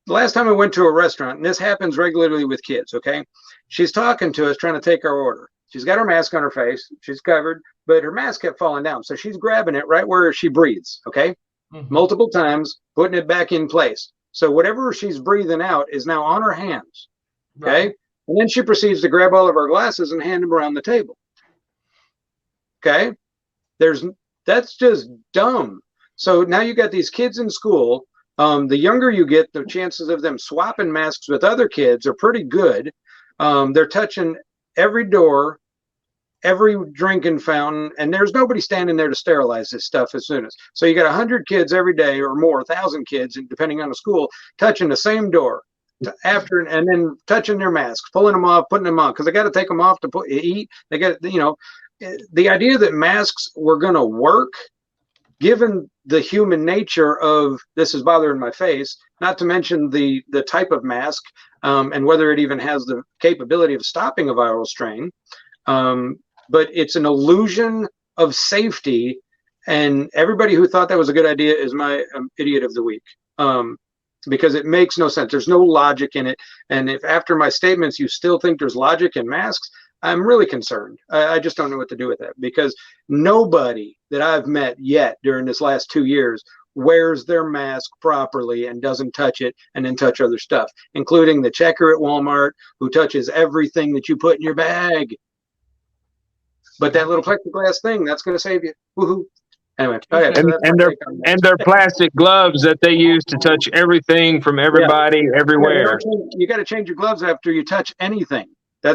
S3: the last time I went to a restaurant, and this happens regularly with kids, okay? She's talking to us, trying to take our order. She's got her mask on her face. She's covered, but her mask kept falling down. So she's grabbing it right where she breathes, okay? Multiple times, putting it back in place. So whatever she's breathing out is now on her hands, okay? Right. And then she proceeds to grab all of our glasses and hand them around the table, okay? That's just dumb. So now you got these kids in school. The younger you get, the chances of them swapping masks with other kids are pretty good. They're touching every door, every drinking fountain, and there's nobody standing there to sterilize this stuff as soon as. So you got 100 kids every day or more, 1,000 kids, and depending on the school, touching the same door and then touching their masks, pulling them off, putting them on, because they got to take them off to eat. They got, the idea that masks were going to work, given the human nature of this is bothering my face, not to mention the type of mask and whether it even has the capability of stopping a viral strain. But it's an illusion of safety, and everybody who thought that was a good idea is my idiot of the week, because it makes no sense. There's no logic in it, and if after my statements you still think there's logic in masks, I'm really concerned. I just don't know what to do with that, because nobody that I've met yet during this last 2 years wears their mask properly and doesn't touch it and then touch other stuff, including the checker at Walmart who touches everything that you put in your bag. But that little plexiglass thing, that's going to save you. Woohoo. Anyway,
S2: and their plastic gloves that they use to touch everything from everybody everywhere.
S3: You got to change your gloves after you touch anything. I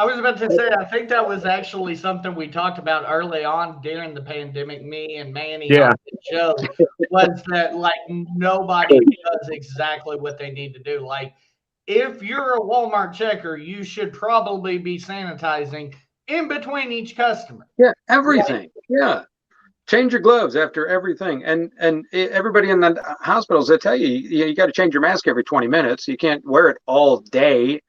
S1: was about to say, I think that was actually something we talked about early on during the pandemic. Me and Manny on the show was that like nobody does exactly what they need to do. Like, if you're a Walmart checker, you should probably be sanitizing in between each customer.
S3: Yeah, everything. Yeah. Change your gloves after everything. And everybody in the hospitals, they tell you got to change your mask every 20 minutes. You can't wear it all day.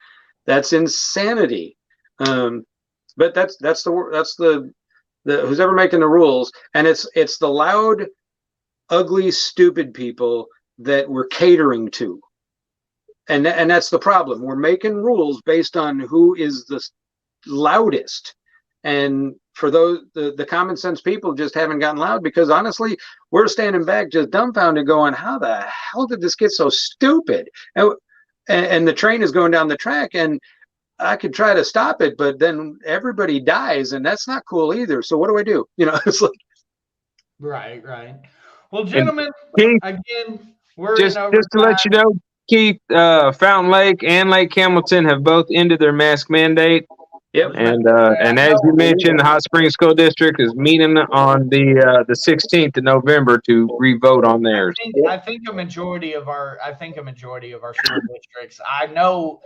S3: That's insanity. But that's the who's ever making the rules. And it's the loud, ugly, stupid people that we're catering to. And that's the problem. We're making rules based on who is the loudest. And for those, the common sense people just haven't gotten loud, because honestly, we're standing back just dumbfounded going, how the hell did this get so stupid? And the train is going down the track, and I could try to stop it, but then everybody dies, and that's not cool either. So what do I do? It's like.
S1: Right. Well, gentlemen, again, we're
S2: just to let you know, Keith, Fountain Lake and Lake Hamilton have both ended their mask mandate.
S3: Yep.
S2: And as you mentioned, the Hot Springs School District is meeting on the 16th of November to re-vote on theirs.
S1: I think a majority of our school districts. I know.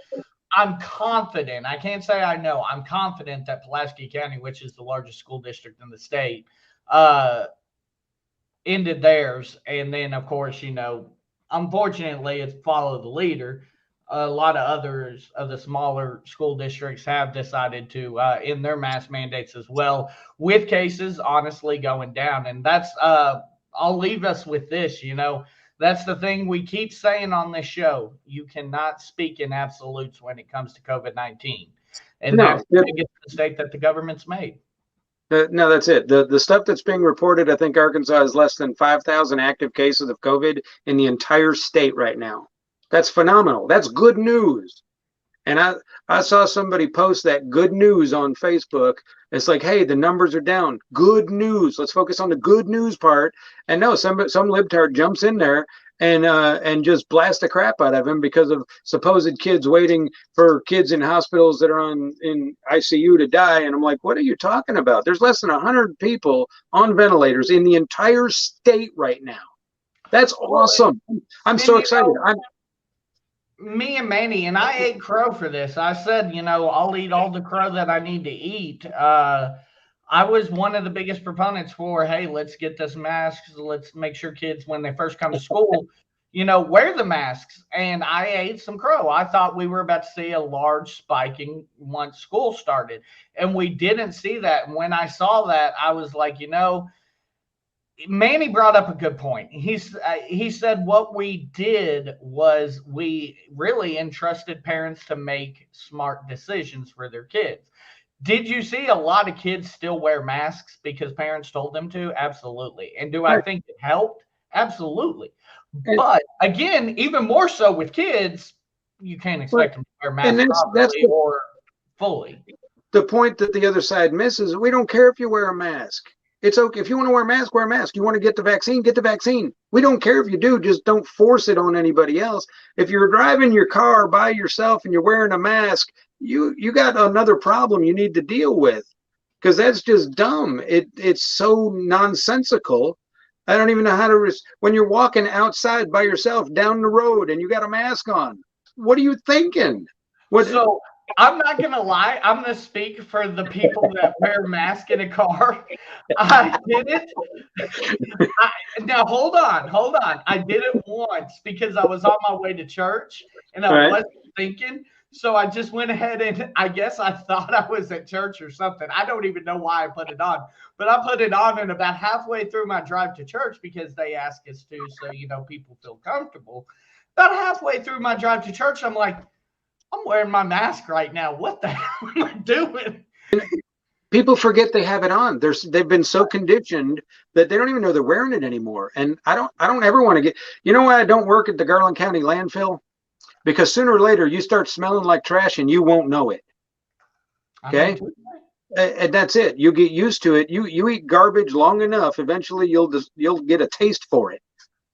S1: I'm confident. I can't say I know. I'm confident that Pulaski County, which is the largest school district in the state, ended theirs. And then, of course, unfortunately, it's follow the leader. A lot of others of the smaller school districts have decided to end their mask mandates as well, with cases honestly going down. And that's I'll leave us with this. That's the thing we keep saying on this show. You cannot speak in absolutes when it comes to COVID-19. And that's the biggest mistake that the government's made.
S3: No, that's it. The stuff that's being reported, I think Arkansas has less than 5,000 active cases of COVID in the entire state right now. That's phenomenal. That's good news. And I saw somebody post that good news on Facebook. It's like, hey, the numbers are down. Good news. Let's focus on the good news part. And no, some libtard jumps in there and just blast the crap out of him because of supposed kids waiting for kids in hospitals that are in ICU to die. And I'm like, what are you talking about? There's less than 100 people on ventilators in the entire state right now. That's awesome. I'm so excited.
S1: Me and Manny, and I ate crow for this. I said, I'll eat all the crow that I need to eat. I was one of the biggest proponents for, hey, let's get this mask. Let's make sure kids, when they first come to school, wear the masks. And I ate some crow. I thought we were about to see a large spiking once school started, and we didn't see that. And when I saw that, I was like, Manny brought up a good point. He said what we did was we really entrusted parents to make smart decisions for their kids. Did you see a lot of kids still wear masks because parents told them to? Absolutely. And do I think it helped? Absolutely. But again, even more so with kids, you can't expect them to wear masks properly or fully.
S3: The point that the other side misses, we don't care if you wear a mask. It's okay. If you want to wear a mask, wear a mask. You want to get the vaccine, get the vaccine. We don't care if you do, just don't force it on anybody else. If you're driving your car by yourself and you're wearing a mask, you got another problem you need to deal with, because that's just dumb. It's so nonsensical. I don't even know how to, when you're walking outside by yourself down the road and you got a mask on, what are you thinking?
S1: So I'm not going to lie. I'm going to speak for the people that wear a mask in a car. I did it. Now, hold on. I did it once because I was on my way to church and I wasn't thinking. So I just went ahead and I guess I thought I was at church or something. I don't even know why I put it on, but I put it on, and about halfway through my drive to church, because they ask us to, so, people feel comfortable. About halfway through my drive to church, I'm like, I'm wearing my mask right now. What the hell am I doing?
S3: People forget they have it on. They've been so conditioned that they don't even know they're wearing it anymore. And I don't ever want to get, why I don't work at the Garland County landfill? Because sooner or later you start smelling like trash and you won't know it. Okay? And that's it. You get used to it. You eat garbage long enough, eventually you'll get a taste for it.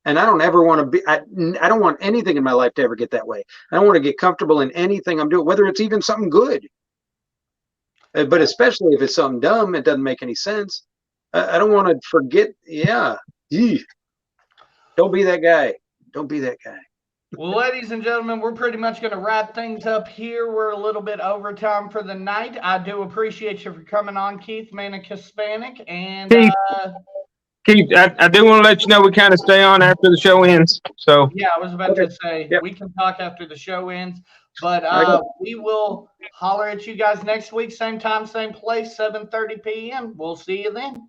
S3: And I don't ever want to be, I don't want anything in my life to ever get that way. I don't want to get comfortable in anything I'm doing, whether it's even something good. But especially if it's something dumb, it doesn't make any sense. I don't want to forget. Yeah. Don't be that guy. Don't be that guy.
S1: Well, ladies and gentlemen, we're pretty much going to wrap things up here. We're a little bit over time for the night. I do appreciate you for coming on, Keith Manic Hispanic. And
S2: Keith, I do want to let you know we kind of stay on after the show ends. So
S1: yeah, I was about to say we can talk after the show ends, but we will holler at you guys next week, same time, same place, 7:30 p.m. We'll see you then.